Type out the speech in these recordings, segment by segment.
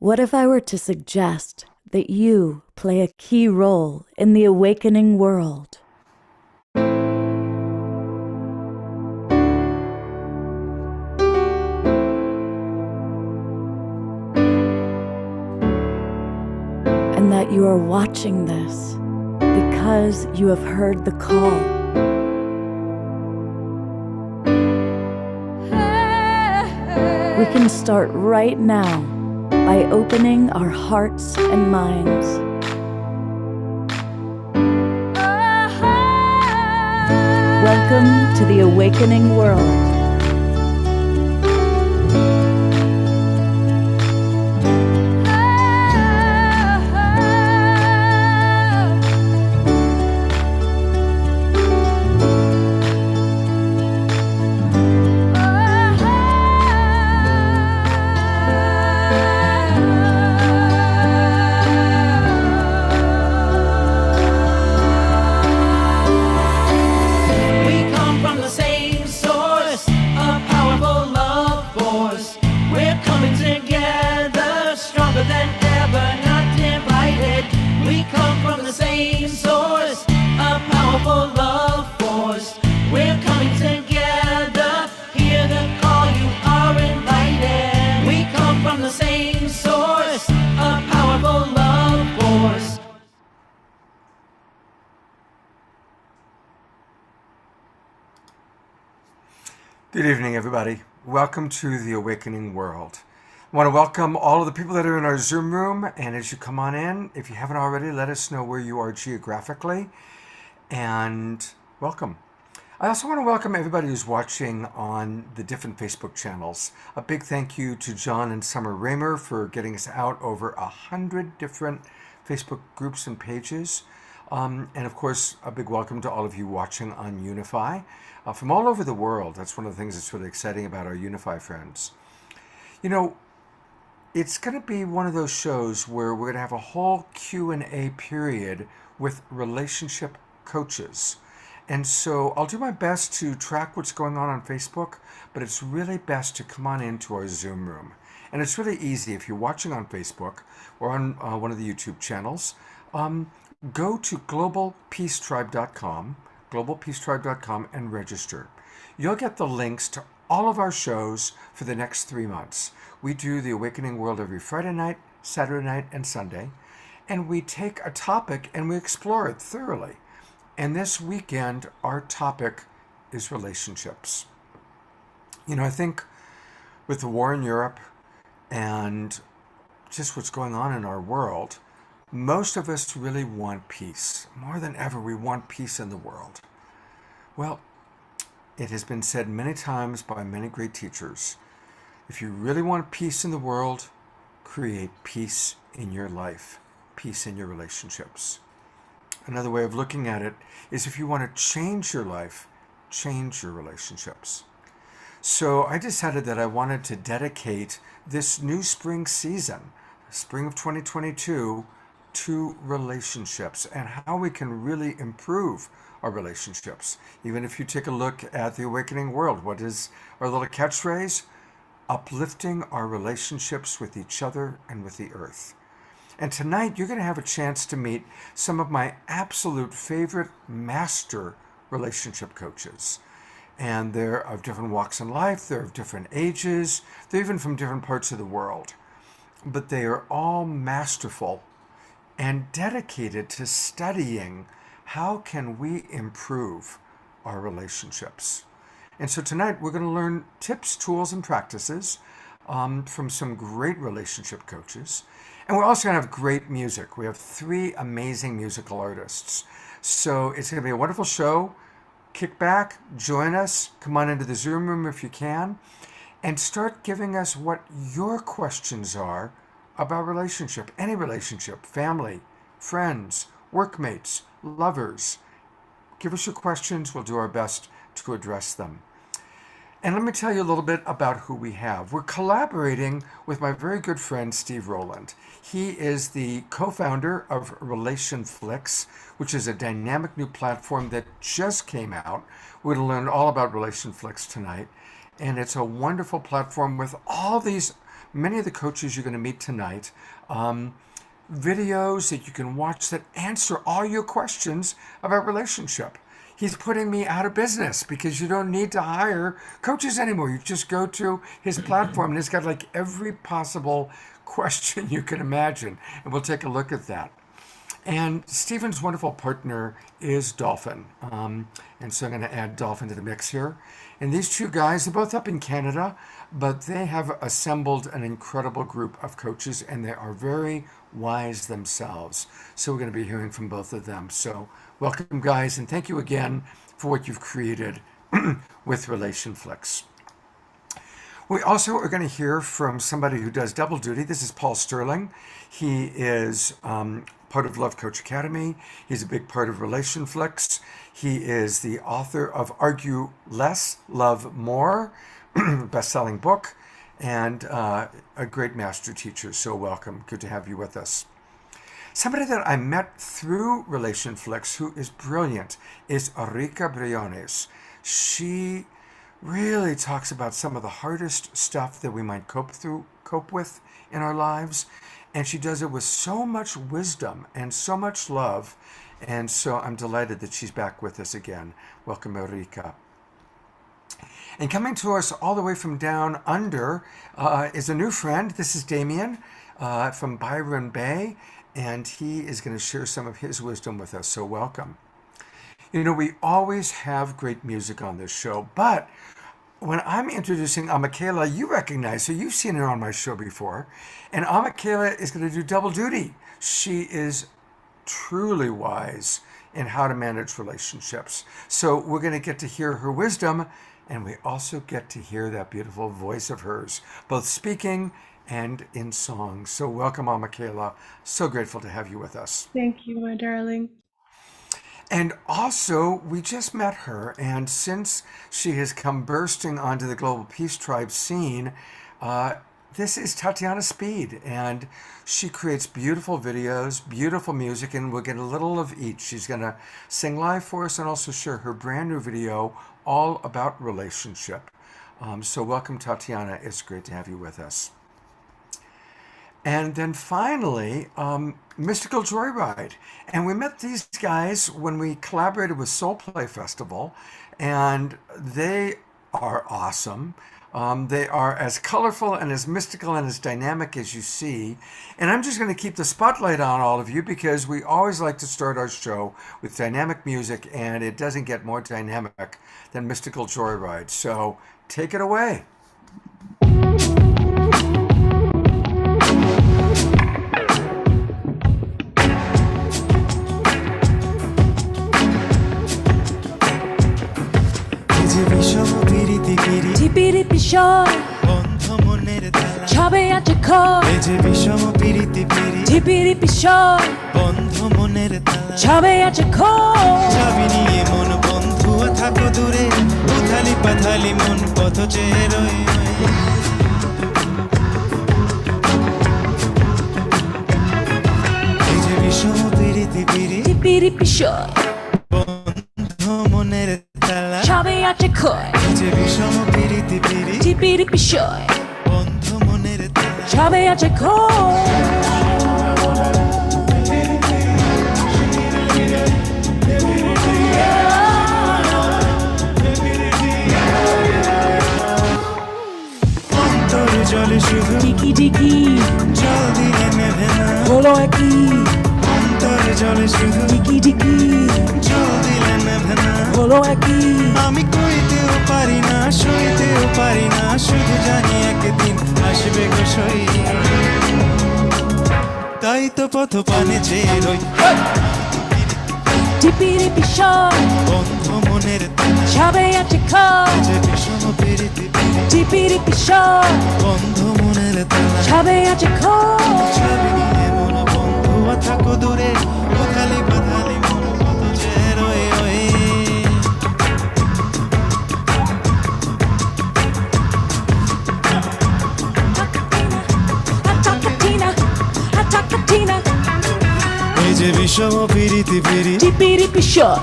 What if I were to suggest that you play a key role in the awakening world? And that you are watching this because you have heard the call. We can start right now by opening our hearts and minds. Welcome to the awakening world. Good evening, everybody. Welcome to the Awakening World. I want to welcome all of the people that are in our Zoom room, and as you come on in, if you haven't already, let us know where you are geographically, and welcome. I also want to welcome everybody who's watching on the different Facebook channels. A big thank you to John and Summer Raymer for getting us out over 100 different Facebook groups and pages. And of course, a big welcome to all of you watching on Unify from all over the world. That's one of the things that's really exciting about our Unify friends. You know, it's going to be one of those shows where we're going to have a whole Q&A period with relationship coaches. And so I'll do my best to track what's going on Facebook, but it's really best to come on into our Zoom room. And it's really easy if you're watching on Facebook or on one of the YouTube channels. Go to globalpeacetribe.com and register. You'll get the links to all of our shows for the next 3 months. We do the Awakening World every Friday night, Saturday night, and Sunday. And we take a topic and we explore it thoroughly. And this weekend, our topic is relationships. You know, I think with the war in Europe and just what's going on in our world, most of us really want peace. More than ever, we want peace in the world. Well, it has been said many times by many great teachers, if you really want peace in the world, create peace in your life, peace in your relationships. Another way of looking at it is if you want to change your life, change your relationships. So I decided that I wanted to dedicate this new spring season, spring of 2022, to relationships and how we can really improve our relationships. Even if you take a look at the Awakening World, what is our little catchphrase? Uplifting our relationships with each other and with the earth. And tonight you're going to have a chance to meet some of my absolute favorite master relationship coaches. And they're of different walks in life, they're of different ages, they're even from different parts of the world. But they are all masterful and dedicated to studying how can we improve our relationships. And so tonight we're going to learn tips, tools, and practices from some great relationship coaches. And we're also going to have great music. We have 3 amazing musical artists. So it's going to be a wonderful show. Kick back, join us, come on into the Zoom room if you can, and start giving us what your questions are about relationship, any relationship, family, friends, workmates, lovers. Give us your questions. We'll do our best to address them. And let me tell you a little bit about who we have. We're collaborating with my very good friend, Steve Roland. He is the co-founder of RelationFlix, which is a dynamic new platform that just came out. We're going to learn all about RelationFlix tonight. And it's a wonderful platform with all these many of the coaches you're going to meet tonight, videos that you can watch that answer all your questions about relationship. He's putting me out of business because you don't need to hire coaches anymore. You just go to his platform and it's got like every possible question you can imagine. And we'll take a look at that. And Stephen's wonderful partner is Dolphin. And so I'm going to add Dolphin to the mix here. And these two guys, they're both up in Canada, but they have assembled an incredible group of coaches and they are very wise themselves. So we're going to be hearing from both of them. So welcome, guys, and thank you again for what you've created with RelationFlix. We also are going to hear from somebody who does double duty. This is Paul Sterling. He is part of Love Coach Academy. He's a big part of RelationFlix. He is the author of Argue Less, Love More, best-selling book, and a great master teacher. So welcome. Good to have you with us. Somebody that I met through RelationFlix who is brilliant is Rica Briones. She really talks about some of the hardest stuff that we might cope with in our lives. And she does it with so much wisdom and so much love. And so I'm delighted that she's back with us again. Welcome, Rica. And coming to us all the way from down under is a new friend. This is Damien from Byron Bay. And he is going to share some of his wisdom with us. So welcome. You know, we always have great music on this show, but when I'm introducing Michaela, you recognize her. You've seen her on my show before. And Michaela is going to do double duty. She is truly wise in how to manage relationships. So we're going to get to hear her wisdom, and we also get to hear that beautiful voice of hers, both speaking and in song. So welcome, Michaela. So grateful to have you with us. Thank you, my darling. And also, we just met her, and since she has come bursting onto the Global Peace Tribe scene, this is Tatiana Speed, and she creates beautiful videos, beautiful music, and we'll get a little of each. She's going to sing live for us and also share her brand new video all about relationship. So welcome, Tatiana. It's great to have you with us. And then finally, Mystical Joyride. And we met these guys when we collaborated with Soul Play Festival, and they are awesome. They are as colorful and as mystical and as dynamic as you see. And I'm just going to keep the spotlight on all of you because we always like to start our show with dynamic music, and it doesn't get more dynamic than Mystical Joyride. So take it away. টিপিরি পিশয় ছবে আছে খয় টিপিরি পিশয় ছবে আছে খয় চাবি নিয়ে মন বন্ধু থাকো দূরে উথালি পাথালি মন পথ চেয়ে রয়ে এই যে বিষম পিরিতি পিরি টিপিরি পিশয় বন্ধু মনের তালা ছবে আছে খয় যে বিষম পিরিতি পিরি টিপিরি পিশয় বন্ধু মনের তালা ছবে আছে খয় অন্তর জলে শুধু ডিকি ডিকি জল দিলে নেভে না হলো একই অন্তর জলে শুধু ডিকি ডিকি জল দিলে নেভে না হলো একই আমি কইতেও পারি না সইতেও পারি না শুধু জানি একদিন আসবে গো সই তাই তো পথ পানে চেয়ে রই টিপিরি পিশয় বন্ধু মনের তালা ছবে আছে খয় যে বিষম পিরিতি টিপিরি পিশয় বন্ধু মনের তালা ছবে আছে খয় ছবি নিয়ে মন বন্ধু থাকো দূরে উথালি পাথালি মন কত চেয়ে রয়ে রয়ে Takatina, Takatina, এই যে যে বিষম পিরিতি পিরি টিপিরি পিশয়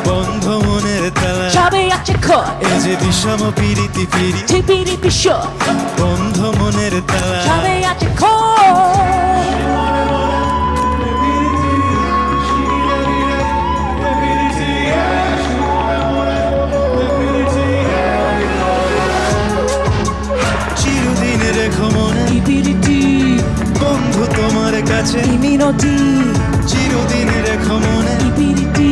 বন্ধ মনের তালা সবে আছে ক্ষয় এই যে বিষম পিরিতি পিরি টিপিরি পিশয় বন্ধ মনের তালা সবে আছে ক্ষয় চিরদিন রেখো মনে টিপিরিটি বন্ধু তোমার কাছে মিনতি চিরদিন রেখো মনে টিপিরিটি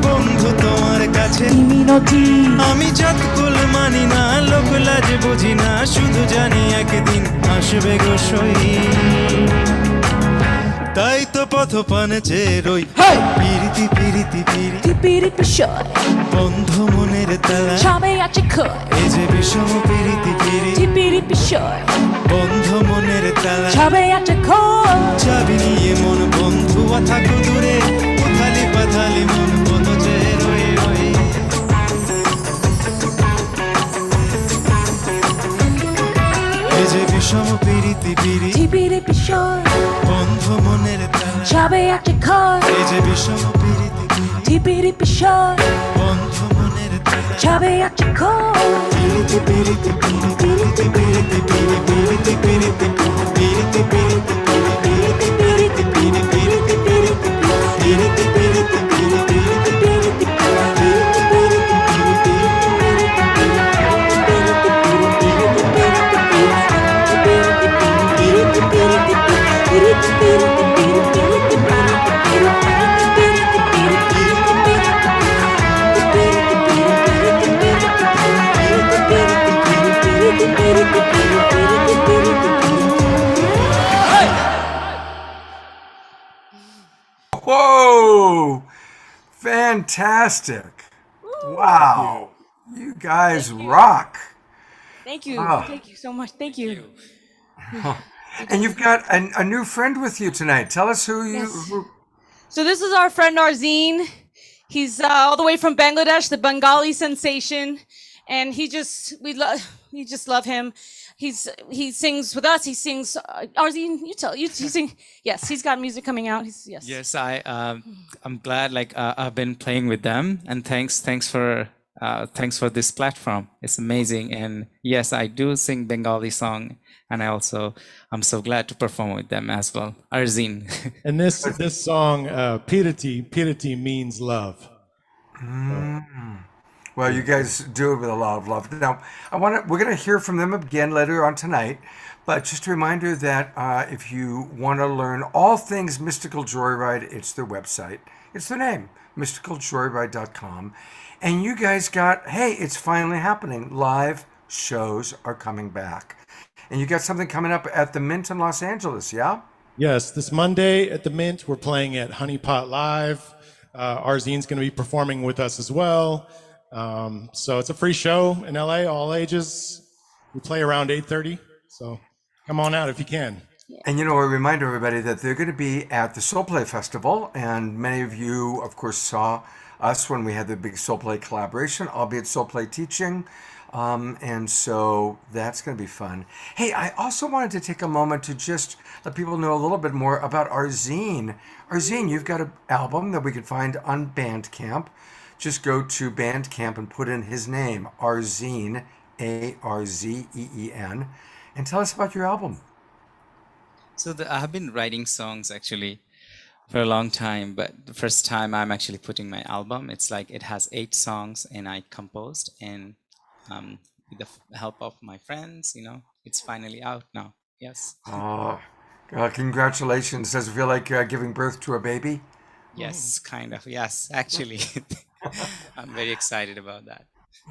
বন্ধু তোমার কাছে মিনতি আমি জাতকুল মানি না লোক লাজ বুঝি না শুধু জানি একদিন আসবে গো সই তাই তো পথ পানে চেয়ে রই Hey! পিরিতি পিরিতি পিরি টিপিরি পিশয় বন্ধ মনের তালা সবে আছে ক্ষয় এই যে বিষম পিরিতি পিরি টিপিরি পিশয় বন্ধ মনের তালা সবে আছে ক্ষয় চাবি নিয়ে মন বন্ধু থাকো দূরে উথালি পাথালি মন পথ চেয়ে রই রই এই যে বিষম পিরিতি পিরি টিপিরি পিশয় বন্ধ মনের তালা সবে আছে ক্ষয় এই যে বিষম পিরিতি পিরি টিপিরি পিশয় বন্ধ মনের তালা সবে আছে ক্ষয় পিরিতি পিরিতি পিরি পিরিতি পিরিতি পিরি পিরিতি পিরিতি পিরিতি পিরিতি পিরিতি পিরিতি পিরি পিরিতি পিরিতি পিরিতি পিরিতি পিরি পিরিতি পিরিতি Whoa! Fantastic. Wow. You guys rock. Thank you. Ah. Thank you so much. Thank you. And you've got a new friend with you tonight. Tell us who you. Yes. So this is our friend Arzeen. He's all the way from Bangladesh, the Bengali sensation, and we just love him. He sings with us. He sings. Arzeen, you sing. Yes, he's got music coming out. Yes, I'm glad. I've been playing with them, and thanks for this platform. It's amazing, and yes, I do sing Bengali song, and I'm so glad to perform with them as well. Arzeen. And this song, Piriti means love. Well, you guys do it with a lot of love. Now, we're going to hear from them again later on tonight, but just a reminder that if you want to learn all things Mystical Joyride, it's their website. It's their name, mysticaljoyride.com. And you guys it's finally happening. Live shows are coming back. And you got something coming up at the Mint in Los Angeles, yeah? Yes, this Monday at the Mint, we're playing at Honey Pot Live. Arzeen's going to be performing with us as well. So it's a free show in LA, all ages. We play around 8:30, so come on out if you can. And a reminder, everybody, that they're going to be at the Soul Play Festival, and many of you, of course, saw us when we had the big Soul Play collaboration, albeit Soul Play teaching, and so that's going to be fun. Hey, I also wanted to take a moment to just let people know a little bit more about Arzeen. Arzeen, you've got an album that we can find on Bandcamp. Just go to Bandcamp and put in his name, Arzeen, Arzeen, and tell us about your album. So I have been writing songs actually for a long time, but the first time I'm actually putting my album, it's like it has 8 songs, and I composed, and with the help of my friends, it's finally out now. Yes. Oh, congratulations. Does it feel like giving birth to a baby? Yes, kind of. Yes, actually. I'm very excited about that.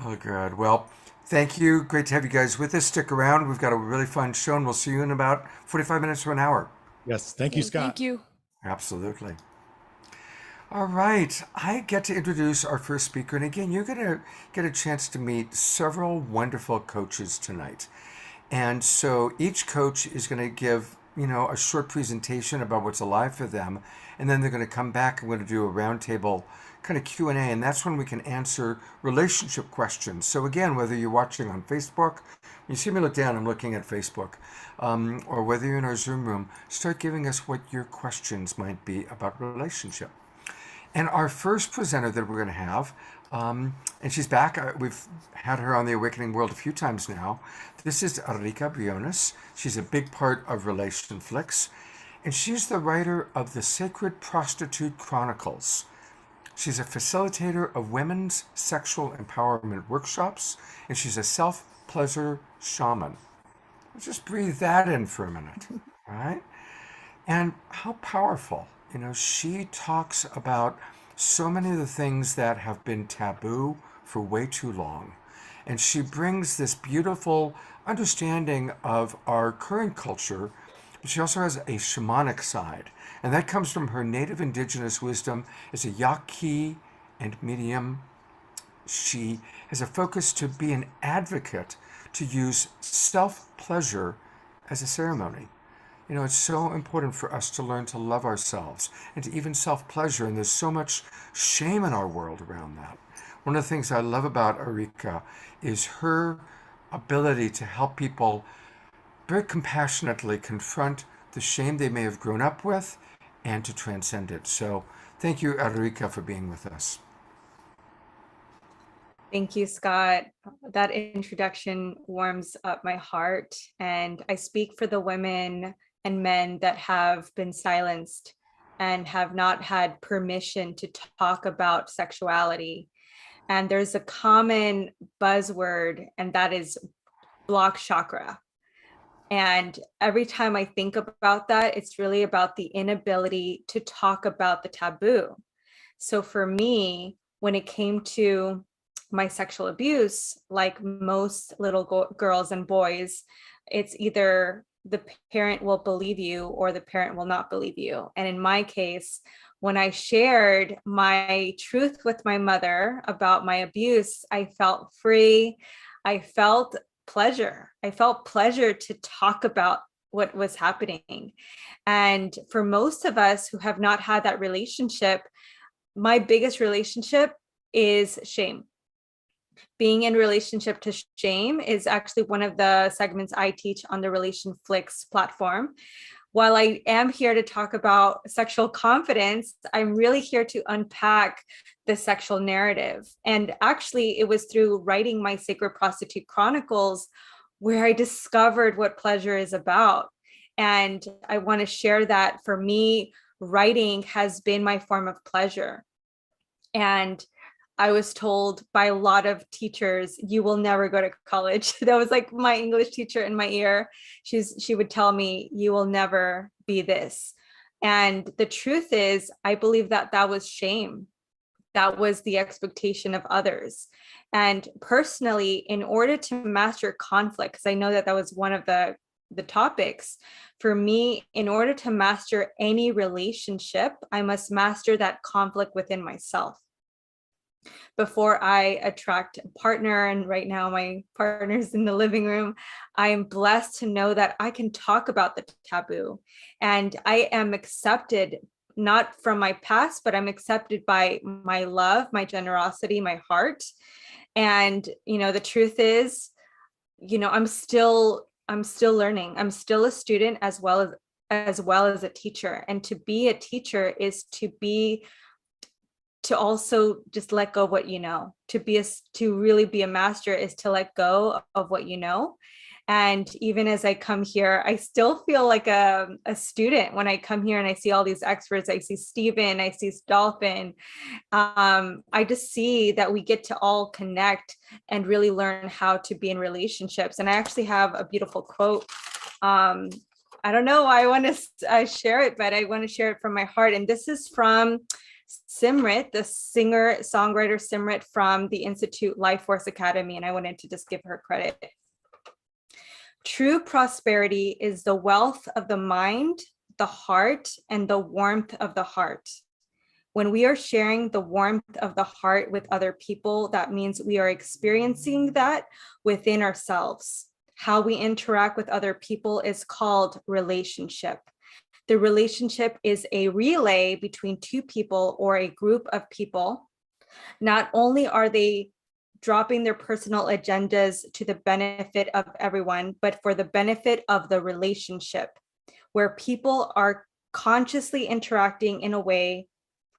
Oh, good. Well, thank you. Great to have you guys with us. Stick around. We've got a really fun show, and we'll see you in about 45 minutes to an hour. Yes, thank you, Scott. Thank you. Absolutely. All right. I get to introduce our first speaker. And again, you're going to get a chance to meet several wonderful coaches tonight. And so each coach is going to give a short presentation about what's alive for them, and then they're going to come back and we're going to do a roundtable kind of Q&A, and that's when we can answer relationship questions. So again, whether you're watching on Facebook, you see me look down, I'm looking at Facebook, or whether you're in our Zoom room, start giving us what your questions might be about relationship. And our first presenter that we're going to have, and she's back. We've had her on the Awakening World a few times now. This is Erika Briones. She's a big part of RelationFlix, and she's the writer of the Sacred Prostitute Chronicles. She's a facilitator of women's sexual empowerment workshops, and she's a self-pleasure shaman. Let's just breathe that in for a minute, right? And how powerful. She talks about so many of the things that have been taboo for way too long. And she brings this beautiful understanding of our current culture, but she also has a shamanic side. And that comes from her native indigenous wisdom as a Yaqui and medium. She has a focus to be an advocate to use self-pleasure as a ceremony. It's so important for us to learn to love ourselves and to even self-pleasure, and there's so much shame in our world around that. One of the things I love about Erika is her ability to help people very compassionately confront the shame they may have grown up with and to transcend it. So thank you, Erika, for being with us. Thank you, Scott. That introduction warms up my heart, and I speak for the women and men that have been silenced and have not had permission to talk about sexuality. And there's a common buzzword, and that is block chakra. And every time I think about that, it's really about the inability to talk about the taboo. So for me, when it came to my sexual abuse, like most little girls and boys, it's either the parent will believe you or the parent will not believe you. And in my case, when I shared my truth with my mother about my abuse, I felt free. I felt pleasure. I felt pleasure to talk about what was happening. And for most of us who have not had that relationship, my biggest relationship is shame. Being in relationship to shame is actually one of the segments I teach on the RelationFlix platform. While I am here to talk about sexual confidence, I'm really here to unpack the sexual narrative. And actually, it was through writing my Sacred Prostitute Chronicles where I discovered what pleasure is about. And I want to share that for me, writing has been my form of pleasure. And I was told by a lot of teachers, you will never go to college. That was like my English teacher in my ear. She would tell me, you will never be this. And the truth is, I believe that that was shame. That was the expectation of others. And personally, in order to master conflict, because I know that that was one of the topics for me, in order to master any relationship, I must master that conflict within myself before I attract a partner. And right now my partner's in the living room. I am blessed to know that I can talk about the taboo, and I am accepted, not from my past, but I'm accepted by my love, my generosity, my heart. And, the truth is, I'm still learning. I'm still a student as well as a teacher. And to be a teacher is to also just let go of what you know. To really be a master is to let go of what you know. And even as I come here, I still feel like a student when I come here and I see all these experts. I see Steven, I see Dolphin. I just see that we get to all connect and really learn how to be in relationships. And I actually have a beautiful quote. I don't know why I want to share it, but I want to share it from my heart. And this is from Simrit, the singer-songwriter Simrit from the Institute Life Force Academy. And I wanted to just give her credit. True prosperity is the wealth of the mind, the heart, and the warmth of the heart. When we are sharing the warmth of the heart with other people, that means we are experiencing that within ourselves. how we interact with other people is called relationship. The relationship is a relay between two people or a group of people. Not only are they dropping their personal agendas to the benefit of everyone, but for the benefit of the relationship, where people are consciously interacting in a way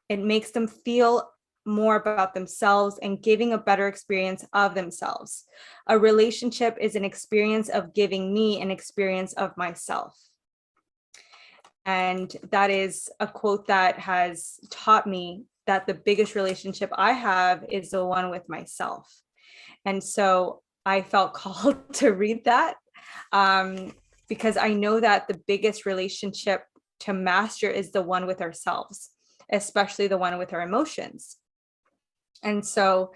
it makes them feel more about themselves and giving a better experience of themselves. A relationship is an experience of giving me an experience of myself. And that is a quote that has taught me that the biggest relationship I have is the one with myself. And so I felt called to read that because I know that the biggest relationship to master is the one with ourselves, especially the one with our emotions. And so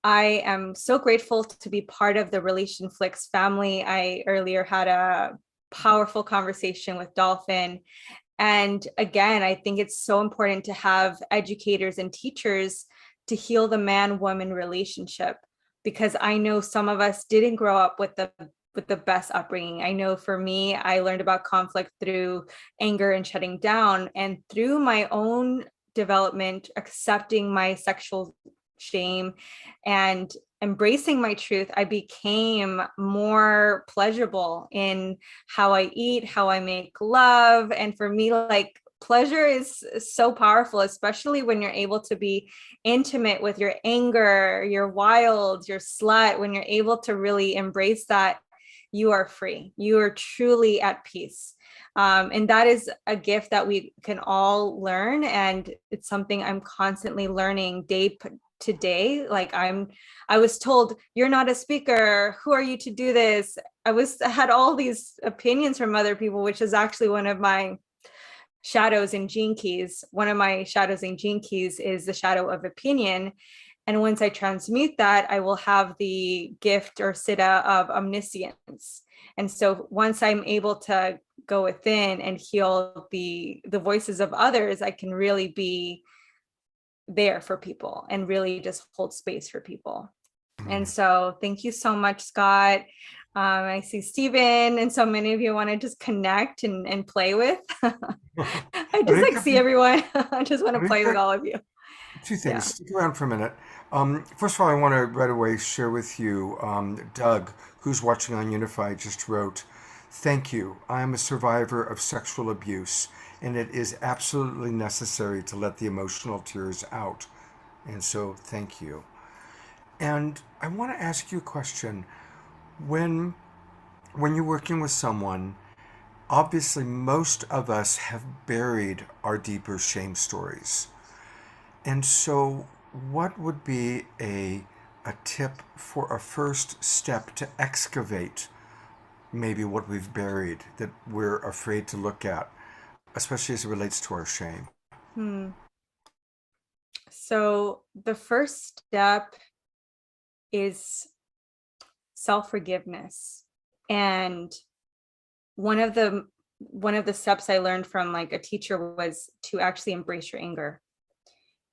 I am so grateful to be part of the RelationFlix family. I earlier had a powerful conversation with Dolphin. And again, I think it's so important to have educators and teachers to heal the man-woman relationship, because I know some of us didn't grow up with the best upbringing. I know for me, I learned about conflict through anger and shutting down, and through my own development, accepting my sexual shame and embracing my truth, I became more pleasurable in how I eat, how I make love. And for me, like, pleasure is so powerful, especially when you're able to be intimate with your anger, your wild, your slut. When you're able to really embrace that, you are free. You are truly at peace. And that is a gift that we can all learn. And it's something I'm constantly learning day to day. Like I was told, you're not a speaker. Who are you to do this? I had all these opinions from other people, which is actually one of my shadows and gene keys. One of my shadows and gene keys is the shadow of opinion. And once I transmute that, I will have the gift or siddha of omniscience. And so once I'm able to go within and heal the voices of others, I can really be there for people and really just hold space for people. And so thank you so much, Scott. I see Steven and so many of you want to just connect and play with. I just like see everyone. I just want to play with all of you. Two things. Stick around for a minute. First of all, I want to right away share with you, Doug, who's watching on Unify, just wrote, "Thank you. I am a survivor of sexual abuse, and it is absolutely necessary to let the emotional tears out. And so, thank you." And I want to ask you a question. When you're working with someone, obviously most of us have buried our deeper shame stories. And so what would be a tip for a first step to excavate maybe what we've buried that we're afraid to look at, especially as it relates to our shame? So the first step is self-forgiveness. And one of the steps I learned from like a teacher was to actually embrace your anger.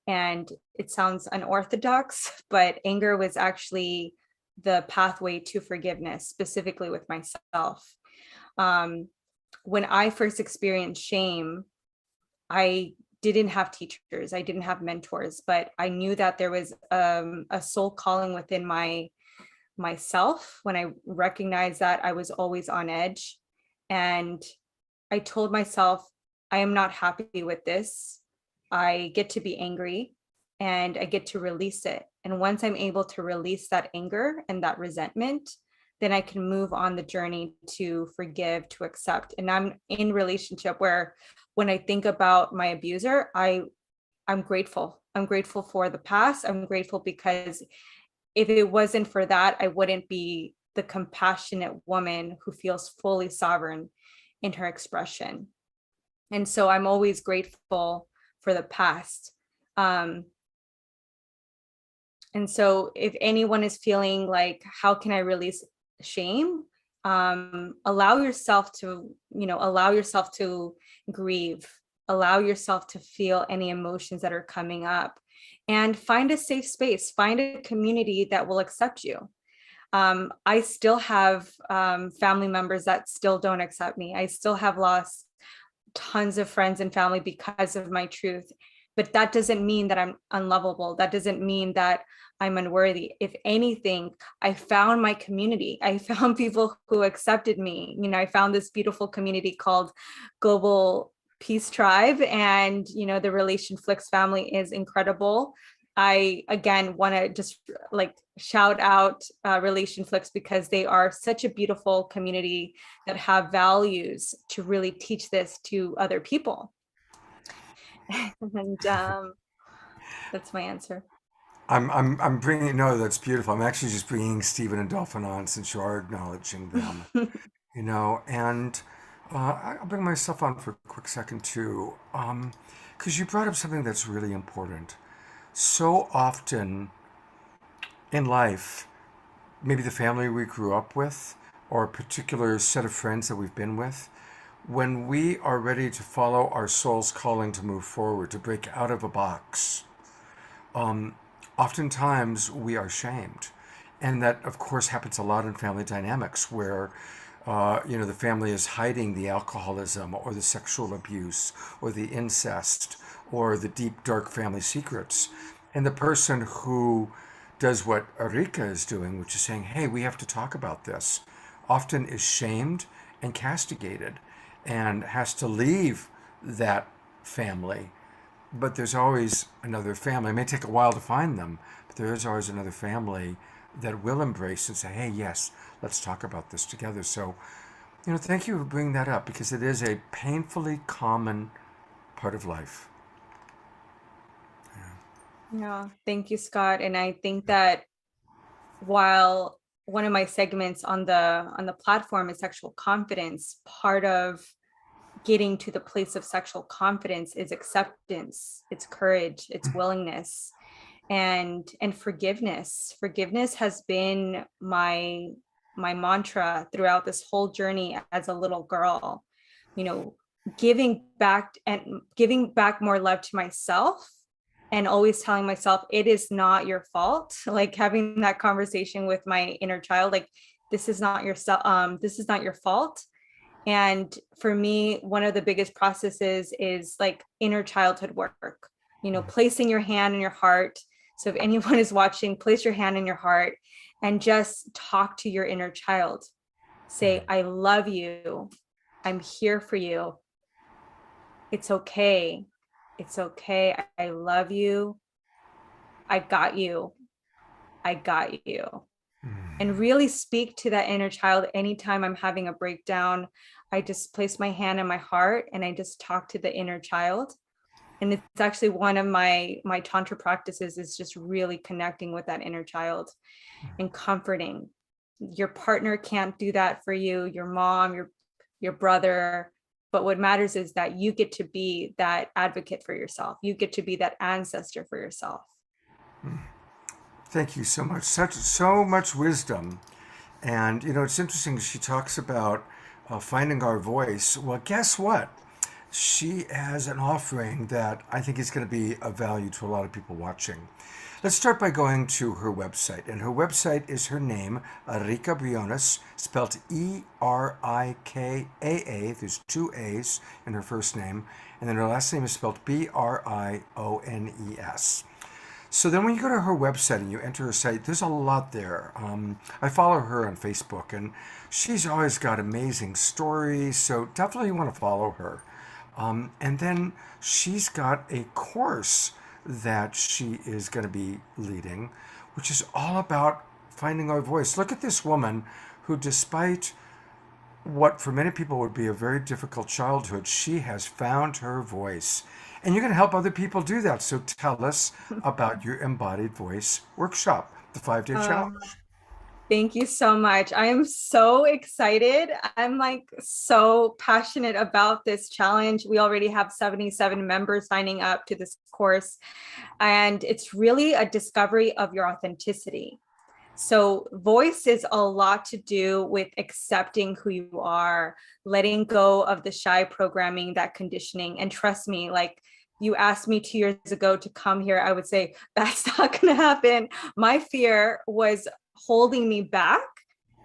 And it sounds unorthodox, but anger was actually the pathway to forgiveness, specifically with myself. When I first experienced shame, I didn't have teachers, I didn't have mentors, but I knew that there was a soul calling within myself when I recognized that I was always on edge. And I told myself, I am not happy with this. I get to be angry and I get to release it. And once I'm able to release that anger and that resentment, then I can move on the journey to forgive, to accept. And I'm in a relationship where when I think about my abuser, I'm grateful. I'm grateful for the past. I'm grateful because if it wasn't for that, I wouldn't be the compassionate woman who feels fully sovereign in her expression. And so I'm always grateful for the past. And so if anyone is feeling like, how can I release shame? Allow yourself to grieve, allow yourself to feel any emotions that are coming up, and find a safe space, find a community that will accept you. I still have family members that still don't accept me. I still have lost tons of friends and family because of my truth. But that doesn't mean that I'm unlovable. That doesn't mean that I'm unworthy. If anything, I found my community. I found people who accepted me. You know, I found this beautiful community called Global Peace Tribe, and the RelationFlix family is incredible. I again want to just like shout out RelationFlix because they are such a beautiful community that have values to really teach this to other people. And that's my answer. I'm bringing, no, that's beautiful. I'm actually just bringing Stephen and Dolphin on since you are acknowledging them, and I'll bring myself on for a quick second too, because you brought up something that's really important. So often in life, maybe the family we grew up with, or a particular set of friends that we've been with, when we are ready to follow our soul's calling to move forward, to break out of a box, oftentimes we are shamed. And that, of course, happens a lot in family dynamics where, the family is hiding the alcoholism or the sexual abuse or the incest or the deep, dark family secrets. And the person who does what Erika is doing, which is saying, hey, we have to talk about this, often is shamed and castigated and has to leave that family. But there's always another family. It may take a while to find them, but there is always another family that will embrace and say, hey, yes, let's talk about this together. So, thank you for bringing that up because it is a painfully common part of life. Yeah, thank you, Scott. And I think that while one of my segments on the platform is sexual confidence, part of getting to the place of sexual confidence is acceptance, it's courage, it's willingness, and forgiveness. Forgiveness has been my mantra throughout this whole journey as a little girl. Giving back more love to myself, and always telling myself it is not your fault. Like having that conversation with my inner child, like this is not your fault. And for me, one of the biggest processes is like inner childhood work, placing your hand in your heart. So if anyone is watching, place your hand in your heart and just talk to your inner child. Say, I love you. I'm here for you. It's okay. It's okay. I love you. I got you. I got you. And really speak to that inner child. Anytime I'm having a breakdown, I just place my hand on my heart and I just talk to the inner child. And it's actually one of my tantra practices is just really connecting with that inner child and comforting. Your partner can't do that for you, your mom, your brother. But what matters is that you get to be that advocate for yourself. You get to be that ancestor for yourself. Thank you so much. So much wisdom. And, it's interesting. She talks about finding our voice. Well, guess what? She has an offering that I think is going to be of value to a lot of people watching. Let's start by going to her website. And her website is her name, Erika Briones, spelled Erikaa. There's 2 A's in her first name. And then her last name is spelled Briones. So then when you go to her website and you enter her site, there's a lot there. I follow her on Facebook, and she's always got amazing stories, so definitely want to follow her. And then she's got a course that she is going to be leading, which is all about finding our voice. Look at this woman who, despite what for many people would be a very difficult childhood, she has found her voice. And you're going to help other people do that. So tell us about your Embodied Voice workshop, the 5-day challenge. Thank you so much. I am so excited. I'm like so passionate about this challenge. We already have 77 members signing up to this course, and it's really a discovery of your authenticity. So voice is a lot to do with accepting who you are, letting go of the shy programming, that conditioning. And trust me, like you asked me 2 years ago to come here, I would say, that's not going to happen. My fear was holding me back.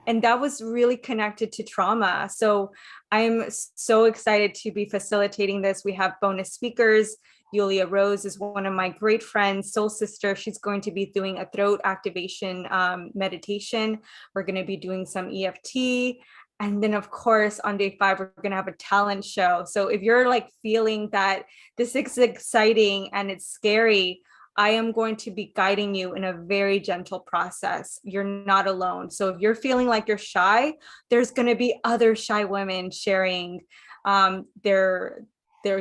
And that was really connected to trauma. So I'm so excited to be facilitating this. We have bonus speakers. Yulia Rose is one of my great friends, soul sister. She's going to be doing a throat activation meditation. We're going to be doing some EFT. And then, of course, on day 5, we're going to have a talent show. So if you're like feeling that this is exciting and it's scary, I am going to be guiding you in a very gentle process. You're not alone. So if you're feeling like you're shy, there's going to be other shy women sharing their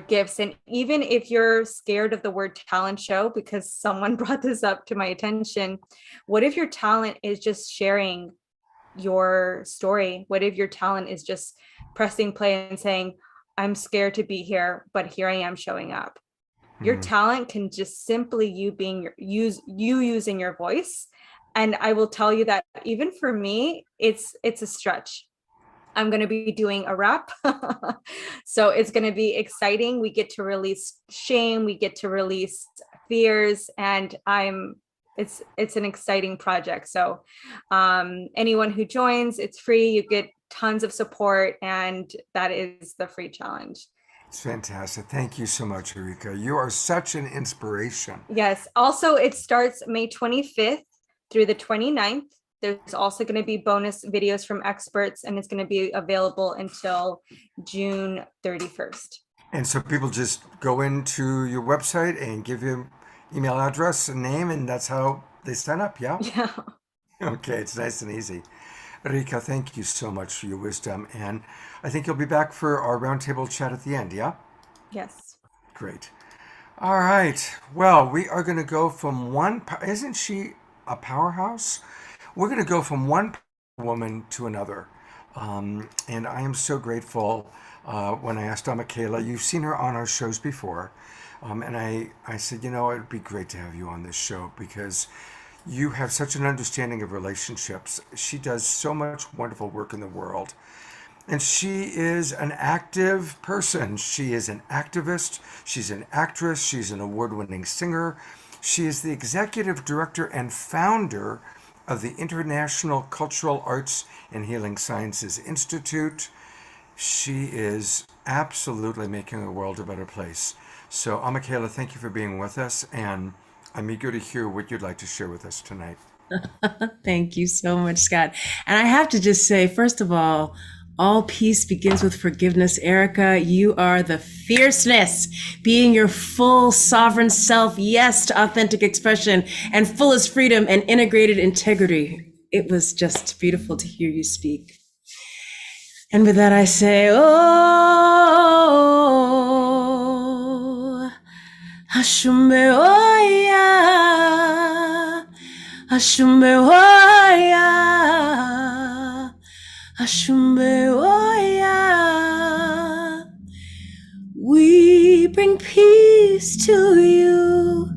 gifts. And even if you're scared of the word talent show, because someone brought this up to my attention, what if your talent is just sharing your story? What if your talent is just pressing play and saying, I'm scared to be here, but here I am showing up? Your talent can just simply you being using your voice. And I will tell you that even for me, it's a stretch. I'm going to be doing a rap. So it's going to be exciting. We get to release shame. We get to release fears. And it's an exciting project. So anyone who joins, it's free. You get tons of support. And that is the free challenge. It's fantastic. Thank you so much, Erika. You are such an inspiration. Yes. Also, it starts May 25th through the 29th. There's also going to be bonus videos from experts, and it's going to be available until June 31st. And so people just go into your website and give you email address and name, and that's how they sign up, yeah? Yeah. Okay, it's nice and easy. Rika, thank you so much for your wisdom, and I think you'll be back for our roundtable chat at the end, yeah? Yes. Great. All right. Well, we are going to go from isn't she a powerhouse? We're going to go from one woman to another. And I am so grateful when I asked Michaela, you've seen her on our shows before. And I said, it would be great to have you on this show because you have such an understanding of relationships. She does so much wonderful work in the world. And she is an active person. She is an activist. She's an actress. She's an award-winning singer. She is the executive director and founder of the International Cultural Arts and Healing Sciences Institute. She is absolutely making the world a better place. So, Michaela, thank you for being with us, and I'm eager to hear what you'd like to share with us tonight. Thank you so much, Scott. And I have to just say, first of all peace begins with forgiveness. Erica, you are the fierceness, being your full sovereign self, yes to authentic expression and fullest freedom and integrated integrity. It was just beautiful to hear you speak. And with that, I say, oh, Hashume Oya, Hashume Oya. Ashumbe Oya, we bring peace to you,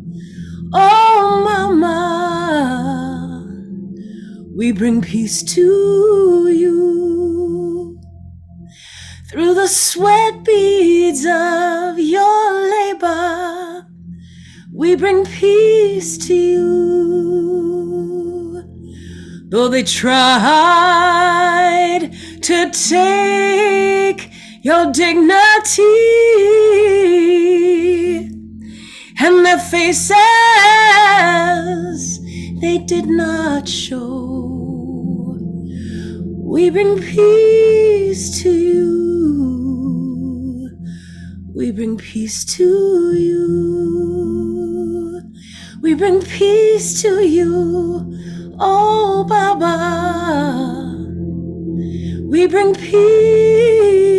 oh Mama, we bring peace to you. Through the sweat beads of your labor, we bring peace to you. Though they tried to take your dignity and their faces they did not show, we bring peace to you. We bring peace to you. We bring peace to you. Oh, Baba, we bring peace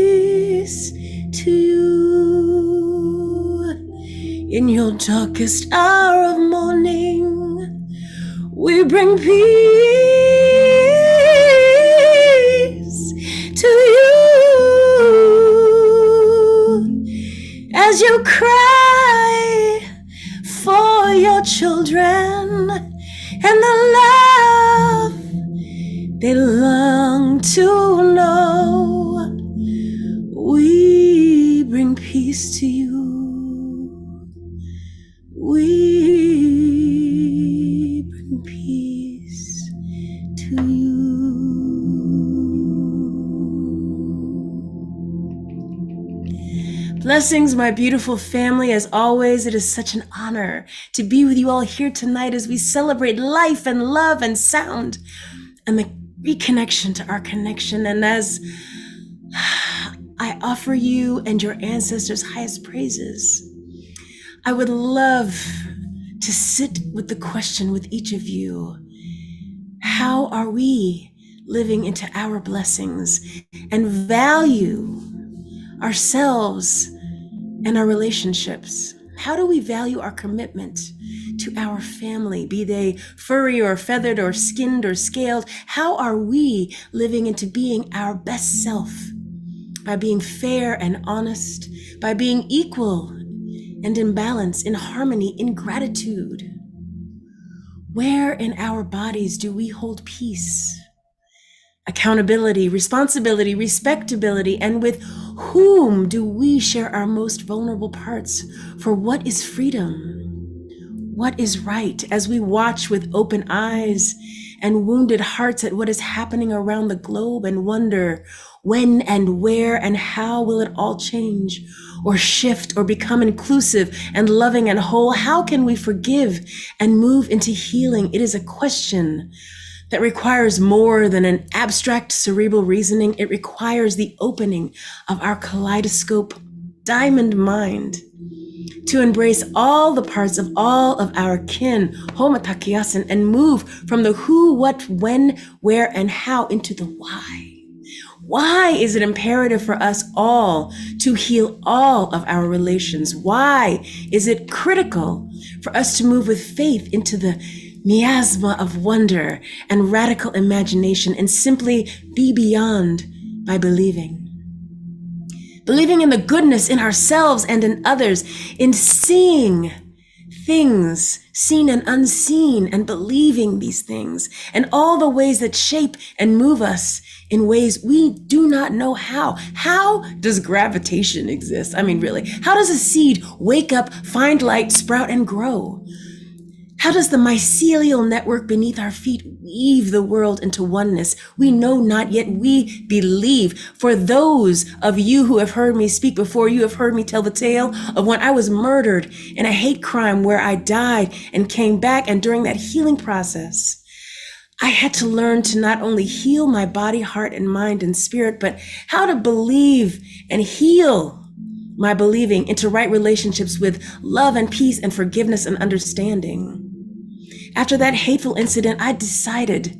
to you. In your darkest hour of morning, we bring peace to you. As you cry for your children and the love they long to know, we bring peace to you. We bring peace Blessings, my beautiful family. As always, it is such an honor to be with you all here tonight as we celebrate life and love and sound and the reconnection to our connection. And as I offer you and your ancestors' highest praises, I would love to sit with the question with each of you. How are we living into our blessings and value ourselves and our relationships? How do we value our commitment to our family, be they furry or feathered or skinned or scaled? How are we living into being our best self? By being fair and honest, by being equal and in balance, in harmony, in gratitude. Where in our bodies do we hold peace, accountability, responsibility, respectability, and with whom do we share our most vulnerable parts? For what is freedom? What is right? As we watch with open eyes and wounded hearts at what is happening around the globe and wonder when and where and how will it all change or shift or become inclusive and loving and whole? How can we forgive and move into healing? It is a question that requires more than an abstract cerebral reasoning. It requires the opening of our kaleidoscope diamond mind to embrace all the parts of all of our kin, homatakiasin, and move from the who, what, when, where, and how into the why. Why is it imperative for us all to heal all of our relations? Why is it critical for us to move with faith into the miasma of wonder and radical imagination and simply be beyond by believing? Believing in the goodness in ourselves and in others, in seeing things seen and unseen and believing these things and all the ways that shape and move us in ways we do not know how. How does gravitation exist? I mean, really, how does a seed wake up, find light, sprout, and grow? How does the mycelial network beneath our feet weave the world into oneness? We know not, yet we believe. For those of you who have heard me speak before, you have heard me tell the tale of when I was murdered in a hate crime where I died and came back. And during that healing process, I had to learn to not only heal my body, heart, and mind and spirit, but how to believe and heal my believing into right relationships with love and peace and forgiveness and understanding. After that hateful incident, I decided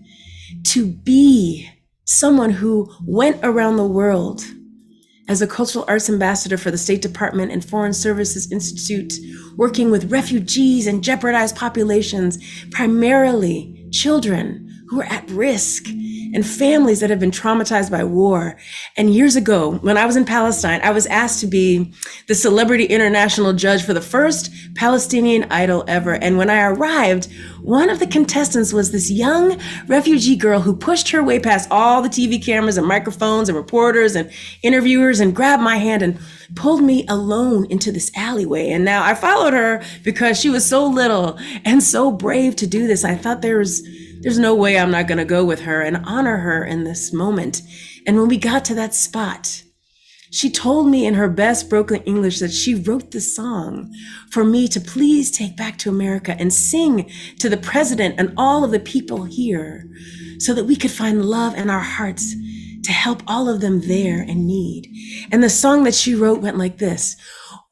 to be someone who went around the world as a cultural arts ambassador for the State Department and Foreign Services Institute, working with refugees and jeopardized populations, primarily children who are at risk and families that have been traumatized by war. And years ago, when I was in Palestine, I was asked to be the celebrity international judge for the first Palestinian Idol ever. And when I arrived, one of the contestants was this young refugee girl who pushed her way past all the TV cameras and microphones and reporters and interviewers and grabbed my hand and pulled me alone into this alleyway. And now I followed her because she was so little and so brave to do this. I thought there's no way I'm not going to go with her and honor her in this moment. And when we got to that spot, she told me in her best broken English that she wrote this song for me to please take back to America and sing to the president and all of the people here so that we could find love in our hearts to help all of them there in need. And the song that she wrote went like this.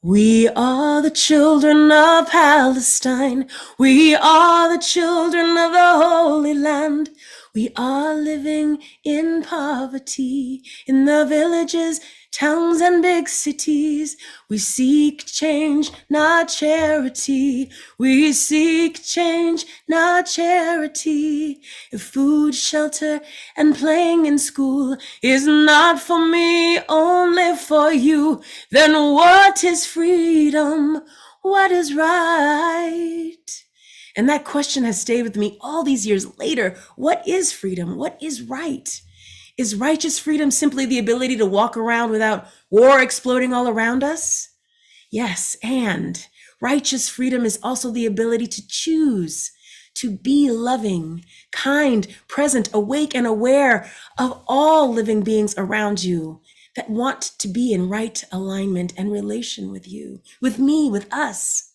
We are the children of Palestine. We are the children of the Holy Land. We are living in poverty in the villages, towns, and big cities. We seek change, not charity. We seek change, not charity. If food, shelter, and playing in school is not for me, only for you, then what is freedom? What is right? And that question has stayed with me all these years later. What is freedom? What is right? Is righteous freedom simply the ability to walk around without war exploding all around us? Yes, and righteous freedom is also the ability to choose to be loving, kind, present, awake, and aware of all living beings around you, that want to be in right alignment and relation with you, with me, with us?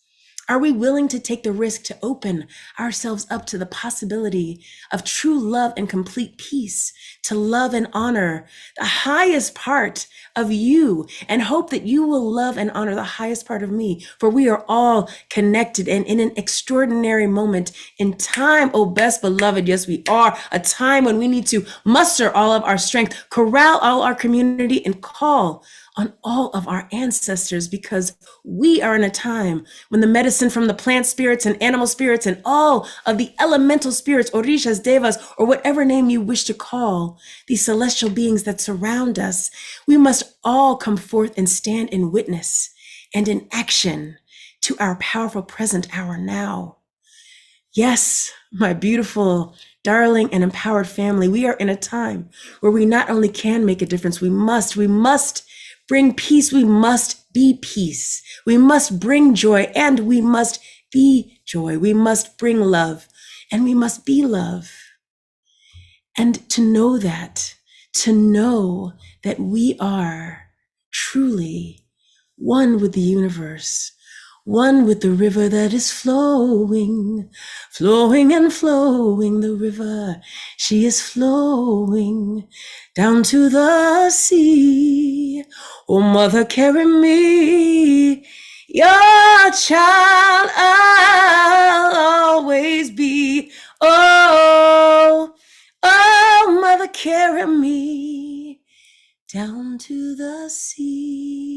Are we willing to take the risk to open ourselves up to the possibility of true love and complete peace, to love and honor the highest part of you, and hope that you will love and honor the highest part of me? For we are all connected, and in an extraordinary moment in time, oh best beloved, yes, we are, a time when we need to muster all of our strength, corral all our community, and call on all of our ancestors, because we are in a time when the medicine from the plant spirits and animal spirits and all of the elemental spirits, orishas, devas, or whatever name you wish to call these celestial beings that surround us, we must all come forth and stand in witness and in action to our powerful present hour now. Yes, my beautiful, darling, and empowered family, we are in a time where we not only can make a difference, we must bring peace. We must be peace. We must bring joy, and we must be joy. We must bring love, and we must be love. And to know that we are truly one with the universe, one with the river that is flowing, flowing and flowing, the river. She is flowing down to the sea. Oh, mother, carry me, your child I'll always be. Oh, oh, mother, carry me down to the sea.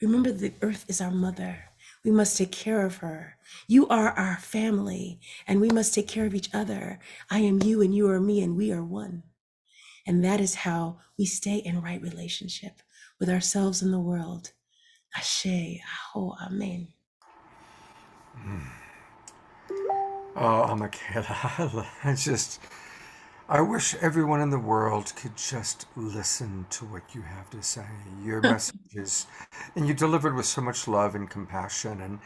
Remember, the earth is our mother. We must take care of her. You are our family, and we must take care of each other. I am you, and you are me, and we are one. And that is how we stay in right relationship with ourselves and the world. Ashe, aho, amen. Oh, Michaela, I wish everyone in the world could just listen to what you have to say. Your messages, and you delivered with so much love and compassion. And,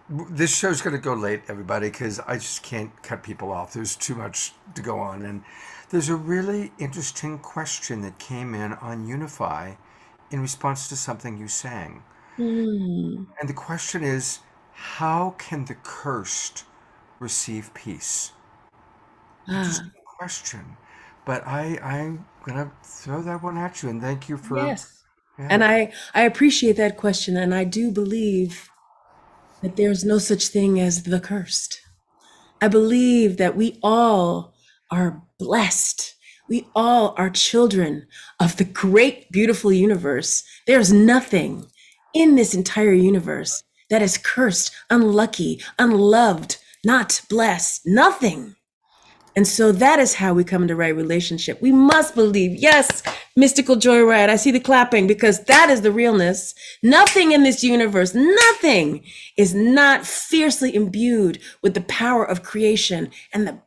this show's going to go late, everybody, because I just can't cut people off. There's too much to go on. And there's a really interesting question that came in on Unify in response to something you sang. And the question is, how can the cursed receive peace? Interesting question. But I'm going to throw that one at you, and thank you for... Yes. Yeah. And I appreciate that question. And I do believe that there's no such thing as the cursed. I believe that we all are blessed. We all are children of the great, beautiful universe. There's nothing in this entire universe that is cursed, unlucky, unloved, not blessed, nothing. And so that is how we come into right relationship. We must believe, yes, mystical joyride. I see the clapping, because that is the realness. Nothing in this universe, nothing is not fiercely imbued with the power of creation and the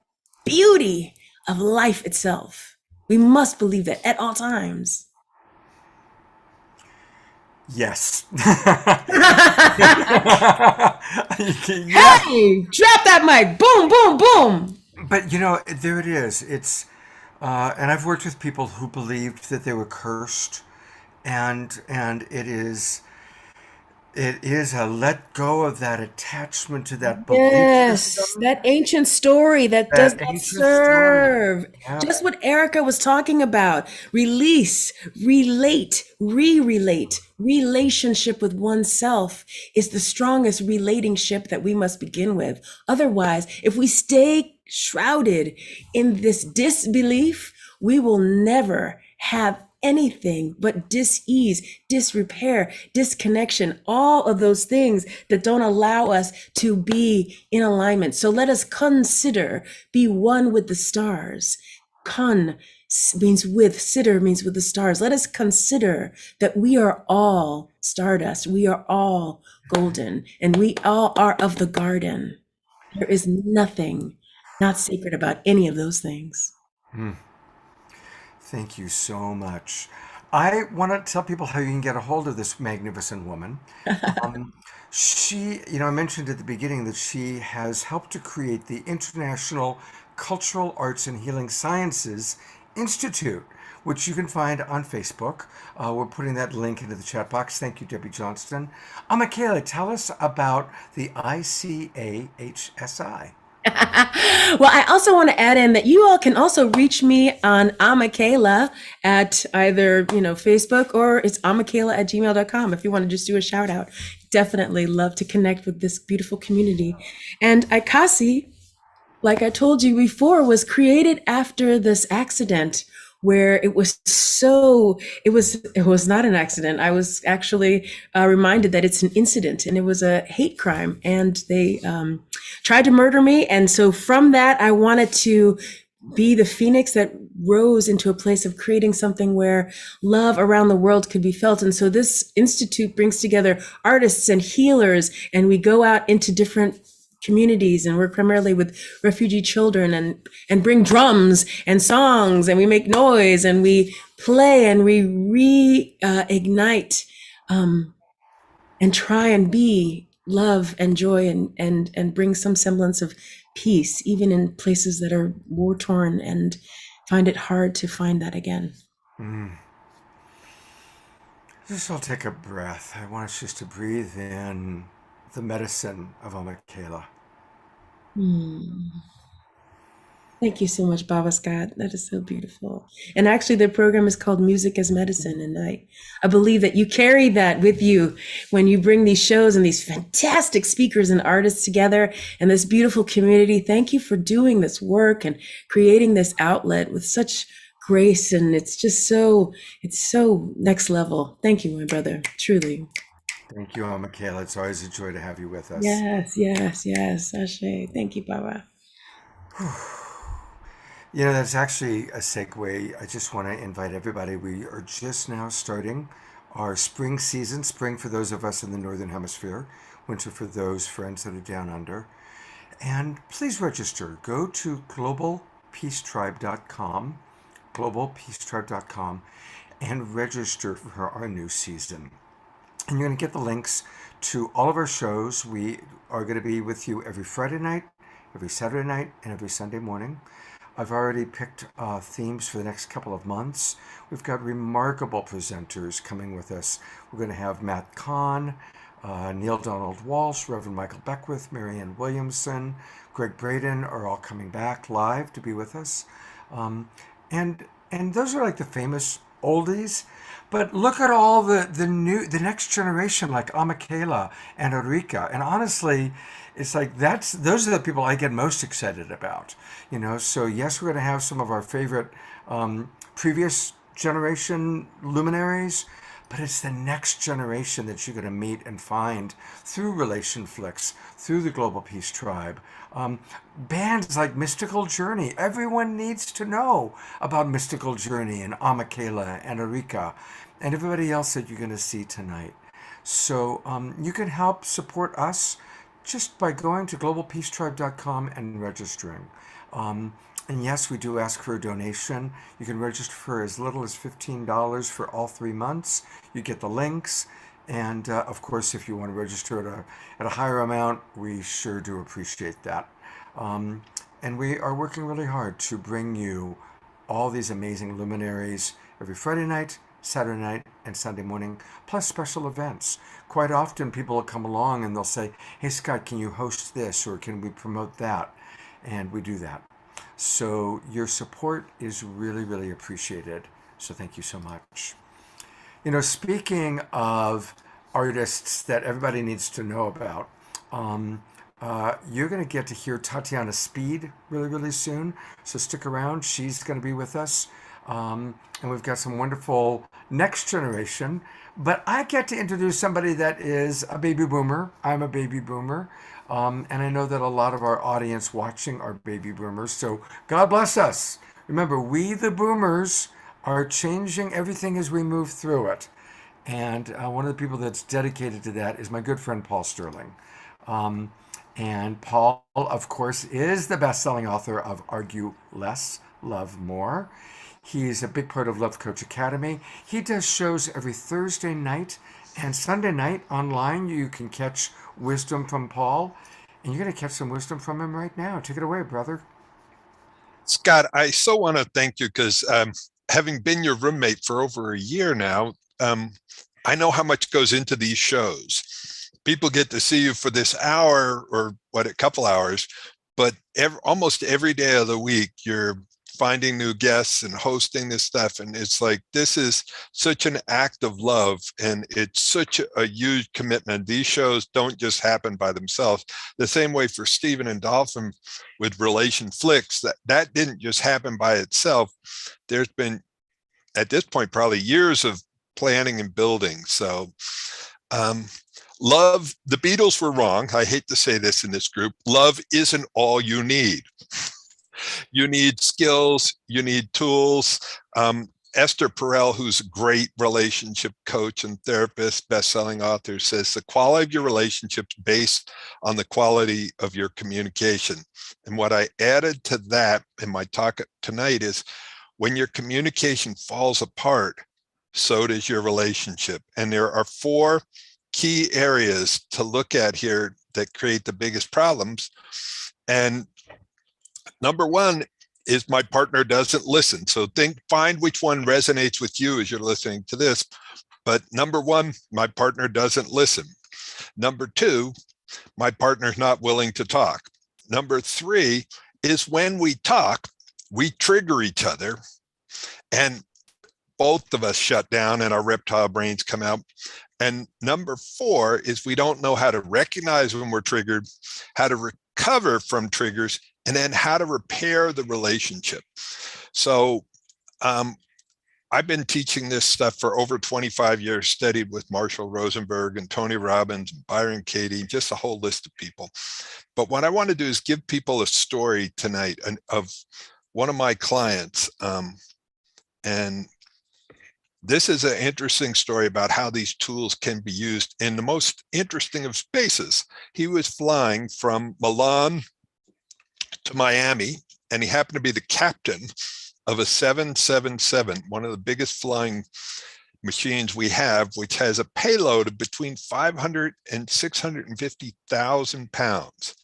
beauty of life itself. We must believe that at all times. Yes. Hey, drop that mic. Boom, boom, boom. But there it is. It's and I've worked with people who believed that they were cursed, and it is a let go of that attachment to that belief Yes, system. that ancient story that does not ancient serve. story. Yeah. Just what Erica was talking about. Release, relate, re-relate. Relationship with oneself is the strongest relating ship that we must begin with. Otherwise, if we stay shrouded in this disbelief, we will never have anything but dis-ease, disrepair, disconnection, all of those things that don't allow us to be in alignment. So let us consider, be one with the stars. Con means with, sitter means with the stars. Let us consider that we are all stardust. We are all golden, and we all are of the garden. There is nothing not sacred about any of those things. Thank you so much. I want to tell people how you can get a hold of this magnificent woman. She, I mentioned at the beginning that she has helped to create the International Cultural Arts and Healing Sciences Institute, which you can find on Facebook. We're putting that link into the chat box. Thank you, Debbie Johnston. Michaela, tell us about the ICAHSI. Well, I also want to add in that you all can also reach me on Michaela at either, Facebook, or it's michaela@gmail.com if you want to just do a shout out. Definitely love to connect with this beautiful community. And Ikasi, like I told you before, was created after this accident where it was not an accident. I was actually reminded that it's an incident, and it was a hate crime, and they tried to murder me. And so from that, I wanted to be the phoenix that rose into a place of creating something where love around the world could be felt. And so this institute brings together artists and healers, and we go out into different communities and work primarily with refugee children, and bring drums and songs, and we make noise and we play and we reignite and try and be love and joy, and bring some semblance of peace, even in places that are war torn and find it hard to find that again. Just I'll take a breath. I want us just to breathe in the medicine of Michaela. Thank you so much, Baba Scott. That is so beautiful. And actually, the program is called Music as Medicine. And I believe that you carry that with you when you bring these shows and these fantastic speakers and artists together and this beautiful community. Thank you for doing this work and creating this outlet with such grace. And it's so next level. Thank you, my brother, truly. Thank you, Michaela. It's always a joy to have you with us. Yes. Ashe. Thank you, Baba. That's actually a segue. I just want to invite everybody. We are just now starting our spring season. Spring for those of us in the Northern Hemisphere, winter for those friends that are down under. And please register. Go to globalpeacetribe.com, and register for our new season. And you're going to get the links to all of our shows. We are going to be with you every Friday night, every Saturday night, and every Sunday morning. I've already picked themes for the next couple of months. We've got remarkable presenters coming with us. We're going to have Matt Kahn, Neil Donald Walsh, Reverend Michael Beckwith, Marianne Williamson, Greg Braden are all coming back live to be with us. And those are like the famous oldies. But look at all the next generation, like Michaela and Ulrika. And honestly, it's like those are the people I get most excited about. So yes, we're going to have some of our favorite previous generation luminaries, but it's the next generation that you're going to meet and find through RelationFlix, through the Global Peace Tribe. Bands like Mystical Journey. Everyone needs to know about Mystical Journey and Michaela and Ulrika and everybody else that you're going to see tonight. So you can help support us just by going to globalpeacetribe.com and registering. And yes, we do ask for a donation. You can register for as little as $15 for all 3 months. You get the links. And of course, if you want to register at a higher amount, we sure do appreciate that. And we are working really hard to bring you all these amazing luminaries every Friday night, Saturday night, and Sunday morning, plus special events. Quite often people will come along and they'll say, hey, Scott, can you host this, or can we promote that? And we do that. So your support is really, really appreciated. So thank you so much. Speaking of artists that everybody needs to know about, you're going to get to hear Tatiana Speed really, really soon. So stick around. She's going to be with us. And we've got some wonderful next generation. But I get to introduce somebody that is a baby boomer. I'm a baby boomer. And I know that a lot of our audience watching are baby boomers. So God bless us. Remember, we the boomers are changing everything as we move through it. And one of the people that's dedicated to that is my good friend, Paul Sterling. And Paul, of course, is the best-selling author of Argue Less, Love More. He's a big part of Love Coach Academy. He does shows every Thursday night and Sunday night online. You can catch wisdom from Paul, and you're going to catch some wisdom from him right now. Take it away, brother. Scott, I so want to thank you because having been your roommate for over a year now, I know how much goes into these shows. People get to see you for this hour or a couple hours, but almost every day of the week, you're finding new guests and hosting this stuff. And it's like, this is such an act of love, and it's such a huge commitment. These shows don't just happen by themselves. The same way for Stephen and Dolphin with RelationFlix, that didn't just happen by itself. There's been, at this point, probably years of planning and building. So love, the Beatles were wrong. I hate to say this in this group. Love isn't all you need. You need skills, you need tools. Esther Perel, who's a great relationship coach and therapist, best-selling author, says the quality of your relationships based on the quality of your communication. And what I added to that in my talk tonight is, when your communication falls apart, so does your relationship. And there are 4 key areas to look at here that create the biggest problems. And number 1 is my partner doesn't listen. So find which one resonates with you as you're listening to this. But number 1, my partner doesn't listen. Number 2, my partner's not willing to talk. Number 3 is, when we talk, we trigger each other, and both of us shut down and our reptile brains come out. And number 4 is, we don't know how to recognize when we're triggered, how to recover from triggers, and then how to repair the relationship. So I've been teaching this stuff for over 25 years, studied with Marshall Rosenberg and Tony Robbins, and Byron Katie, just a whole list of people. But what I want to do is give people a story tonight of one of my clients. And this is an interesting story about how these tools can be used in the most interesting of spaces. He was flying from Milan to Miami, and he happened to be the captain of a 777, one of the biggest flying machines we have, which has a payload of between 500 and 650,000 pounds.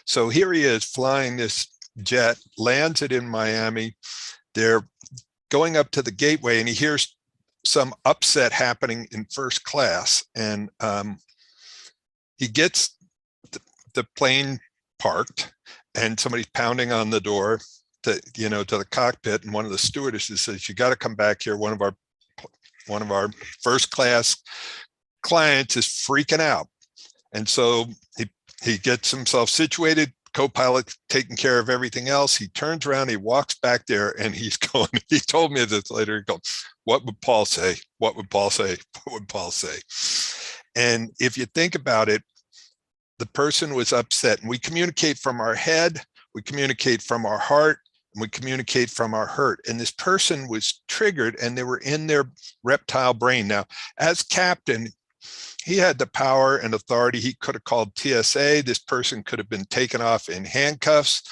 So here he is flying this jet, lands it in Miami. They're going up to the gateway, and he hears some upset happening in first class, and he gets the plane parked, and somebody's pounding on the door to the cockpit, and one of the stewardesses says, "You got to come back here. One of our first class clients is freaking out." And so he gets himself situated, co-pilot taking care of everything else. He turns around, he walks back there, and he's going, he told me this later, he goes, "What would Paul say? What would Paul say? What would Paul say?" And if you think about it, the person was upset, and we communicate from our head, we communicate from our heart, and we communicate from our hurt. And this person was triggered, and they were in their reptile brain. Now, as captain, he had the power and authority. He could have called TSA. This person could have been taken off in handcuffs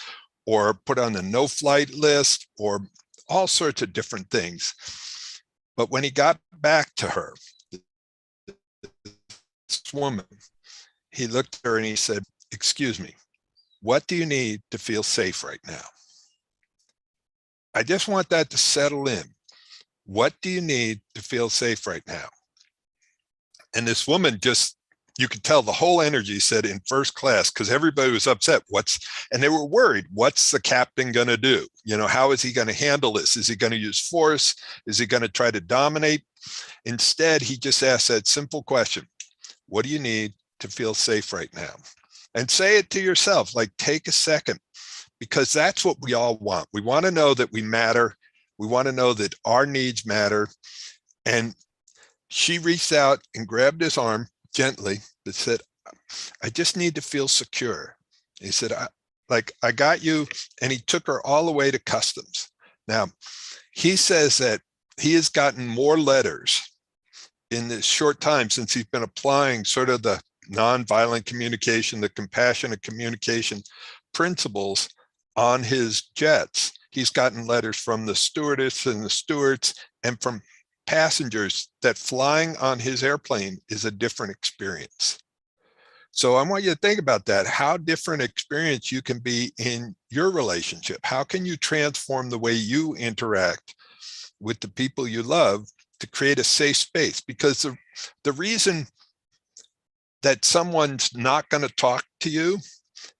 or put on the no-flight list or all sorts of different things. But when he got back to her, this woman, he looked at her and he said, "Excuse me, what do you need to feel safe right now?" I just want that to settle in. What do you need to feel safe right now? And this woman just, you could tell the whole energy said in first class, because everybody was upset. And they were worried, what's the captain going to do? How is he going to handle this? Is he going to use force? Is he going to try to dominate? Instead, he just asked that simple question: what do you need to feel safe right now? And say it to yourself, like, take a second, because that's what we all want. We want to know that we matter. We want to know that our needs matter. And she reached out and grabbed his arm gently and said, "I just need to feel secure." He said, I got you. And he took her all the way to customs. Now, he says that he has gotten more letters in this short time since he's been applying sort of the nonviolent communication, the compassionate communication principles on his jets. He's gotten letters from the stewardess and the stewards and from passengers that flying on his airplane is a different experience. So I want you to think about that, how different experience you can be in your relationship. How can you transform the way you interact with the people you love to create a safe space. Because the reason that someone's not going to talk to you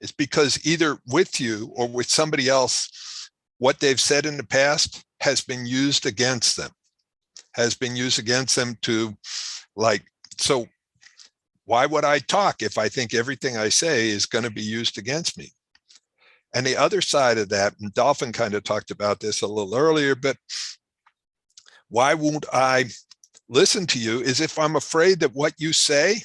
is because either with you or with somebody else, what they've said in the past has been used against them, to like, so why would I talk if I think everything I say is going to be used against me? And the other side of that, and Dolphin kind of talked about this a little earlier, but why won't I listen to you is if I'm afraid that what you say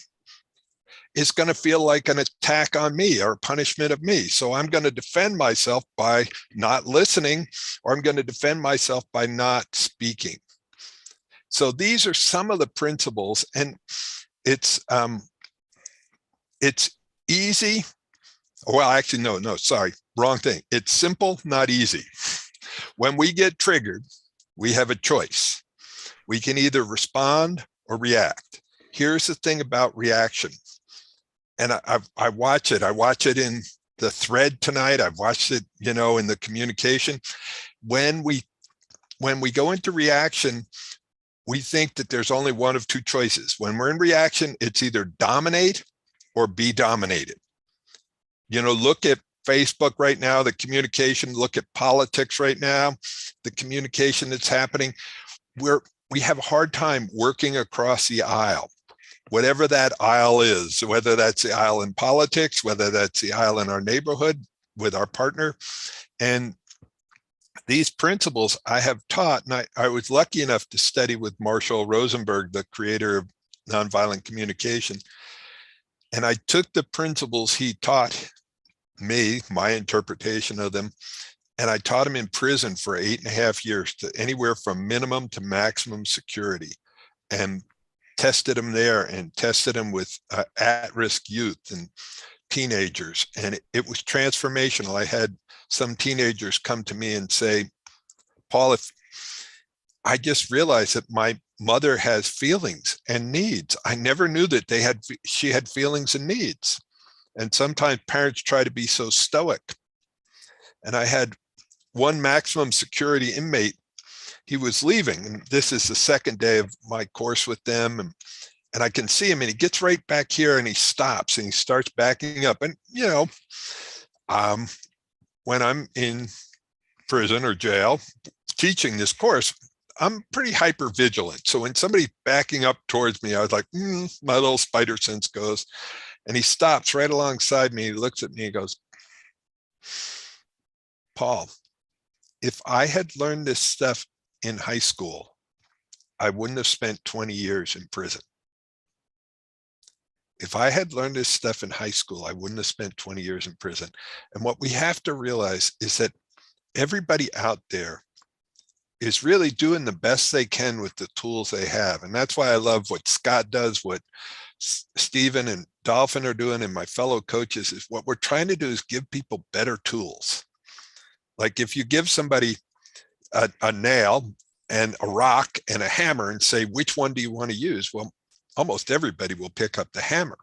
is going to feel like an attack on me or a punishment of me. So I'm going to defend myself by not listening, or I'm going to defend myself by not speaking. So these are some of the principles, and it's easy. Well, actually, no, sorry, wrong thing. It's simple, not easy. When we get triggered, we have a choice. We can either respond or react. Here's the thing about reaction. And I watch it. I watch it in the thread tonight. I've watched it, in the communication. When we go into reaction, we think that there's only one of two choices. When we're in reaction, it's either dominate or be dominated. Look at Facebook right now, the communication, look at politics right now, the communication that's happening. We have a hard time working across the aisle, whatever that aisle is, whether that's the aisle in politics, whether that's the aisle in our neighborhood with our partner. And these principles I have taught, and I was lucky enough to study with Marshall Rosenberg, the creator of nonviolent communication. And I took the principles he taught me, my interpretation of them, and I taught him in prison for 8.5 years, to anywhere from minimum to maximum security, and tested him there and tested him with at-risk youth and teenagers. And it was transformational. I had some teenagers come to me and say, Paul, if I just realized that my mother has feelings and needs. I never knew that she had feelings and needs. And sometimes parents try to be so stoic. And I had one maximum security inmate. He was leaving, and this is the second day of my course with them. And I can see him, and he gets right back here, and he stops, and he starts backing up. And, when I'm in prison or jail teaching this course, I'm pretty hyper vigilant. So when somebody's backing up towards me, I was like, my little spider sense goes. And he stops right alongside me. He looks at me and goes, Paul, if I had learned this stuff in high school, I wouldn't have spent 20 years in prison. If I had learned this stuff in high school, I wouldn't have spent 20 years in prison. And what we have to realize is that everybody out there is really doing the best they can with the tools they have. And that's why I love what Scott does, what Stephen and Dolphin are doing, and my fellow coaches. Is what we're trying to do is give people better tools. Like if you give somebody a nail and a rock and a hammer and say, which one do you want to use? Well, almost everybody will pick up the hammer.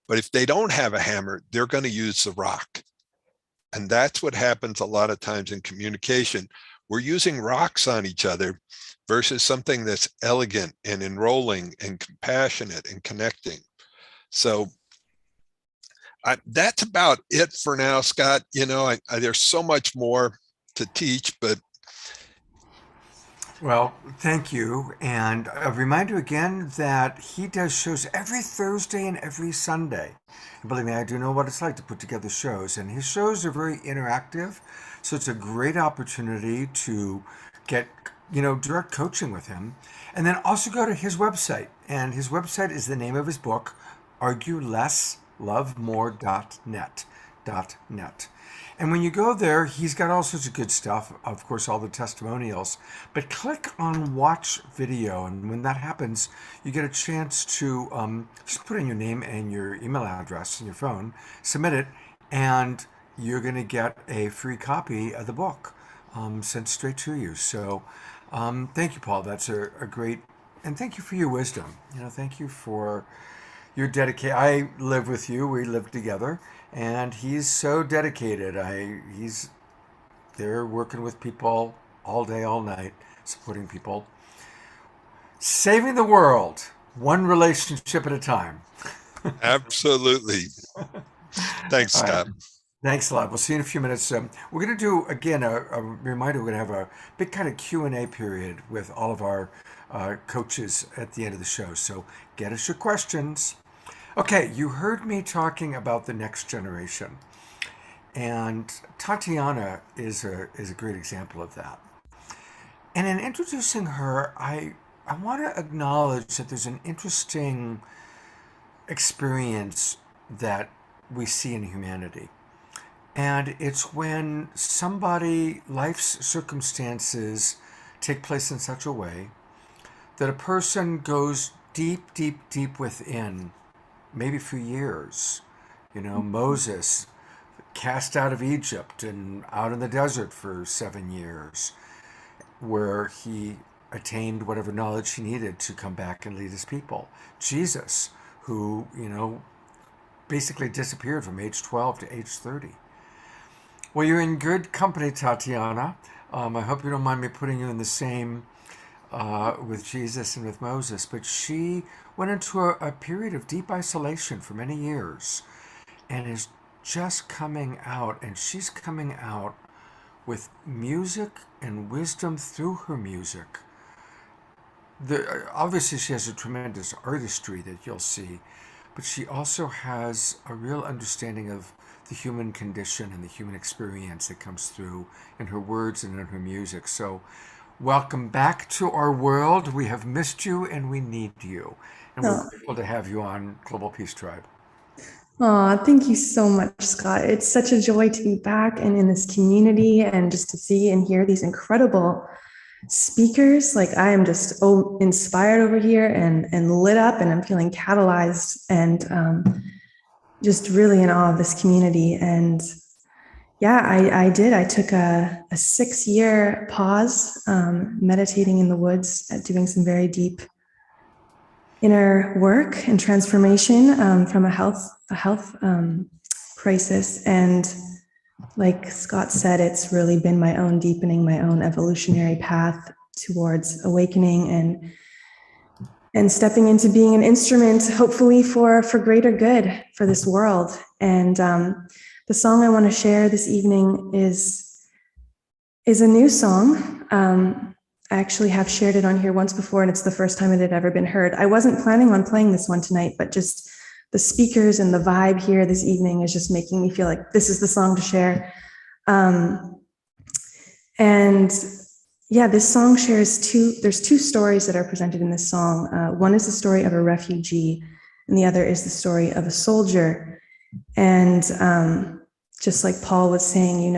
But if they don't have a hammer, they're going to use the rock. And that's what happens a lot of times in communication. We're using rocks on each other versus something that's elegant and enrolling and compassionate and connecting. So that's about it for now, Scott. There's so much more to teach, but. Well, thank you. And a reminder again that he does shows every Thursday and every Sunday. And believe me, I do know what it's like to put together shows. And his shows are very interactive. So it's a great opportunity to get, direct coaching with him. And then also go to his website. And his website is the name of his book, ArgueLessLoveMore.net. And when you go there, he's got all sorts of good stuff, of course, all the testimonials. But click on watch video, and when that happens, you get a chance to just put in your name and your email address and your phone, submit it, and you're going to get a free copy of the book sent straight to you. So thank you, Paul. That's a great, and thank you for your wisdom. Thank you for your dedication. I live with you. We live together. And he's so dedicated. He's there working with people all day, all night. supporting people, saving the world, one relationship at a time. Absolutely. Thanks, All right. Scott. Thanks a lot. We'll see you in a few minutes. We're going to do, again, a reminder, we're going to have a big kind of Q&A period with all of our coaches at the end of the show. So get us your questions. Okay, you heard me talking about the next generation. And Tatiana is a great example of that. And in introducing her, I want to acknowledge that there's an interesting experience that we see in humanity. And it's when life's circumstances take place in such a way that a person goes deep, deep, deep within, maybe for years. Moses cast out of Egypt and out in the desert for 7 years, where he attained whatever knowledge he needed to come back and lead his people. Jesus, who, basically disappeared from age 12 to age 30. Well, you're in good company, Tatiana. I hope you don't mind me putting you in the same with Jesus and with Moses, but she went into a period of deep isolation for many years and is just coming out, and she's coming out with music and wisdom through her music. Obviously, she has a tremendous artistry that you'll see, but she also has a real understanding of the human condition and the human experience that comes through in her words and in her music. So welcome back to our world. We have missed you and we need you. And we're grateful to have you on Global Peace Tribe. Oh, thank you so much, Scott. It's such a joy to be back and in this community and just to see and hear these incredible speakers. Like, I am just inspired over here and lit up, and I'm feeling catalyzed and just really in awe of this community. And yeah, I took a 6-year pause, meditating in the woods, doing some very deep inner work and transformation from a health crisis. And like Scott said, it's really been my own deepening, my own evolutionary path towards awakening and stepping into being an instrument, hopefully for greater good for this world. And the song I want to share this evening is a new song. I actually have shared it on here once before, and it's the first time it had ever been heard. I wasn't planning on playing this one tonight, but just the speakers and the vibe here this evening is just making me feel like this is the song to share. And yeah, this song shares there's two stories that are presented in this song. One is the story of a refugee, and the other is the story of a soldier. And just like Paul was saying,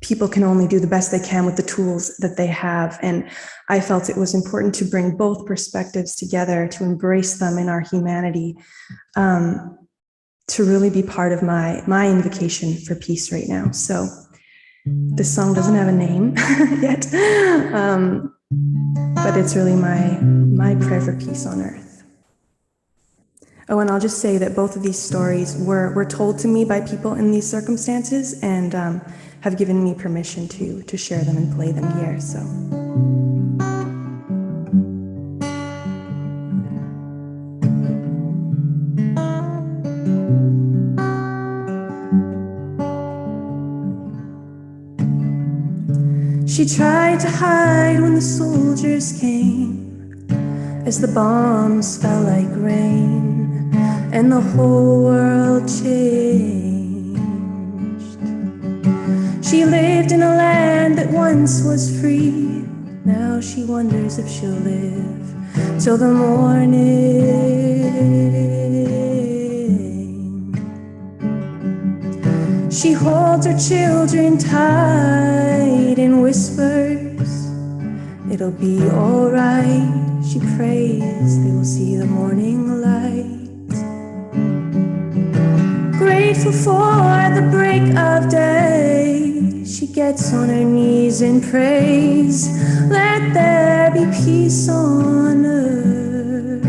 people can only do the best they can with the tools that they have. And I felt it was important to bring both perspectives together, to embrace them in our humanity, to really be part of my invocation for peace right now. So this song doesn't have a name yet, but it's really my prayer for peace on earth. Oh, and I'll just say that both of these stories were told to me by people in these circumstances, and have given me permission to share them and play them here. So. She tried to hide when the soldiers came, as the bombs fell like rain, and the whole world changed. She lived in a land that once was free. Now she wonders if she'll live till the morning. She holds her children tight and whispers, it'll be all right. She prays they will see the morning light. Grateful for the break of day, she gets on her knees and prays, let there be peace on earth.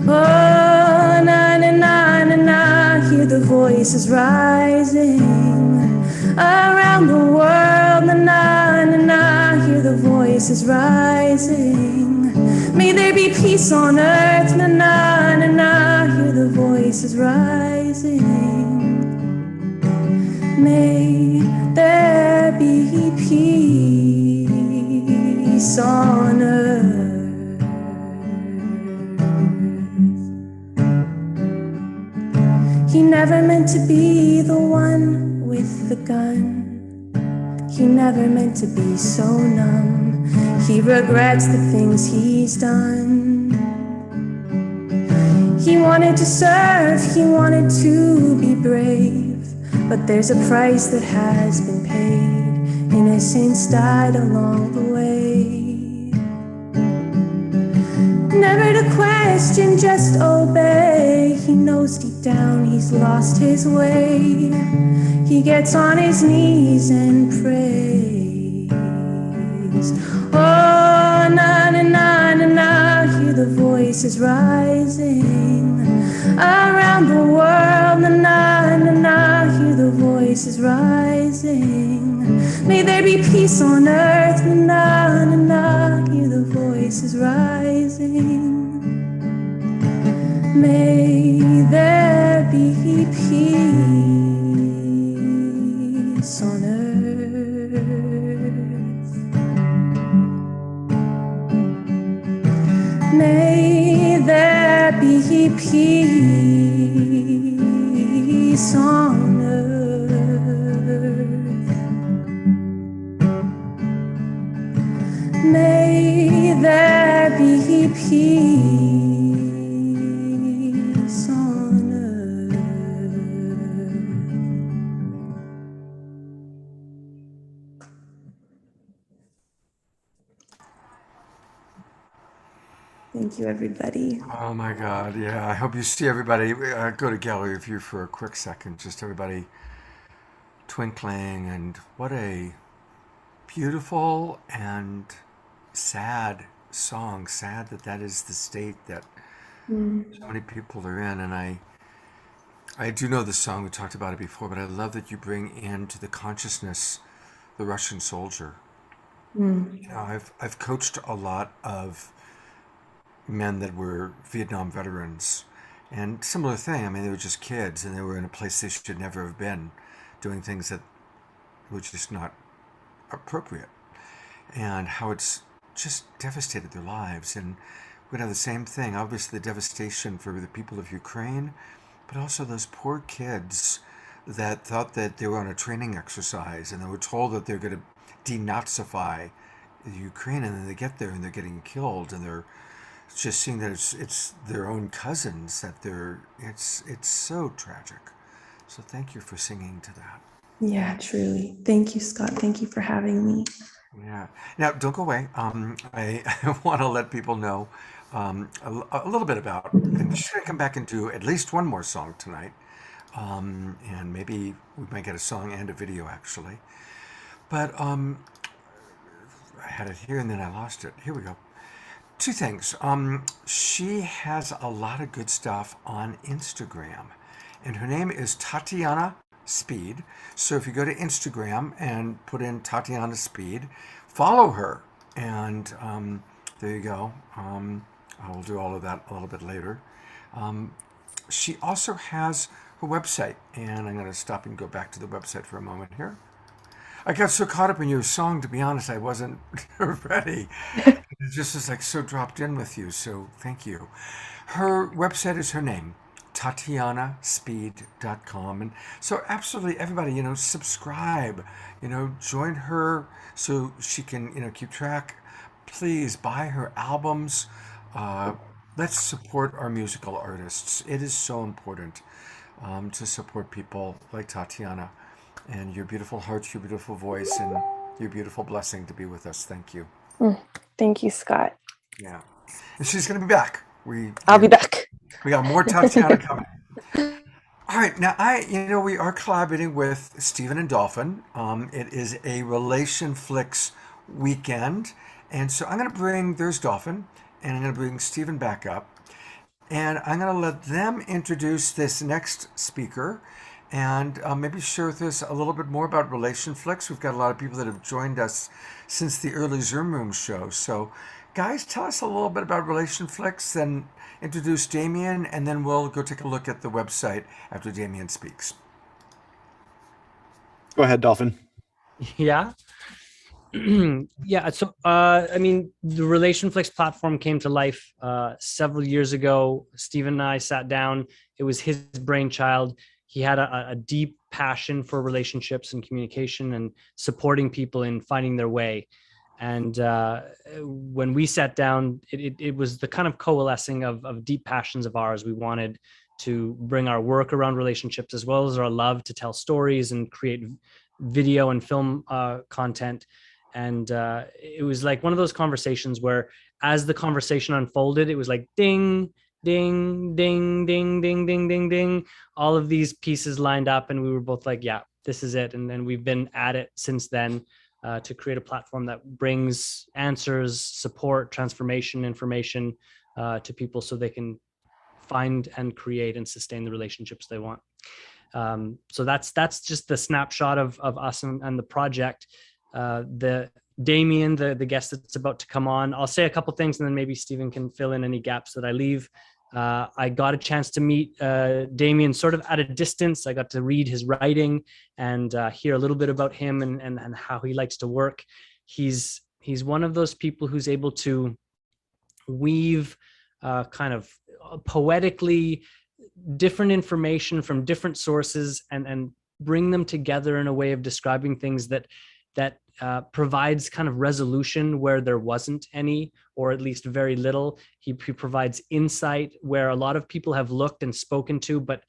Oh, na na na na na, hear the voices rising around the world. Na na na voice is rising. May there be peace on earth, na na na na. Hear the voice is rising. May there be peace on earth. He never meant to be the one with the gun. He never meant to be so numb. He regrets the things he's done. He wanted to serve, he wanted to be brave, but there's a price that has been paid. Innocence died along the way. Never to question, just obey. He knows deep down he's lost his way. He gets on his knees and prays. Oh, na na na na na. Hear the voices rising around the world. Na na na na. Hear the voices rising. May there be peace on earth. Na na na na. Hear the voices rising. May there be peace on earth. May there be peace on earth. May there be peace on earth. Thank you, everybody. Oh my God, yeah. I hope you see everybody. Go to gallery view for a quick second. Just everybody twinkling, and what a beautiful and sad song. Sad that that is the state that so many people are in. And I do know this song. We talked about it before, but I love that you bring into the consciousness the Russian soldier. You know, I've coached a lot of men that were Vietnam veterans, and similar thing. I mean, they were just kids, and they were in a place they should never have been, doing things that were just not appropriate, and how it's just devastated their lives. And we're gonna have the same thing. Obviously, the devastation for the people of Ukraine, but also those poor kids that thought that they were on a training exercise, and they were told that they're going to denazify Ukraine, and then they get there and they're getting killed, and they're just seeing that it's their own cousins, that it's so tragic. So thank you for singing to that. Yeah, truly. Thank you, Scott. Thank you for having me. Yeah. Now, don't go away. I want to let people know a little bit about, and she's going to come back and do at least one more song tonight. And maybe we might get a song and a video, actually. But I had it here and then I lost it. Here we go. Two things. She has a lot of good stuff on Instagram, and her name is Tatiana Speed. So if you go to Instagram and put in Tatiana Speed, follow her, and there you go. I will do all of that a little bit later. She also has her website, and I'm going to stop and go back to the website for a moment here. I got so caught up in your song, to be honest, I wasn't ready. It just was like so dropped in with you, so thank you. Her website is her name, TatianaSpeed.com. And so absolutely everybody, subscribe, join her so she can, keep track. Please buy her albums. Let's support our musical artists. It is so important to support people like Tatiana, and your beautiful heart, your beautiful voice, and your beautiful blessing to be with us. Thank you. Thank you, Scott. Yeah. And she's going to be back. I'll be back. We got more Tatiana coming. All right. Now, we are collaborating with Stephen and Dolphin. It is a RelationFlix weekend. And so I'm going to there's Dolphin, and I'm going to bring Stephen back up. And I'm going to let them introduce this next speaker. and maybe share with us a little bit more about RelationFlix. We've got a lot of people that have joined us since the early Zoom Room show. So, guys, tell us a little bit about RelationFlix, then introduce Damien, and then we'll go take a look at the website after Damien speaks. Go ahead, Dolphin. Yeah. Yeah. So, I mean, the RelationFlix platform came to life several years ago. Stephen and I sat down. It was his brainchild. He had a deep passion for relationships and communication and supporting people in finding their way. And when we sat down, it was the kind of coalescing of deep passions of ours. We wanted to bring our work around relationships as well as our love to tell stories and create video and film content. And it was like one of those conversations where as the conversation unfolded, it was like ding, ding, ding, ding, ding, ding, ding, ding. All of these pieces lined up and we were both like, yeah, this is it. And then we've been at it since then to create a platform that brings answers, support, transformation, information to people so they can find and create and sustain the relationships they want. So that's just the snapshot of us and the project. The Damien, the guest that's about to come on, I'll say a couple things and then maybe Stephen can fill in any gaps that I leave. I got a chance to meet Damien sort of at a distance. I got to read his writing and hear a little bit about him and how he likes to work. He's one of those people who's able to weave kind of poetically different information from different sources and bring them together in a way of describing things that provides kind of resolution where there wasn't any, or at least very little. He provides insight where a lot of people have looked and spoken to, but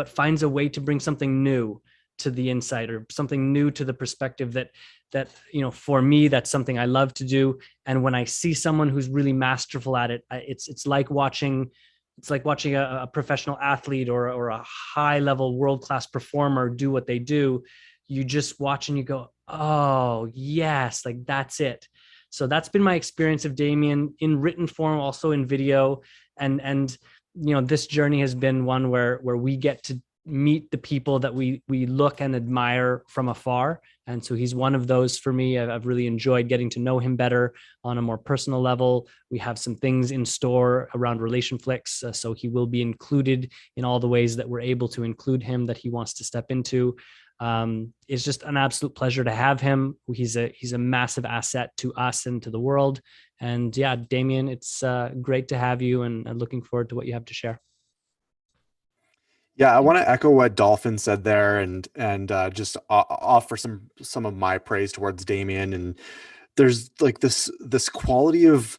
finds a way to bring something new to the insight or something new to the perspective that for me, that's something I love to do. And when I see someone who's really masterful at it, it's like watching a professional athlete or a high level world-class performer do what they do. You just watch and you go, oh yes, like that's it. So that's been my experience of Damien in written form, also in video. And this journey has been one where we get to meet the people that we look and admire from afar. And so he's one of those for me. I've really enjoyed getting to know him better on a more personal level. We have some things in store around RelationFlix. So he will be included in all the ways that we're able to include him that he wants to step into. It's just an absolute pleasure to have him. He's a massive asset to us and to the world. And yeah, Damien, it's great to have you and looking forward to what you have to share. Yeah, I want to echo what Dolphin said there and just offer some of my praise towards Damien. And there's like this quality of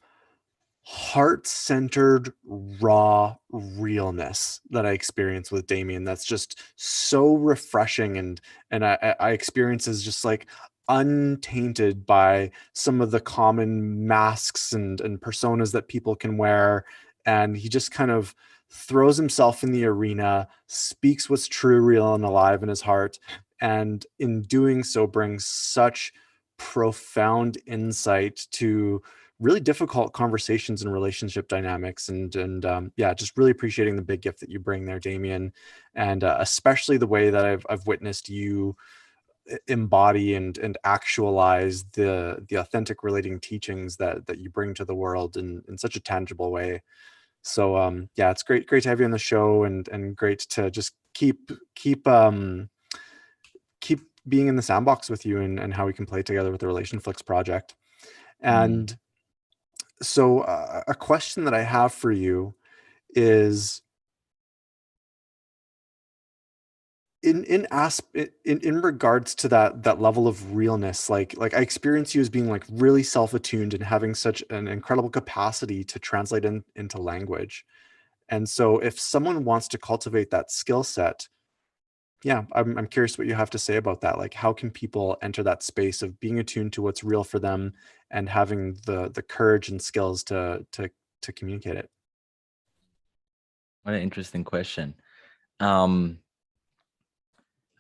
heart-centered, raw realness that I experience with Damien that's just so refreshing and I experience as just like untainted by some of the common masks and personas that people can wear. And he just kind of throws himself in the arena, speaks what's true, real, and alive in his heart, and in doing so brings such profound insight to really difficult conversations and relationship dynamics. And yeah, just really appreciating the big gift that you bring there, Damien, and especially the way that I've witnessed you embody and actualize the authentic relating teachings that you bring to the world in such a tangible way. So yeah, it's great to have you on the show and great to just keep being in the sandbox with you and how we can play together with the RelationFlix project. And so a question that I have for you is in regards to that level of realness, like I experience you as being like really self-attuned and having such an incredible capacity to translate into language. And so if someone wants to cultivate that skill set, yeah, I'm curious what you have to say about that. Like, how can people enter that space of being attuned to what's real for them and having the courage and skills to communicate it? What an interesting question.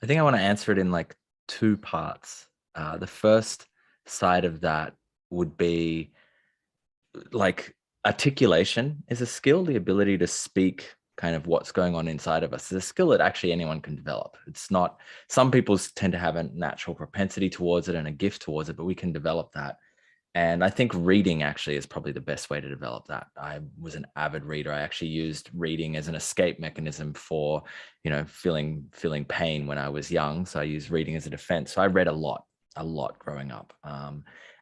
I think I want to answer it in like two parts. The first side of that would be like articulation is a skill, the ability to speak kind of what's going on inside of us is a skill that actually anyone can develop. It's not, some people tend to have a natural propensity towards it and a gift towards it, but we can develop that. And I think reading actually is probably the best way to develop that. I was an avid reader. I actually used reading as an escape mechanism for, feeling pain when I was young. So I used reading as a defense. So I read a lot growing up.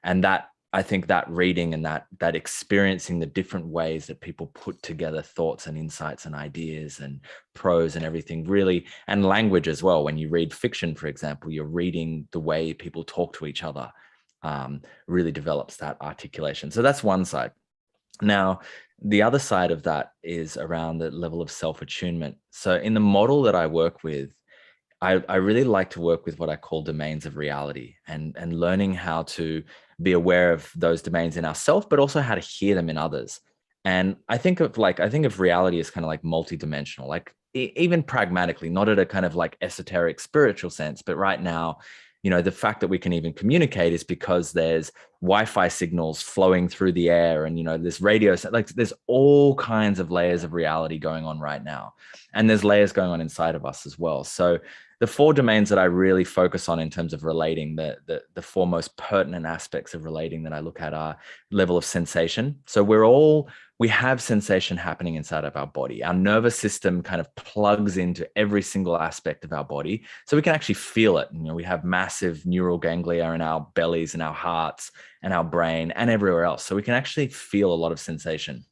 And that, I think that reading and that experiencing the different ways that people put together thoughts and insights and ideas and prose and everything really, and language as well. When you read fiction, for example, you're reading the way people talk to each other. Really develops that articulation. So that's one side. Now, the other side of that is around the level of self-attunement. So in the model that I work with, I really like to work with what I call domains of reality and learning how to be aware of those domains in ourselves, but also how to hear them in others. And I think of reality as kind of like multidimensional, like even pragmatically, not at a kind of like esoteric spiritual sense, but right now, the fact that we can even communicate is because there's Wi-Fi signals flowing through the air and, this radio, like there's all kinds of layers of reality going on right now. And there's layers going on inside of us as well. So the 4 domains that I really focus on in terms of relating, the 4 most pertinent aspects of relating that I look at are level of sensation. So we have sensation happening inside of our body. Our nervous system kind of plugs into every single aspect of our body. So we can actually feel it. We have massive neural ganglia in our bellies and our hearts and our brain and everywhere else. So we can actually feel a lot of sensation.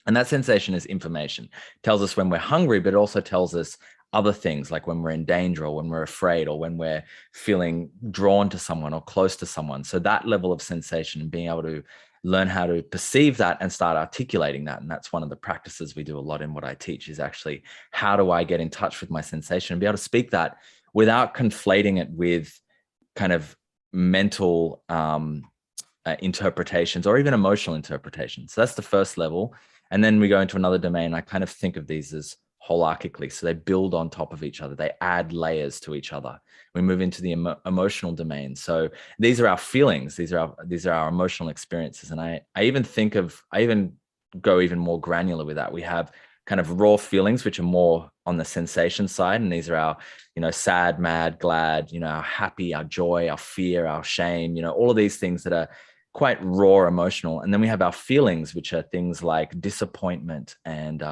And that sensation is information. It tells us when we're hungry, but it also tells us other things like when we're in danger or when we're afraid or when we're feeling drawn to someone or close to someone. So that level of sensation and being able to learn how to perceive that and start articulating that. And that's one of the practices we do a lot in what I teach is actually how do I get in touch with my sensation and be able to speak that without conflating it with kind of mental interpretations or even emotional interpretations. So that's the first level. And then we go into another domain. I kind of think of these as holarchically. So they build on top of each other. They add layers to each other. We move into the emotional domain. So these are our feelings. These are our emotional experiences. And I even go even more granular with that. We have kind of raw feelings, which are more on the sensation side. And these are our, sad, mad, glad, our happy, our joy, our fear, our shame, all of these things that are quite raw emotional. And then we have our feelings, which are things like disappointment and,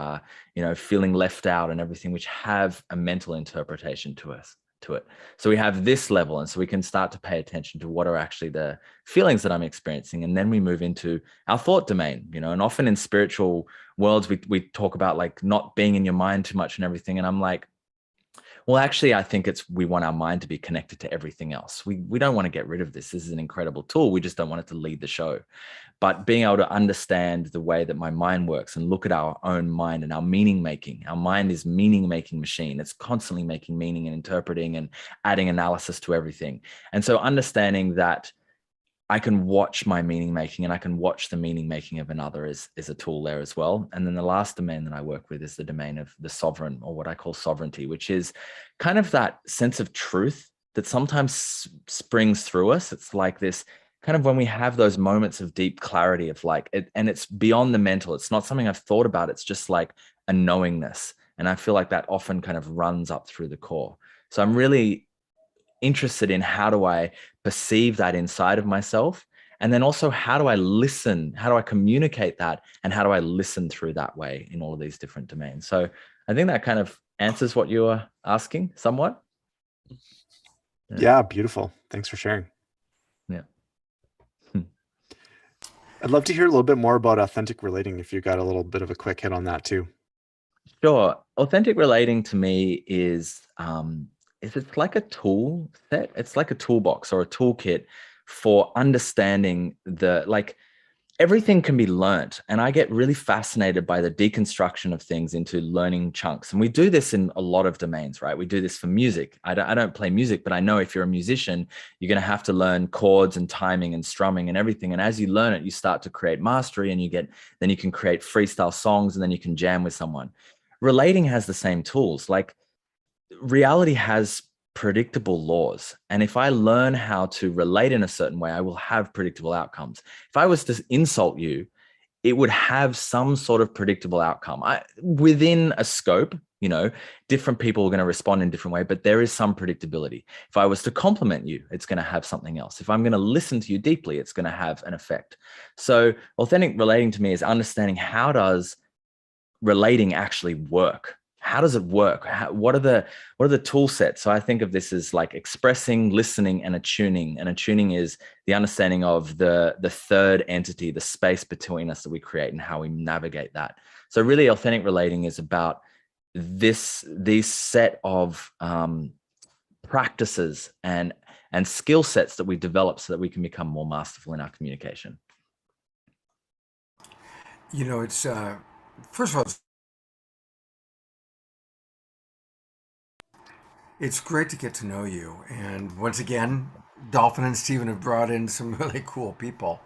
feeling left out and everything, which have a mental interpretation to it. So we have this level. And so we can start to pay attention to what are actually the feelings that I'm experiencing. And then we move into our thought domain, and often in spiritual worlds, we talk about like not being in your mind too much and everything. And I'm like, well, actually, I think we want our mind to be connected to everything else. We don't want to get rid of this. This is an incredible tool. We just don't want it to lead the show. But being able to understand the way that my mind works and look at our own mind and our meaning making. Our mind is meaning making machine. It's constantly making meaning and interpreting and adding analysis to everything. And so understanding that I can watch my meaning making and I can watch the meaning making of another is a tool there as well. And then the last domain that I work with is the domain of the sovereign, or what I call sovereignty, which is kind of that sense of truth that sometimes springs through us. It's like this kind of when we have those moments of deep clarity of like, and it's beyond the mental. It's not something I've thought about. It's just like a knowingness. And I feel like that often kind of runs up through the core. So I'm really interested in how do I perceive that inside of myself, and then also how do I listen, how do I communicate that, and how do I listen through that way in all of these different domains. So I think that kind of answers what you were asking somewhat. Yeah, beautiful. Thanks for sharing. Yeah. I'd love to hear a little bit more about authentic relating, if you got a little bit of a quick hit on that too. Sure. Authentic relating to me is it's like a tool set. It's like a toolbox or a toolkit for understanding everything can be learnt. And I get really fascinated by the deconstruction of things into learning chunks. And we do this in a lot of domains, right? We do this for music. I don't play music, but I know if you're a musician, you're going to have to learn chords and timing and strumming and everything. And as you learn it, you start to create mastery, and then you can create freestyle songs, and then you can jam with someone. Relating has the same tools. Like, reality has predictable laws. And if I learn how to relate in a certain way, I will have predictable outcomes. If I was to insult you, it would have some sort of predictable outcome within a scope. Different people are going to respond in different way, but there is some predictability. If I was to compliment you, it's going to have something else. If I'm going to listen to you deeply, it's going to have an effect. So authentic relating to me is understanding, how does relating actually work? How does it work? What are the tool sets? So I think of this as like expressing, listening, and attuning. And attuning is the understanding of the third entity, the space between us that we create, and how we navigate that. So really, authentic relating is about these set of practices and skill sets that we develop so that we can become more masterful in our communication. It's first of all, it's great to get to know you. And once again, Dolphin and Stephen have brought in some really cool people.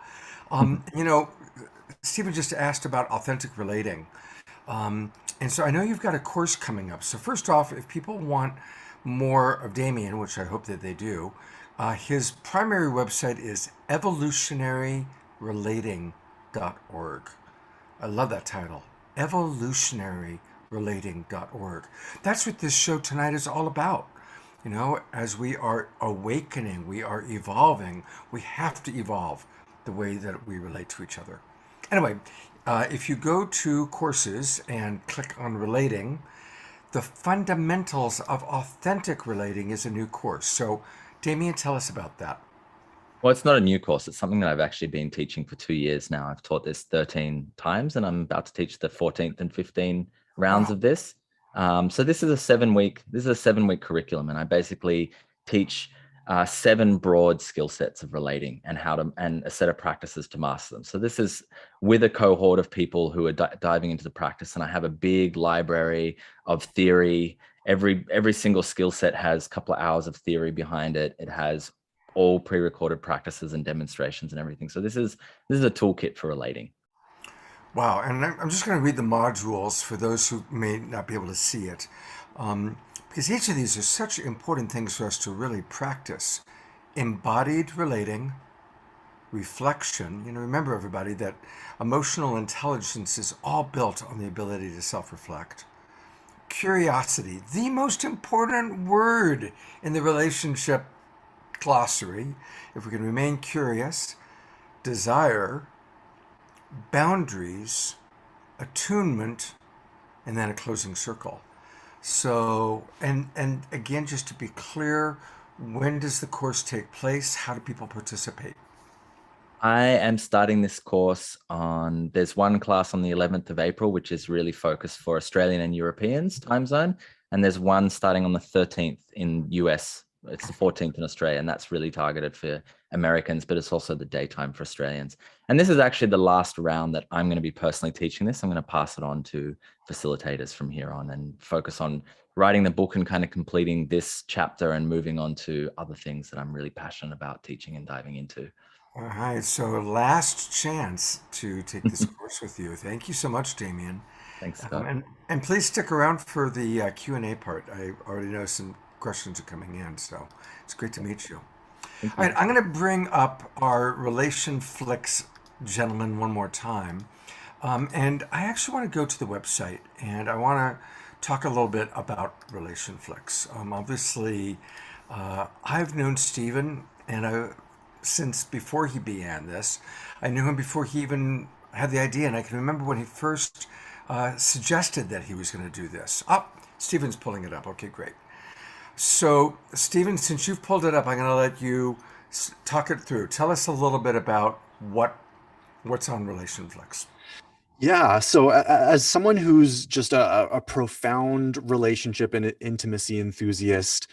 Stephen just asked about authentic relating. And so I know you've got a course coming up. So first off, if people want more of Damien, which I hope that they do, his primary website is evolutionaryrelating.org. I love that title, evolutionaryrelating.org. That's what this show tonight is all about. As we are awakening, we are evolving, we have to evolve the way that we relate to each other. Anyway, if you go to courses and click on relating, the fundamentals of authentic relating is a new course. So Damien, tell us about that. Well, it's not a new course. It's something that I've actually been teaching for 2 years now. I've taught this 13 times, and I'm about to teach the 14th and 15 rounds of this. So this is a 7-week curriculum, and I basically teach 7 broad skill sets of relating and and a set of practices to master them. So this is with a cohort of people who are diving into the practice, and I have a big library of theory. Every single skill set has a couple of hours of theory behind it. It has all pre-recorded practices and demonstrations and everything. So this is a toolkit for relating. Wow, and I'm just going to read the modules for those who may not be able to see it. Because each of these are such important things for us to really practice. Embodied relating, reflection. Remember everybody that emotional intelligence is all built on the ability to self-reflect. Curiosity, the most important word in the relationship glossary. If we can remain curious. Desire, boundaries, attunement, and then a closing circle. So, and again, just to be clear, when does the course take place? How do people participate? I am starting this course there's one class on the 11th of April, which is really focused for Australian and Europeans time zone. And there's one starting on the 13th in US. It's the 14th in Australia, and that's really targeted for Americans, but it's also the daytime for Australians. And this is actually the last round that I'm going to be personally teaching this. I'm going to pass it on to facilitators from here on and focus on writing the book and kind of completing this chapter and moving on to other things that I'm really passionate about teaching and diving into. All right, so last chance to take this course with you. Thank you so much, Damien. Thanks, Scott. And please stick around for the Q&A part. I already know some questions are coming in, so it's great to meet you. All right, I'm going to bring up our RelationFlix gentleman one more time. And I actually want to go to the website, and I want to talk a little bit about RelationFlix. Obviously, I've known Stephen, and since before he began this. I knew him before he even had the idea, and I can remember when he first suggested that he was going to do this. Stephen's pulling it up. Okay, great. So, Stephen, since you've pulled it up, I'm going to let you talk it through. Tell us a little bit about what's on RelationFlix. Yeah. So as someone who's just a profound relationship and intimacy enthusiast,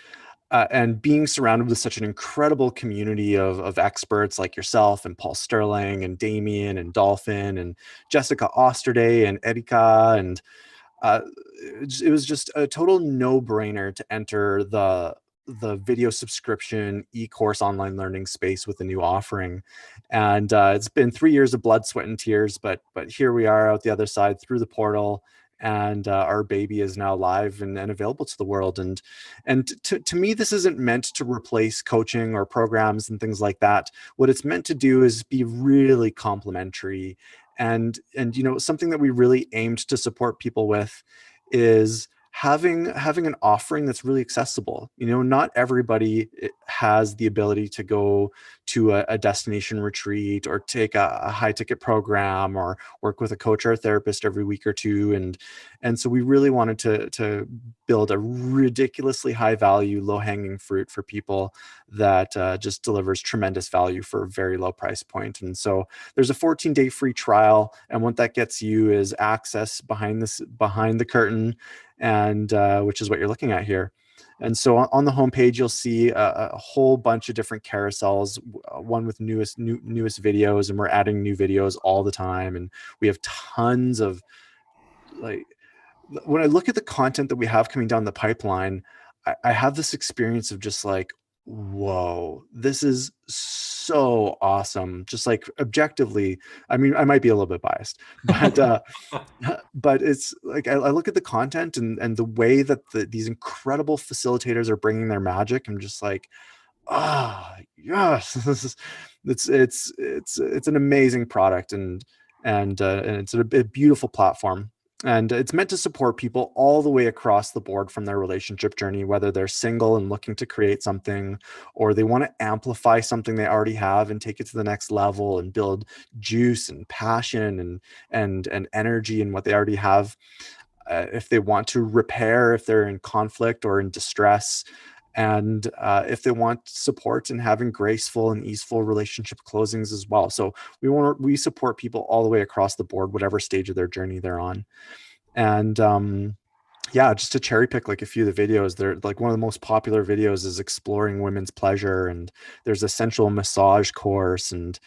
and being surrounded with such an incredible community of experts like yourself and Paul Sterling and Damien and Dolphin and Jessica Osterday and Erika, and it was just a total no-brainer to enter the video subscription e-course online learning space with a new offering. And it's been 3 years of blood, sweat, and tears, but here we are out the other side through the portal, and our baby is now live and available to the world. And to me, this isn't meant to replace coaching or programs and things like that. What it's meant to do is be really complementary And you know, something that we really aimed to support people with is having an offering that's really accessible. You know, not everybody has the ability to go to a destination retreat or take a high ticket program or work with a coach or a therapist every week or two. And so we really wanted to build a ridiculously high value, low hanging fruit for people that just delivers tremendous value for a very low price point. And so there's a 14-day free trial. And what that gets you is access behind the curtain, and which is what you're looking at here. And so on the homepage, you'll see a whole bunch of different carousels, one with newest videos, and we're adding new videos all the time. And we have tons of, like, when I look at the content that we have coming down the pipeline, I have this experience of just like, whoa, this is so awesome. Just like objectively, I mean, I might be a little bit biased, but but it's like I look at the content and the way that these incredible facilitators are bringing their magic. I'm just like, yes, it's an amazing product, and it's a beautiful platform. And it's meant to support people all the way across the board from their relationship journey, whether they're single and looking to create something, or they want to amplify something they already have and take it to the next level and build juice and passion and energy in what they already have. If they want to repair, if they're in conflict or in distress, and if they want support in having graceful and easeful relationship closings as well. So we support people all the way across the board, whatever stage of their journey they're on. And yeah, just to cherry pick like a few of the videos, they're like, one of the most popular videos is exploring women's pleasure, and there's a sensual massage course, and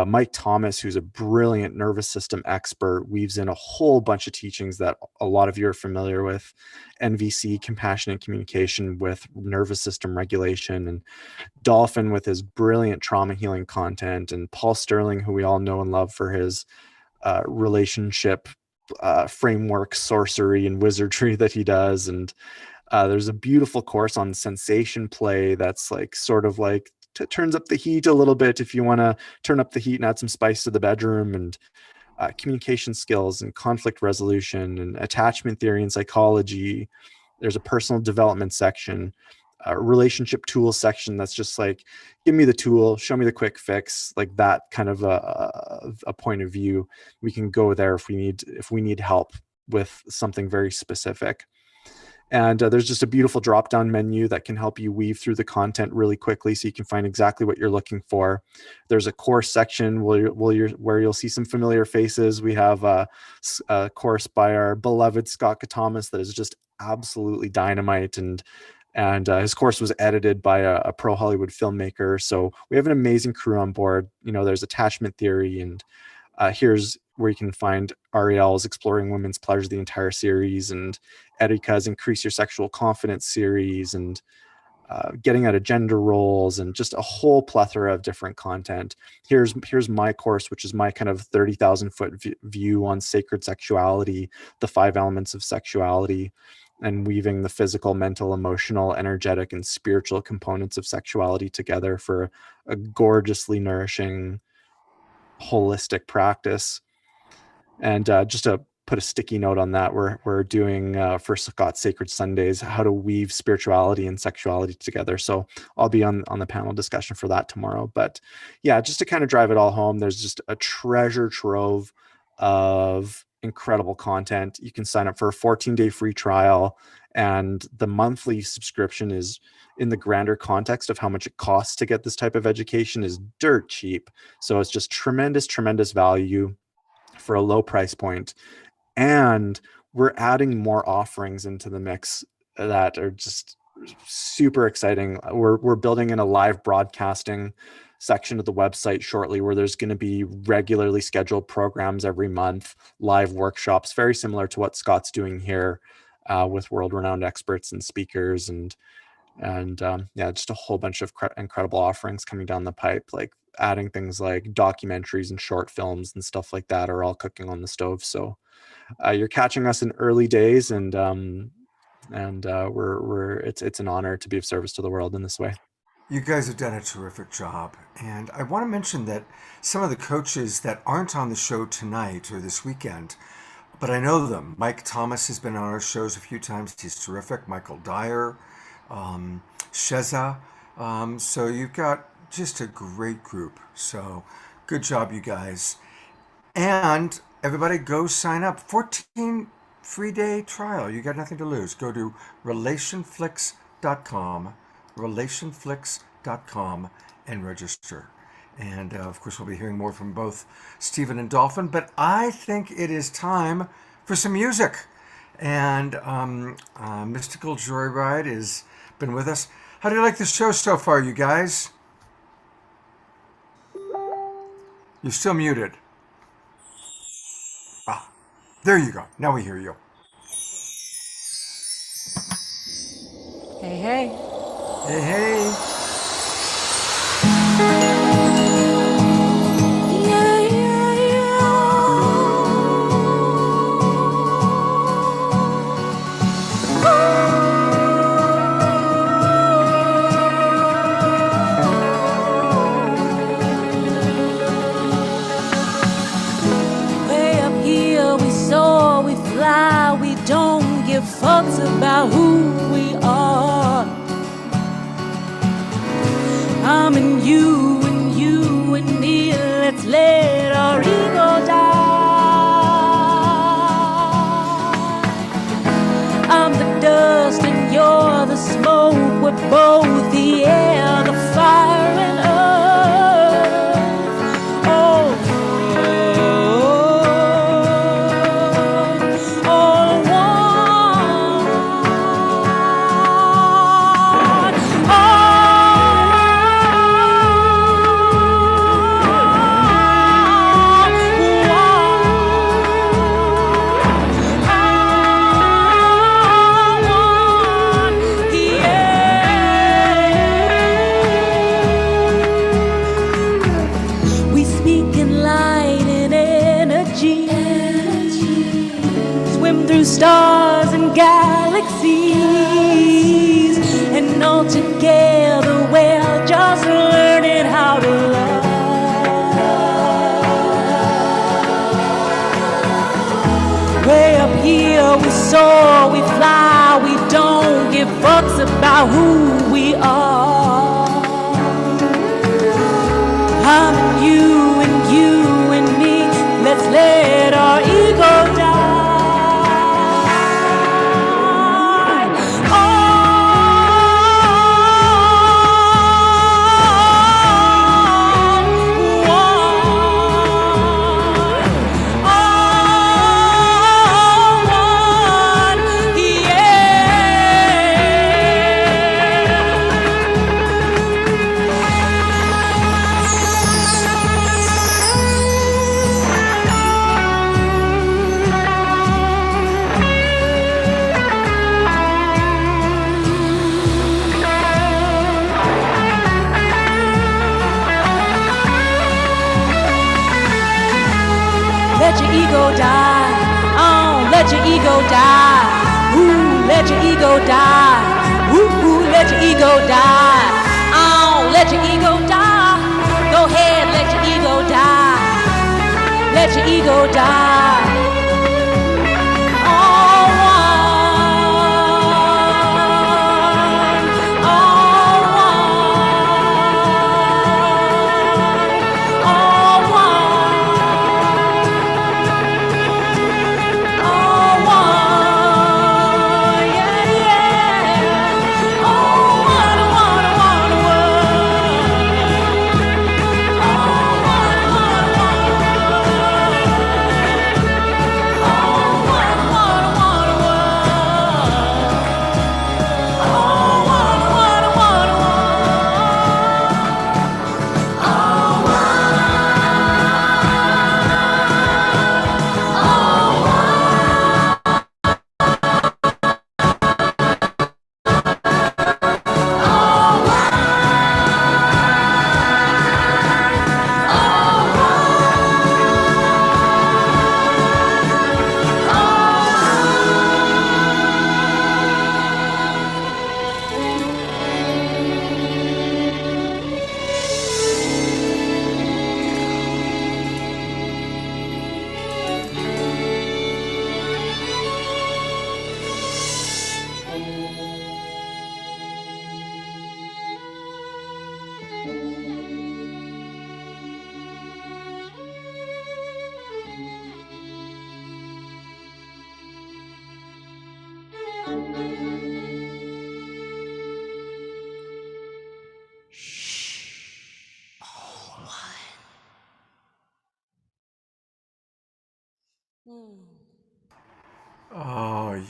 Mike Thomas, who's a brilliant nervous system expert, weaves in a whole bunch of teachings that a lot of you are familiar with: NVC, compassionate communication, with nervous system regulation, and Dolphin with his brilliant trauma healing content, and Paul Sterling, who we all know and love for his relationship framework, sorcery, and wizardry that he does. And there's a beautiful course on sensation play that's like sort of like turns up the heat a little bit if you want to turn up the heat and add some spice to the bedroom, and communication skills and conflict resolution and attachment theory and psychology. There's a personal development section, a relationship tools section that's just like, give me the tool, show me the quick fix, like that kind of a point of view. We can go there if we need help with something very specific. And there's just a beautiful drop-down menu that can help you weave through the content really quickly so you can find exactly what you're looking for. There's a course section where you'll see some familiar faces. We have a course by our beloved Scott Catamas that is just absolutely dynamite, and his course was edited by a pro Hollywood filmmaker. So we have an amazing crew on board. You know, there's attachment theory, and here's where you can find Ariel's Exploring Women's Pleasure, the entire series, and Erika's Increase Your Sexual Confidence series, and Getting Out of Gender Roles, and just a whole plethora of different content. Here's my course, which is my kind of 30,000 foot view on sacred sexuality, the 5 elements of sexuality, and weaving the physical, mental, emotional, energetic, and spiritual components of sexuality together for a gorgeously nourishing, holistic practice. And just to put a sticky note on that, we're doing for Scott Sacred Sundays, how to weave spirituality and sexuality together. So I'll be on the panel discussion for that tomorrow. But yeah, just to kind of drive it all home, there's just a treasure trove of incredible content. You can sign up for a 14-day free trial, and the monthly subscription is, in the grander context of how much it costs to get this type of education, is dirt cheap. So it's just tremendous value for a low price point. And we're adding more offerings into the mix that are just super exciting. We're building in a live broadcasting section of the website shortly, where there's going to be regularly scheduled programs every month, live workshops, very similar to what Scott's doing here with world-renowned experts and speakers, and yeah, just a whole bunch of incredible offerings coming down the pipe, like adding things like documentaries and short films and stuff like that are all cooking on the stove. So you're catching us in early days, and it's an honor to be of service to the world in this way. You guys have done a terrific job. And I want to mention that some of the coaches that aren't on the show tonight or this weekend, but I know them. Mike Thomas has been on our shows a few times. He's terrific. Michael Dyer, Sheza. So you've got just a great group. So good job, you guys. And everybody go sign up. 14 free day trial. You got nothing to lose. Go to RelationFlix.com, RelationFlix.com, and register. And of course, we'll be hearing more from both Stephen and Dolphin. But I think it is time for some music. And Mystical Joyride has been with us. How do you like the show so far, you guys? You're still muted. Ah, there you go. Now we hear you. Hey, hey. Hey, hey. Way up here we soar, we fly, we don't give fucks about who we are. I'm and you and me, let's let our ego die. I'm the dust and you're the smoke, we're both the air, the fire and earth. Oh, all we speak in light and energy, swim through stars and galaxies, and all together we're just learning how to love. Way up here we soar, we fly, we don't give fucks about who we are. I'm and you and me, let's let our ego die. Let your ego die. Oh, let your ego die. Ooh, let your ego die. Ooh, let your ego die. Oh, let your ego die. Go ahead, let your ego die. Let your ego die. All one. All one. All one. Yeah, yeah. All one, one, one, one. All one, one, one.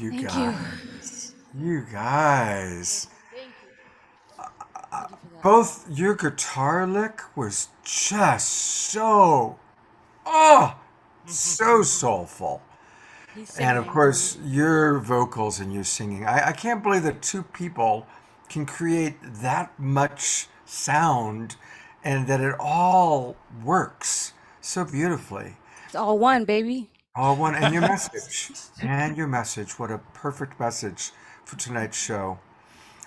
You Thank guys. You guys. Thank you. Both your guitar lick was just so, oh, so soulful. He's And of singing. course, your vocals and your singing. I can't believe that two people can create that much sound and that it all works so beautifully. It's all one, baby. All one. And your message. And your message. What a perfect message for tonight's show.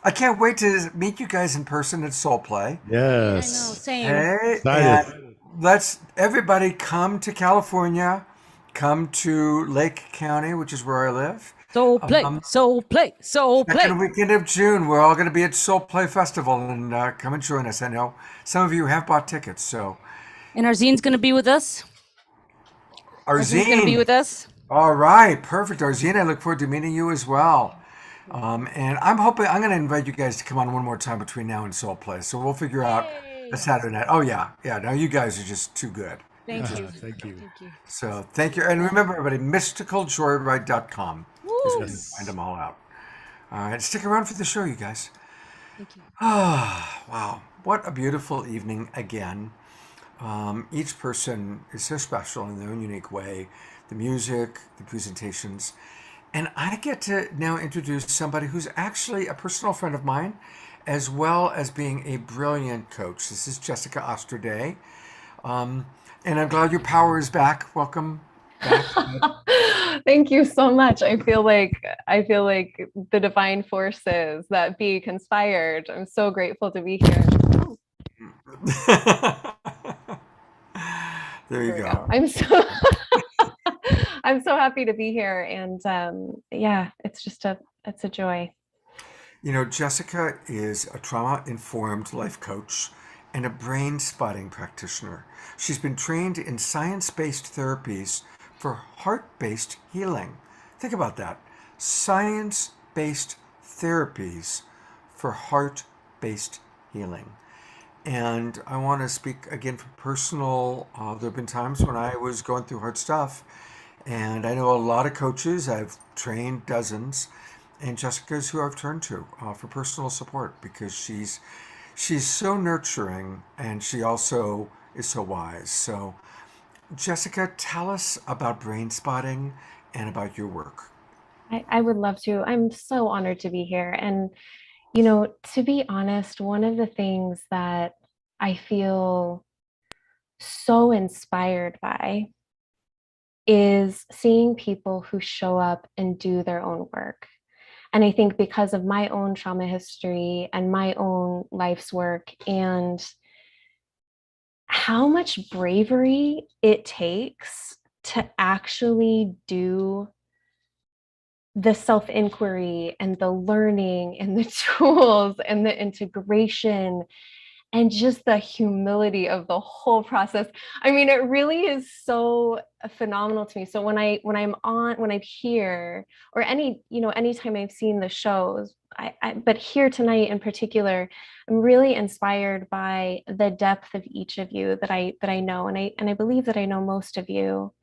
I can't wait to meet you guys in person at Soul Play. I know, Yes. same. Hey, Excited. and let's everybody come to California, come to Lake County, which is where I live. Soul play, soul play, soul play. Second weekend of June, we're all going to be at Soul Play Festival, and come and join us. I know some of you have bought tickets, so And Arzine's gonna be with us. Arzine's gonna be Arzine. with us. All right, perfect, Arzine. I look forward to meeting you as well. And I'm hoping I'm going to invite you guys to come on one more time between now and Soul Play, so we'll figure out a Saturday night. Oh yeah, yeah. No, you guys are just too good. Thank you. Thank you. Thank you. So thank you, and remember, everybody, mysticaljoyride.com is where you Yes. find them all out. All right, stick around for the show, you guys. Thank you. Ah, wow, what a beautiful evening again. Each person is so special in their own unique way. The music, the presentations. And I get to now introduce somebody who's actually a personal friend of mine, as well as being a brilliant coach. This is Jessica Osterday. And I'm glad your power is back. Welcome back. Thank you so much. I feel like the divine forces that be conspired. I'm so grateful to be here. There you There we go. I'm so I'm so happy to be here, and yeah, it's a joy. You know, Jessica is a trauma-informed life coach and a brain spotting practitioner. She's been trained in science-based therapies for heart-based healing. Think about that. Science-based therapies for heart-based healing. And I want to speak again from personal, there have been times when I was going through hard stuff, and I know a lot of coaches, I've trained dozens, and Jessica's who I've turned to for personal support, because she's so nurturing, and she also is so wise. So Jessica, tell us about brain spotting and about your work. I would love to. I'm so honored to be here. And, you know, to be honest, one of the things that I feel so inspired by is seeing people who show up and do their own work. And I think because of my own trauma history and my own life's work and how much bravery it takes to actually do the self-inquiry and the learning and the tools and the integration and just the humility of the whole process. I mean, it really is so phenomenal to me. So when I'm here, or anytime I've seen the shows, but here tonight in particular, I'm really inspired by the depth of each of you that I know, and I believe that I know most of you.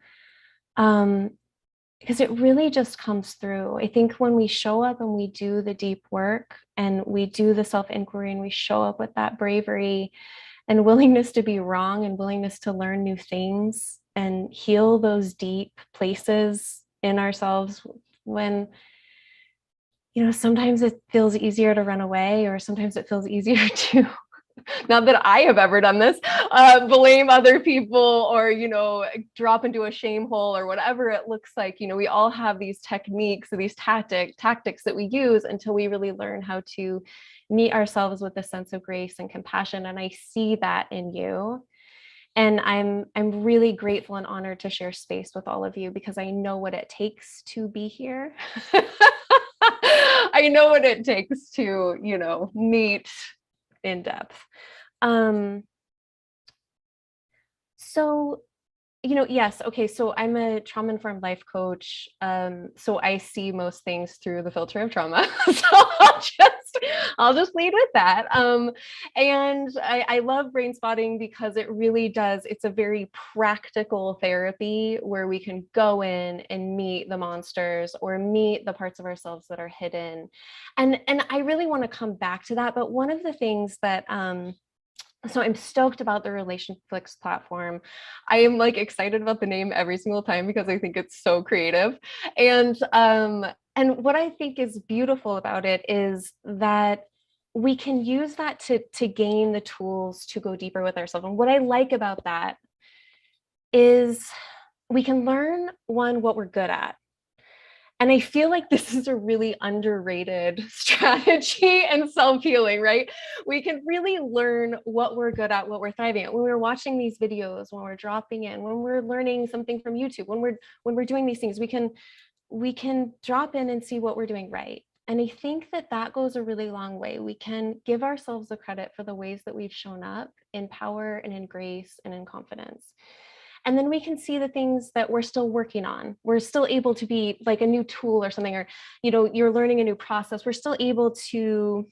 Because it really just comes through. I think when we show up and we do the deep work and we do the self-inquiry and we show up with that bravery and willingness to be wrong and willingness to learn new things and heal those deep places in ourselves, when, you know, sometimes it feels easier to run away, or sometimes it feels easier to, not that I have ever done this, blame other people, or, you know, drop into a shame hole, or whatever it looks like. You know, we all have these techniques or these tactics that we use until we really learn how to meet ourselves with a sense of grace and compassion. And I see that in you. And I'm really grateful and honored to share space with all of you, because I know what it takes to be here. I know what it takes to, you know, meet in depth. So, you know, yes. Okay. So I'm a trauma-informed life coach. So I see most things through the filter of trauma. So I'll just lead with that. And I love brain spotting because it really does. It's a very practical therapy where we can go in and meet the monsters or meet the parts of ourselves that are hidden. And I really want to come back to that. But one of the things that, so I'm stoked about the RelationFlix platform. I am like excited about the name every single time because I think it's so creative. And what I think is beautiful about it is that we can use that to gain the tools to go deeper with ourselves. And what I like about that is we can learn, one, what we're good at. And I feel like this is a really underrated strategy and self-healing, right? We can really learn what we're good at, what we're thriving at. When we're watching these videos, when we're dropping in, when we're learning something from YouTube, when we're doing these things, we can drop in and see what we're doing right. And I think that goes a really long way. We can give ourselves the credit for the ways that we've shown up in power and in grace and in confidence. And then we can see the things that we're still working on. We're still able to be like a new tool or something, or, you're learning a new process. We're still able to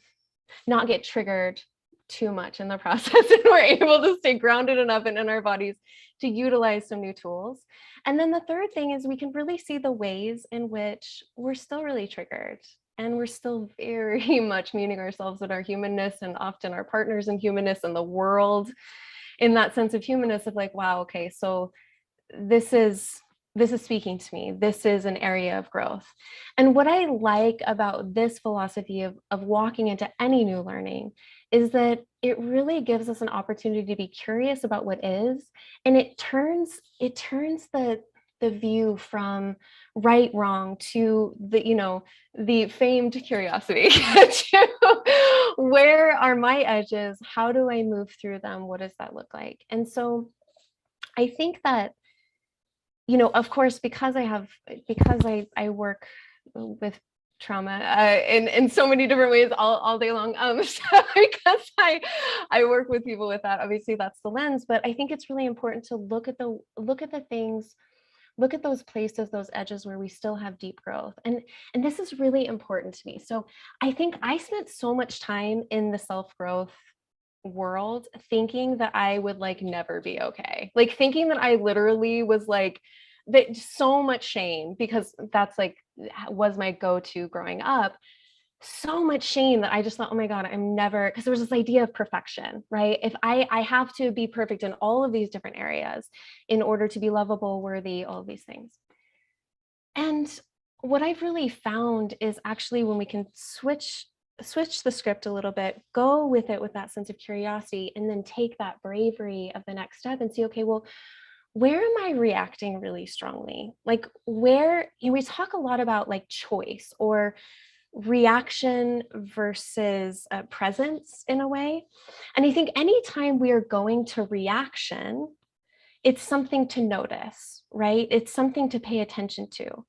not get triggered too much in the process. And we're able to stay grounded enough and in our bodies to utilize some new tools. And then the third thing is we can really see the ways in which we're still really triggered. And we're still very much meeting ourselves in our humanness and often our partners in humanness and the world in that sense of humanness of like, wow, okay, so this is speaking to me. This is an area of growth. And what I like about this philosophy of walking into any new learning is that it really gives us an opportunity to be curious about what is, and it turns the view from right, wrong to the famed curiosity to where are my edges? How do I move through them? What does that look like? And so I think that, of course, because I work with trauma in so many different ways all day long. So because I work with people with that, obviously that's the lens, but I think it's really important to look at the things, look at those places, those edges where we still have deep growth. And this is really important to me. So I think I spent so much time in the self-growth world thinking that I would like never be okay. Like thinking that I literally was like, that so much shame, because that's like, was my go-to growing up. So much shame that I just thought, oh my God, I'm never, because there was this idea of perfection, right? If I have to be perfect in all of these different areas in order to be lovable, worthy, all of these things. And what I've really found is actually when we can switch the script a little bit, go with it with that sense of curiosity, and then take that bravery of the next step and see, okay, well, where am I reacting really strongly? Like where, we talk a lot about like choice or reaction versus presence in a way. And I think anytime we are going to reaction, it's something to notice, right? It's something to pay attention to.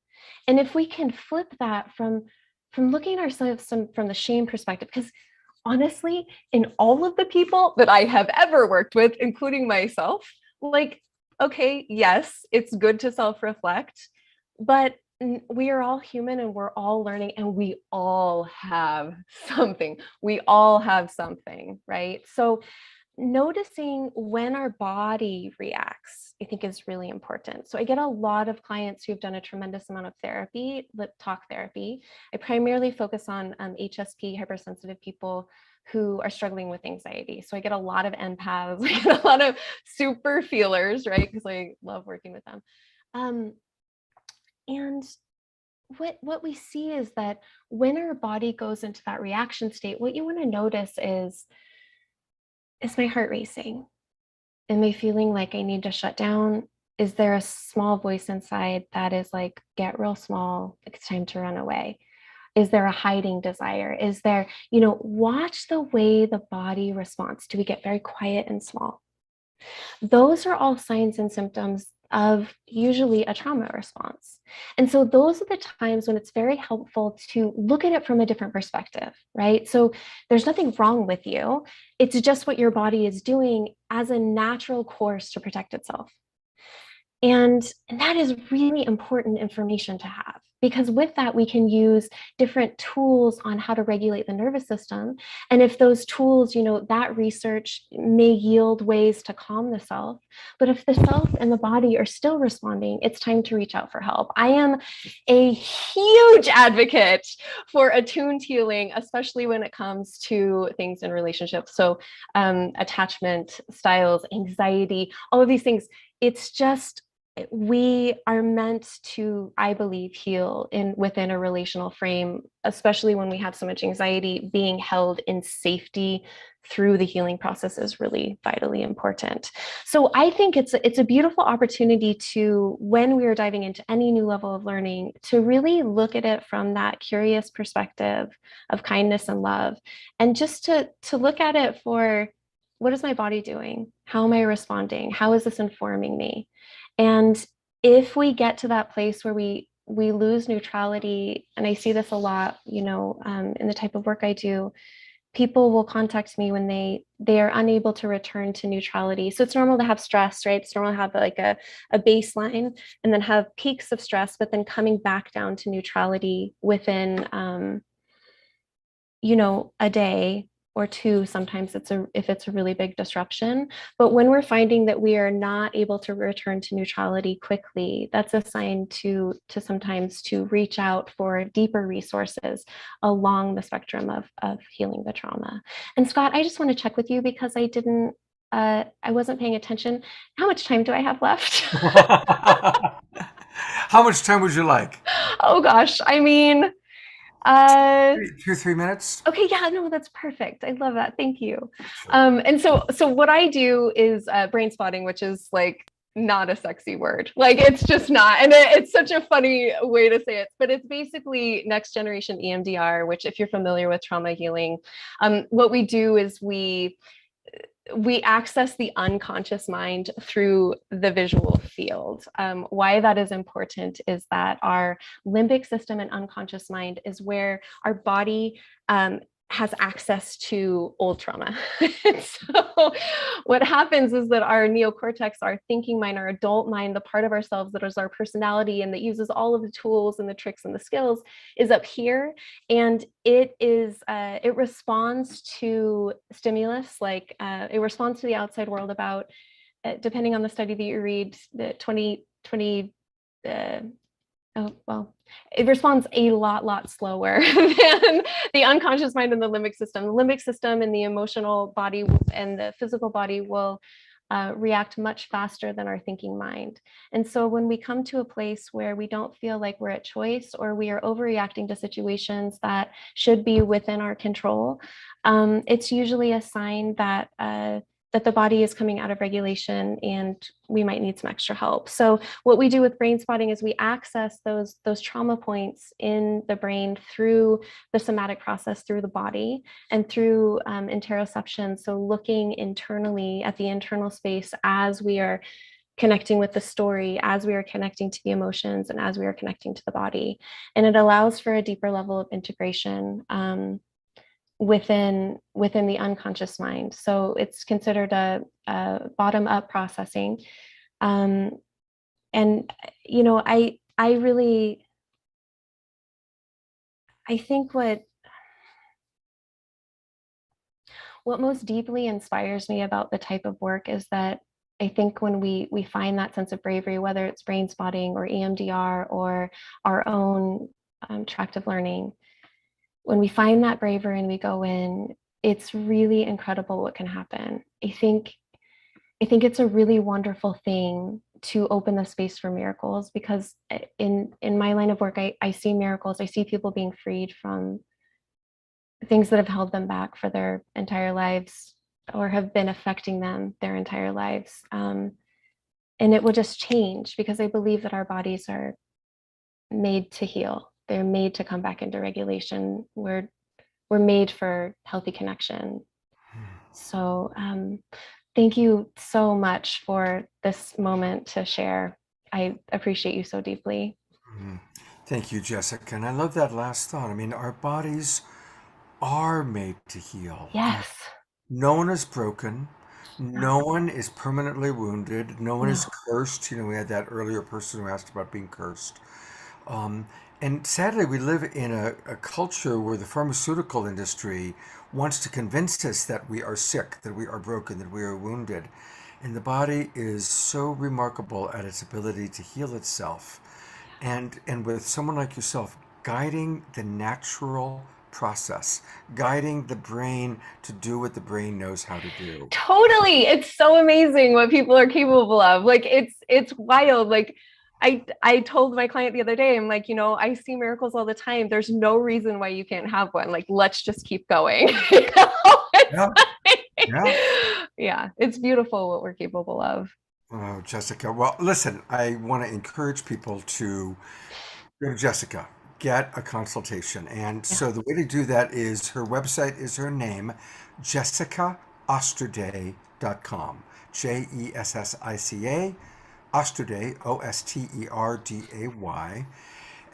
And if we can flip that from looking at ourselves from the shame perspective, because honestly, in all of the people that I have ever worked with, including myself, like, okay, yes, it's good to self-reflect, but we are all human and we're all learning, and we all have something. We all have something, right? So noticing when our body reacts, I think is really important. So I get a lot of clients who've done a tremendous amount of therapy, lip talk therapy. I primarily focus on HSP, hypersensitive people who are struggling with anxiety. So I get a lot of empaths, I get a lot of super feelers, right? Because I love working with them. And what we see is that when our body goes into that reaction state, what you want to notice is my heart racing? Am I feeling like I need to shut down? Is there a small voice inside that is like, get real small, it's time to run away? Is there a hiding desire? Is there, watch the way the body responds. Do we get very quiet and small? Those are all signs and symptoms of usually a trauma response. And so those are the times when it's very helpful to look at it from a different perspective, right? So there's nothing wrong with you. It's just what your body is doing as a natural course to protect itself. And that is really important information to have, because with that, we can use different tools on how to regulate the nervous system. And if those tools, that research may yield ways to calm the self, but if the self and the body are still responding, it's time to reach out for help. I am a huge advocate for attuned healing, especially when it comes to things in relationships. So attachment styles, anxiety, all of these things. It's just, we are meant to, I believe, heal within a relational frame, especially when we have so much anxiety. Being held in safety through the healing process is really vitally important. So I think it's a beautiful opportunity to, when we are diving into any new level of learning, to really look at it from that curious perspective of kindness and love, and just to look at it for, what is my body doing? How am I responding? How is this informing me? And if we get to that place where we lose neutrality, and I see this a lot, in the type of work I do, people will contact me when they are unable to return to neutrality. So it's normal to have stress, right? It's normal to have like a baseline and then have peaks of stress, but then coming back down to neutrality within, a day or two. Sometimes if it's a really big disruption. But when we're finding that we are not able to return to neutrality quickly, that's a sign to sometimes to reach out for deeper resources along the spectrum of healing the trauma. And Scott, I just want to check with you, because I wasn't paying attention. How much time do I have left? How much time would you like? Oh gosh, I mean, 3 minutes. Okay, yeah, no, that's perfect. I love that. Thank you. And so what I do is brain spotting, which is like not a sexy word. Like, it's just not, and it's such a funny way to say it, but it's basically next generation EMDR, which, if you're familiar with trauma healing, what we do is we access the unconscious mind through the visual field. Why that is important is that our limbic system and unconscious mind is where our body has access to old trauma. So what happens is that our neocortex, our thinking mind, our adult mind, the part of ourselves that is our personality and that uses all of the tools and the tricks and the skills, is up here. And it responds to stimulus, like it responds to the outside world about, depending on the study that you read, the 20, it responds a lot slower than the unconscious mind and the limbic system. The limbic system and the emotional body and the physical body will react much faster than our thinking mind. And so when we come to a place where we don't feel like we're at choice, or we are overreacting to situations that should be within our control, it's usually a sign that the body is coming out of regulation and we might need some extra help. So what we do with brain spotting is we access those trauma points in the brain through the somatic process, through the body, and through interoception. So looking internally at the internal space as we are connecting with the story, as we are connecting to the emotions, and as we are connecting to the body. And it allows for a deeper level of integration within the unconscious mind. So it's considered a bottom-up processing. And I think what most deeply inspires me about the type of work is that I think when we find that sense of bravery, whether it's brain spotting or EMDR or our own tract of learning, when we find that bravery and we go in, it's really incredible what can happen. I think it's a really wonderful thing to open the space for miracles, because in my line of work, I see miracles. I see people being freed from things that have held them back for their entire lives or have been affecting them their entire lives. And it will just change, because I believe that our bodies are made to heal. They're made to come back into regulation. We're made for healthy connection. So thank you so much for this moment to share. I appreciate you so deeply. Thank you, Jessica. And I love that last thought. I mean, our bodies are made to heal. Yes. No one is broken. No one is permanently wounded. No one is cursed. We had that earlier person who asked about being cursed. And sadly, we live in a culture where the pharmaceutical industry wants to convince us that we are sick, that we are broken, that we are wounded. And the body is so remarkable at its ability to heal itself. And with someone like yourself guiding the natural process, guiding the brain to do what the brain knows how to do. Totally. It's so amazing what people are capable of. Like it's wild. Like I told my client the other day, I'm like, I see miracles all the time. There's no reason why you can't have one. Like, let's just keep going. Yeah. Yeah. Yeah, it's beautiful what we're capable of. Oh, Jessica. Well, listen, I want to encourage people to go to Jessica, get a consultation. And so the way to do that is her website is her name, jessicaaosterday.com. Jessica, Osterday, Osterday.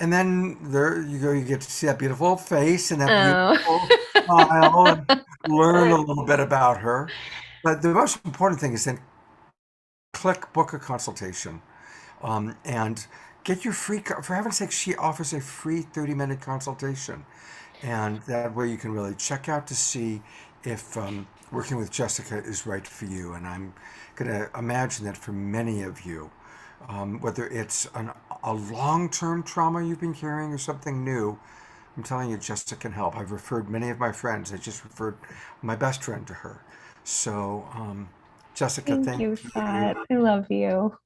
And then there you go, you get to see that beautiful face and that beautiful smile and learn a little bit about her. But the most important thing is then click book a consultation and get your free, for heaven's sake, she offers a free 30-minute consultation. And that way you can really check out to see if working with Jessica is right for you. And I'm going to imagine that for many of you, whether it's a long-term trauma you've been carrying or something new, I'm telling you, Jessica can help. I've referred many of my friends. I just referred my best friend to her. So, Jessica, Thank you, Scott. I love you.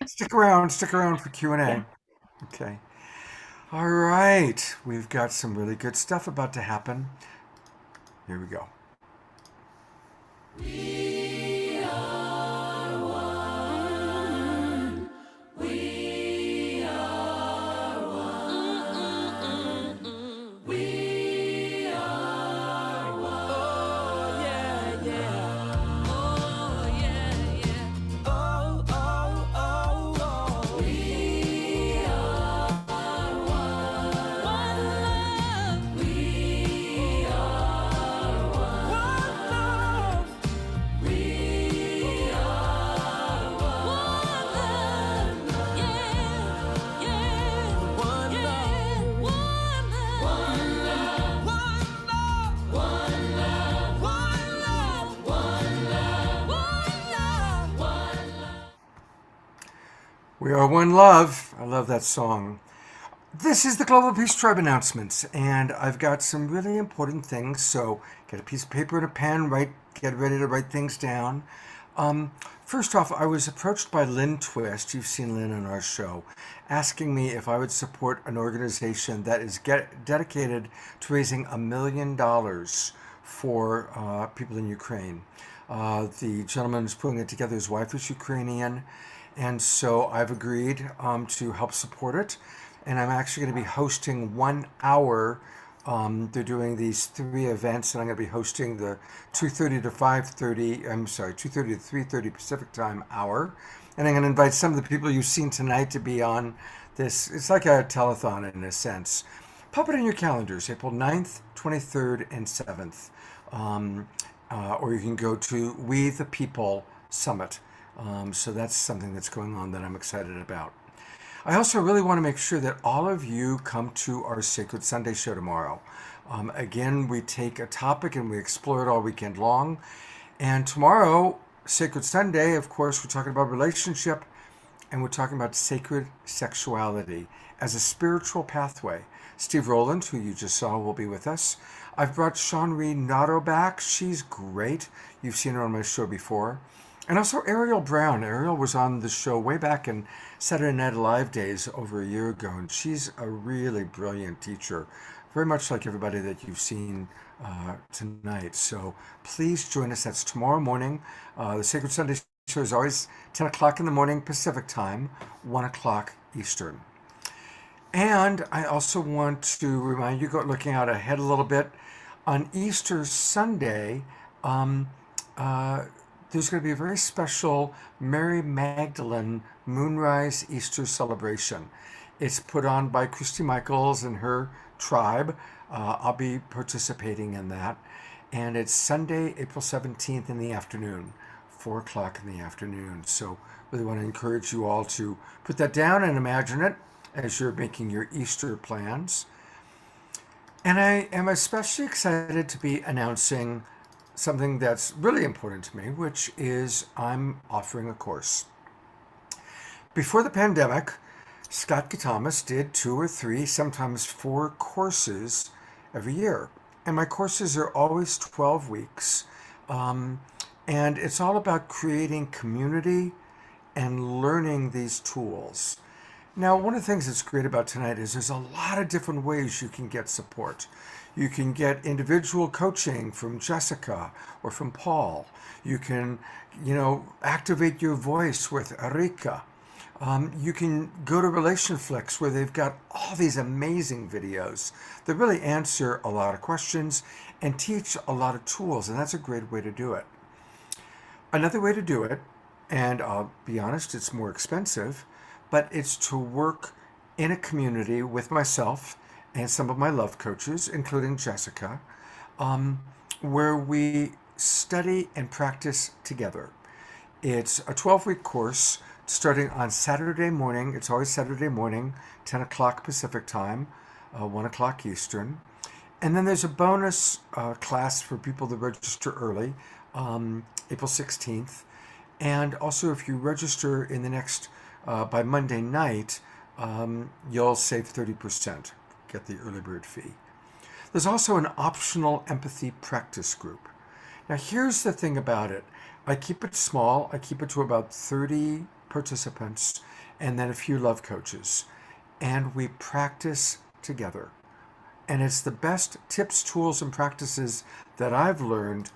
Stick around for Q&A. Yeah. Okay. All right. We've got some really good stuff about to happen. Here we go. We are one. We are one. We are one. Oh, yeah, yeah. Oh, yeah, yeah. Oh, oh, oh, oh. We are one. One love. We are one. One love. We are one love. Yeah, yeah. One love. One love. One love. One love. One love. One love. One love. We are one love. I love that song. This is the Global Peace Tribe announcements, and I've got some really important things. So get a piece of paper and a pen, get ready to write things down. First off, I was approached by Lynn Twist, you've seen Lynn on our show, asking me if I would support an organization that is dedicated to raising $1 million for people in Ukraine. The gentleman who's putting it together, his wife is Ukrainian, and so I've agreed to help support it. And I'm actually going to be hosting 1 hour. They're doing these 3 events, and I'm going to be hosting the 2:30 to 5:30. I'm sorry, 2:30 to 3:30 Pacific time hour. And I'm going to invite some of the people you've seen tonight to be on this. It's like a telethon in a sense. Pop it in your calendars, April 9th, 23rd, and 7th. Or you can go to We the People Summit. So that's something that's going on that I'm excited about. I also really want to make sure that all of you come to our Sacred Sunday show tomorrow. Again, we take a topic and we explore it all weekend long. And tomorrow, Sacred Sunday, of course, we're talking about relationship and we're talking about sacred sexuality as a spiritual pathway. Steve Roland, who you just saw, will be with us. I've brought Shawnree Nato back. She's great. You've seen her on my show before. And also Ariel Brown. Ariel was on the show way back in Saturday Night Live days over a year ago, and she's a really brilliant teacher, very much like everybody that you've seen tonight. So please join us. That's tomorrow morning. The Sacred Sunday show is always 10 o'clock in the morning Pacific time, 1 o'clock Eastern. And I also want to remind you, looking out ahead a little bit, on Easter Sunday, there's going to be a very special Mary Magdalene Moonrise Easter celebration. It's put on by Christy Michaels and her tribe. I'll be participating in that. And it's Sunday, April 17th in the afternoon, 4 o'clock in the afternoon. So really want to encourage you all to put that down and imagine it. as you're making your Easter plans. And I am especially excited to be announcing something that's really important to me, which is I'm offering a course. Before the pandemic, Scott Catamas did 2 or 3, sometimes 4 courses every year. And my courses are always 12 weeks. And it's all about creating community and learning these tools. Now, one of the things that's great about tonight is there's a lot of different ways you can get support. You can get individual coaching from Jessica or from Paul. You can, activate your voice with Erika. You can go to RelationFlix, where they've got all these amazing videos that really answer a lot of questions and teach a lot of tools, and that's a great way to do it. Another way to do it, and I'll be honest, it's more expensive, but it's to work in a community with myself and some of my love coaches, including Jessica, where we study and practice together. It's a 12-week course starting on Saturday morning. It's always Saturday morning, 10 o'clock Pacific time, 1 o'clock Eastern. And then there's a bonus class for people that register early, April 16th. And also, if you register in the next, by Monday night, you'll save 30%, get the early bird fee. There's also an optional empathy practice group. Now, here's the thing about it. I keep it small. I keep it to about 30 participants and then a few love coaches. And we practice together. And it's the best tips, tools, and practices that I've learned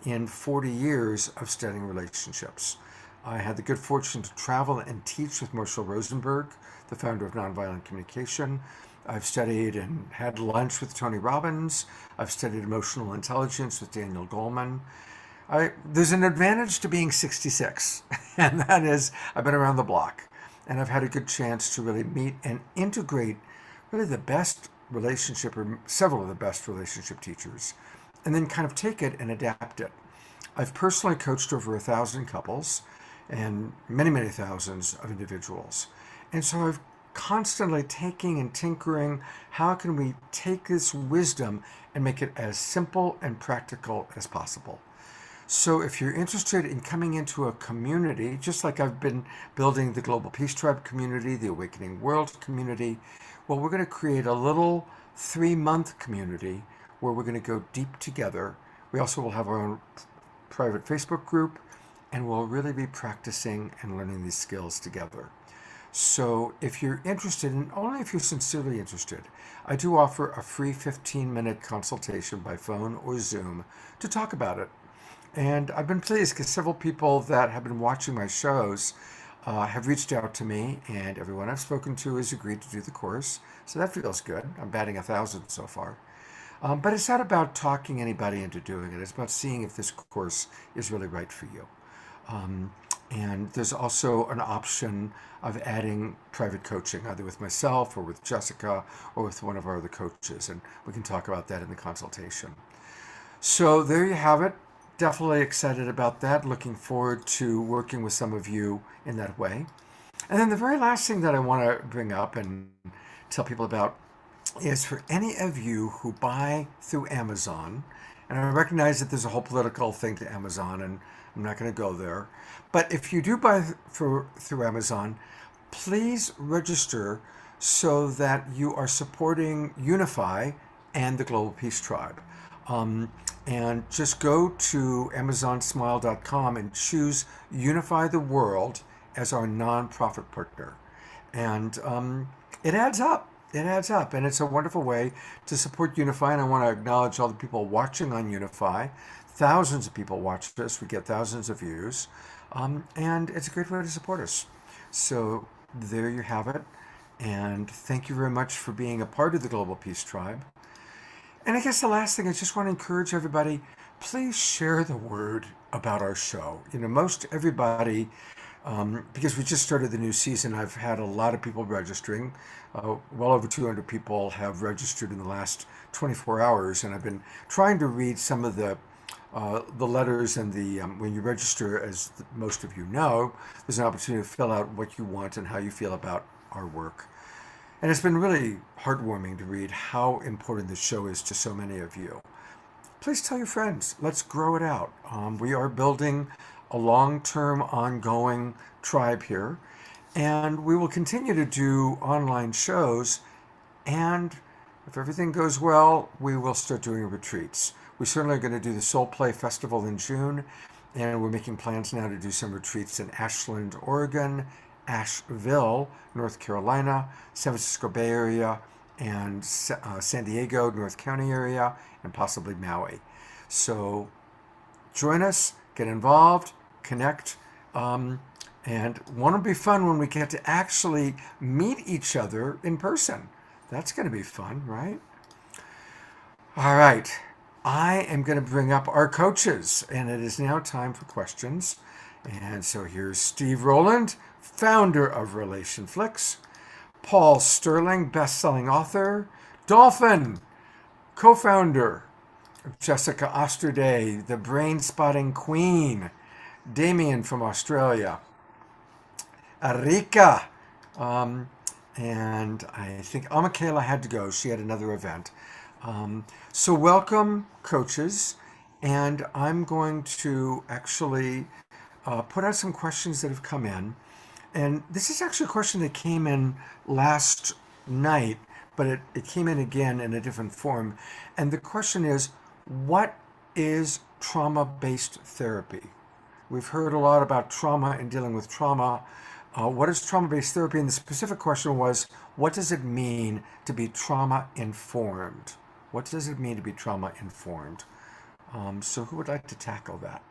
in 40 years of studying relationships. I had the good fortune to travel and teach with Marshall Rosenberg, the founder of Nonviolent Communication. I've studied and had lunch with Tony Robbins. I've studied emotional intelligence with Daniel Goleman. There's an advantage to being 66, and that is I've been around the block, and I've had a good chance to really meet and integrate really the best relationship, or several of the best relationship teachers, and then kind of take it and adapt it. I've personally coached over 1,000 couples and many, many thousands of individuals. And so I've constantly taking and tinkering, how can we take this wisdom and make it as simple and practical as possible? So if you're interested in coming into a community, just like I've been building the Global Peace Tribe community, the Awakening World community, well, we're going to create a little 3-month community where we're going to go deep together. We also will have our own private Facebook group, and we'll really be practicing and learning these skills together. So if you're interested, and only if you're sincerely interested, I do offer a free 15-minute consultation by phone or Zoom to talk about it. And I've been pleased because several people that have been watching my shows have reached out to me, and everyone I've spoken to has agreed to do the course. So that feels good. I'm batting 1,000 so far. But it's not about talking anybody into doing it. It's about seeing if this course is really right for you. And there's also an option of adding private coaching, either with myself or with Jessica or with one of our other coaches. And we can talk about that in the consultation. So there you have it. Definitely excited about that. Looking forward to working with some of you in that way. And then the very last thing that I want to bring up and tell people about is for any of you who buy through Amazon, and I recognize that there's a whole political thing to Amazon, and I'm not going to go there. But if you do buy through Amazon, please register so that you are supporting Unify and the Global Peace Tribe. And just go to amazonsmile.com and choose Unify the World as our nonprofit partner. And it adds up. It adds up. And it's a wonderful way to support Unify. And I want to acknowledge all the people watching on Unify. Thousands of people watch this. We get thousands of views. And it's a great way to support us. So there you have it. And thank you very much for being a part of the Global Peace Tribe. And I guess the last thing, I just want to encourage everybody, please share the word about our show. Most everybody, because we just started the new season, I've had a lot of people registering. Well over 200 people have registered in the last 24 hours. And I've been trying to read some of the letters and when you register, as most of you know, there's an opportunity to fill out what you want and how you feel about our work. And it's been really heartwarming to read how important this show is to so many of you. Please tell your friends. Let's grow it out. We are building a long-term, ongoing tribe here, and we will continue to do online shows. And if everything goes well, we will start doing retreats. We certainly are going to do the Soul Play Festival in June, and we're making plans now to do some retreats in Ashland, Oregon, Asheville, North Carolina, San Francisco Bay Area, and San Diego, North County area, and possibly Maui. So join us, get involved, connect, and won't it be fun when we get to actually meet each other in person? That's going to be fun, right? All right. I am going to bring up our coaches, and it is now time for questions. And so here's Steve Roland, founder of RelationFlix, Paul Sterling, best-selling author, Dolphin, co-founder, Jessica Osterday, the brain spotting queen, Damien from Australia, Arika, and I think Michaela had to go. She had another event. So welcome, coaches, and I'm going to actually put out some questions that have come in. And this is actually a question that came in last night, but it came in again in a different form. And the question is, what is trauma-based therapy? We've heard a lot about trauma and dealing with trauma. What is trauma-based therapy? And the specific question was, what does it mean to be trauma-informed? What does it mean to be trauma-informed? So who would like to tackle that?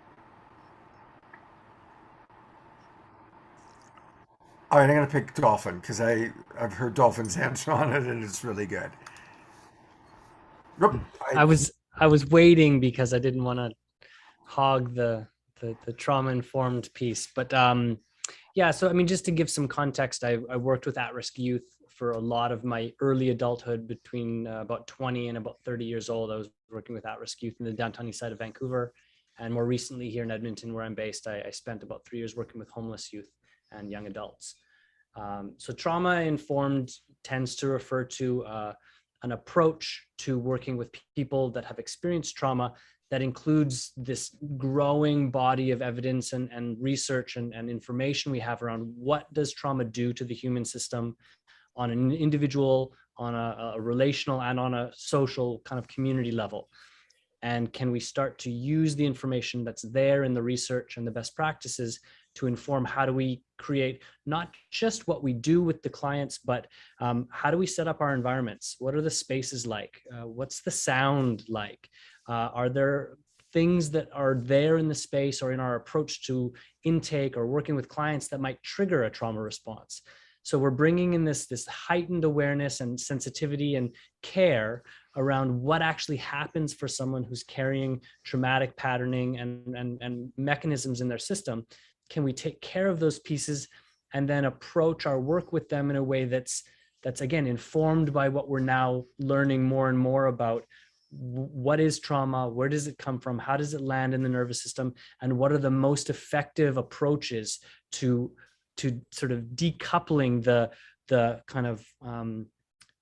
All right, I'm going to pick Dolphin because I've heard Dolphin's answer on it and it's really good. Nope, I was waiting because I didn't want to hog the trauma-informed piece. But yeah, so I mean, just to give some context, I worked with at-risk youth for a lot of my early adulthood between about 20 and about 30 years old. I was working with at-risk youth in the downtown east side of Vancouver. And more recently here in Edmonton, where I'm based, I spent about 3 years working with homeless youth and young adults. So trauma-informed tends to refer to an approach to working with people that have experienced trauma that includes this growing body of evidence and research and information we have around what does trauma do to the human system on an individual, on a relational, and on a social kind of community level. And can we start to use the information that's there in the research and the best practices to inform how do we create not just what we do with the clients, but how do we set up our environments? What are the spaces like? What's the sound like? Are there things that are there in the space or in our approach to intake or working with clients that might trigger a trauma response? So we're bringing in this heightened awareness and sensitivity and care around what actually happens for someone who's carrying traumatic patterning and mechanisms in their system. Can we take care of those pieces and then approach our work with them in a way that's again informed by what we're now learning more and more about what is trauma, where does it come from, how does it land in the nervous system, and what are the most effective approaches to sort of decoupling the kind of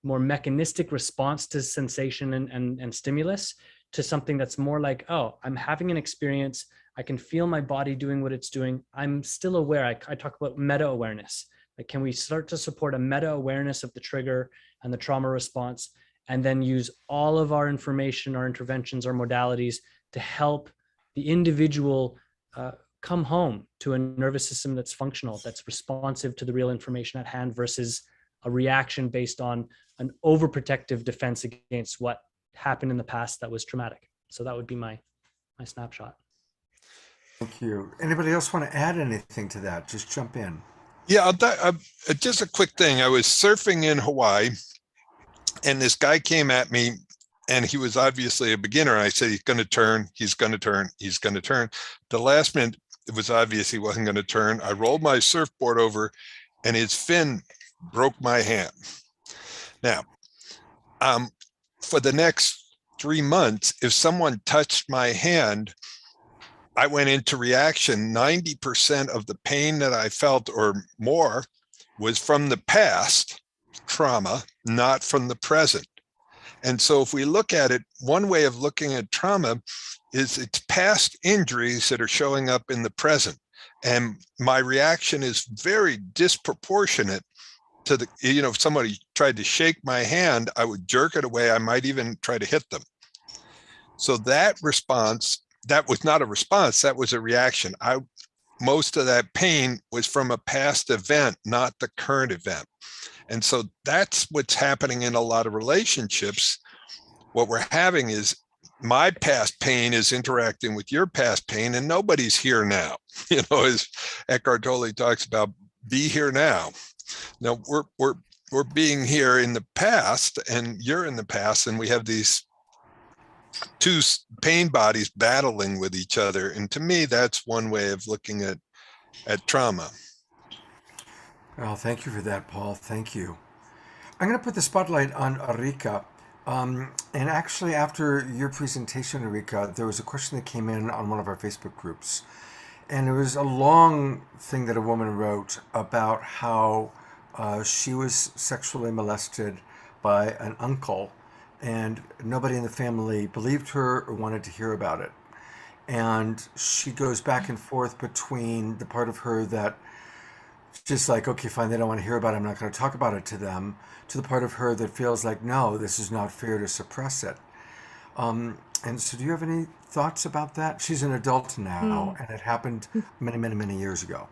more mechanistic response to sensation and stimulus to something that's more like, oh, I'm having an experience. I can feel my body doing what it's doing. I'm still aware. I talk about meta-awareness. Like, can we start to support a meta-awareness of the trigger and the trauma response, and then use all of our information, our interventions, our modalities to help the individual come home to a nervous system that's functional, that's responsive to the real information at hand versus a reaction based on an overprotective defense against what happened in the past that was traumatic. So that would be my snapshot. Thank you. Anybody else want to add anything to that? Just jump in. Yeah, just a quick thing. I was surfing in Hawaii and this guy came at me and he was obviously a beginner. I said, he's going to turn, he's going to turn, he's going to turn. The last minute, it was obvious he wasn't going to turn. I rolled my surfboard over and his fin broke my hand. Now, for the next 3 months, if someone touched my hand, I went into reaction. 90% of the pain that I felt or more was from the past trauma, not from the present. And so if we look at it, one way of looking at trauma is it's past injuries that are showing up in the present. And my reaction is very disproportionate to the, if somebody tried to shake my hand, I would jerk it away. I might even try to hit them. So that response, that was not a response, that was a reaction. Most of that pain was from a past event, not the current event. And so that's what's happening in a lot of relationships. What we're having is my past pain is interacting with your past pain, and nobody's here now. As Eckhart Tolle talks about, be here now. Now we're being here in the past, and you're in the past, and we have these two pain bodies battling with each other. And to me, that's one way of looking at trauma. Well, thank you for that, Paul. Thank you. I'm going to put the spotlight on Erika. And actually, after your presentation, Erika, there was a question that came in on one of our Facebook groups. And it was a long thing that a woman wrote about how she was sexually molested by an uncle, and nobody in the family believed her or wanted to hear about it. And she goes back and forth between the part of her that just like, okay, fine, they don't want to hear about it, I'm not going to talk about it to them, to the part of her that feels like, no, this is not fair to suppress it. And so do you have any thoughts about that? She's an adult now, and it happened many, many, many years ago.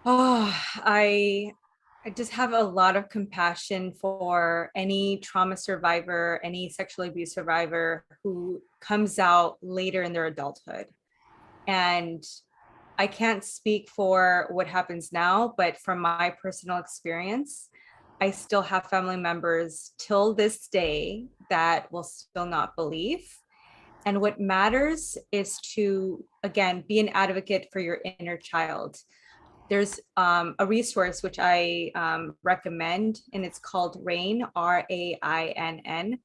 Oh, I just have a lot of compassion for any trauma survivor, any sexual abuse survivor who comes out later in their adulthood. And I can't speak for what happens now, but from my personal experience, I still have family members till this day that will still not believe. And what matters is to, again, be an advocate for your inner child. There's a resource which I recommend, and it's called RAINN, RAINN.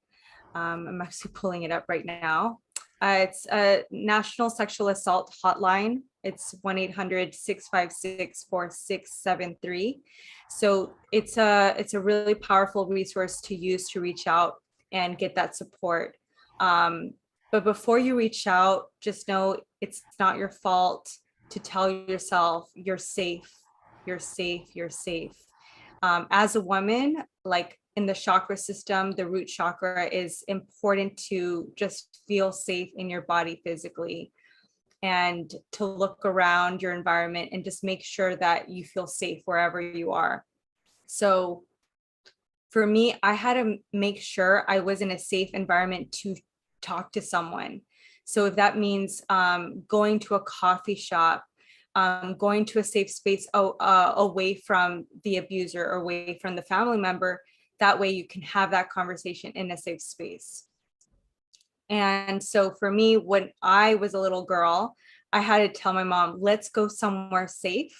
I'm actually pulling it up right now. It's a National Sexual Assault Hotline. It's 1-800-656-4673. So it's a really powerful resource to use to reach out and get that support. But before you reach out, just know it's not your fault to tell yourself you're safe, you're safe, you're safe. As a woman, like in the chakra system, the root chakra is important to just feel safe in your body physically, and to look around your environment and just make sure that you feel safe wherever you are. So for me, I had to make sure I was in a safe environment to talk to someone. So if that means going to a coffee shop, going to a safe space away from the abuser or away from the family member, that way you can have that conversation in a safe space. And so for me, when I was a little girl, I had to tell my mom, let's go somewhere safe,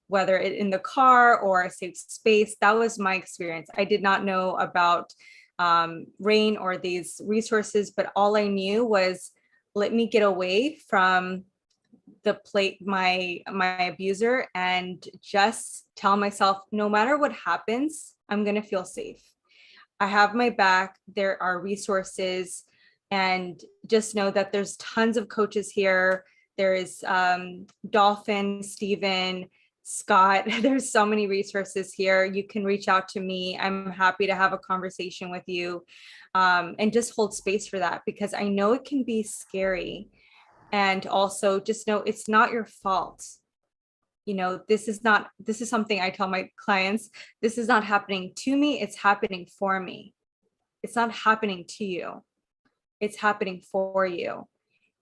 whether it in the car or a safe space. That was my experience. I did not know about RAINN or these resources, but all I knew was, let me get away from my abuser, and just tell myself, no matter what happens, I'm going to feel safe. I have my back. There are resources, and just know that there's tons of coaches here. There is Dolphin, Steven, Scott. There's so many resources here. You can reach out to me. I'm happy to have a conversation with you, and just hold space for that, because I know it can be scary. And also just know it's not your fault. This is something I tell my clients, this is not happening to me, it's happening for me. It's not happening to you. It's happening for you.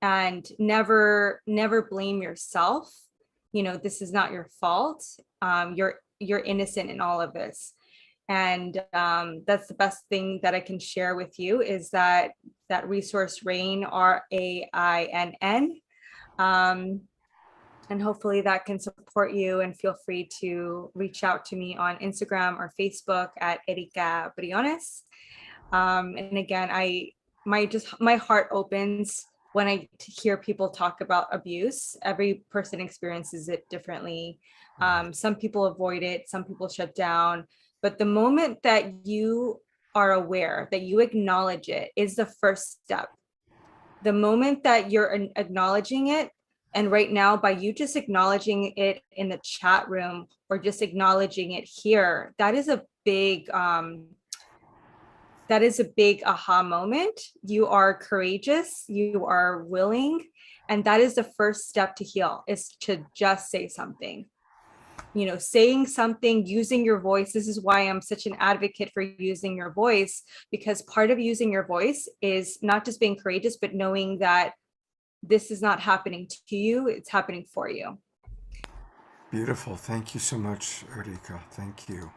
And never blame yourself. This is not your fault. You're innocent in all of this. And that's the best thing that I can share with you, is that resource, RAINN, RAINN. And hopefully that can support you, and feel free to reach out to me on Instagram or Facebook at Erika Briones. And again, my heart opens when I hear people talk about abuse. Every person experiences it differently. Some people avoid it, some people shut down, But the moment that you are aware, that you acknowledge it, is the first step. The moment that you're acknowledging it, and right now, by you just acknowledging it in the chat room or just acknowledging it here, that is a big aha moment. You are courageous, you are willing, and that is the first step to heal, is to just say something. You know, saying something, using your voice. This is why I'm such an advocate for using your voice, because part of using your voice is not just being courageous, but knowing that this is not happening to you, it's happening for you. Beautiful. Thank you so much, Erika. Thank you.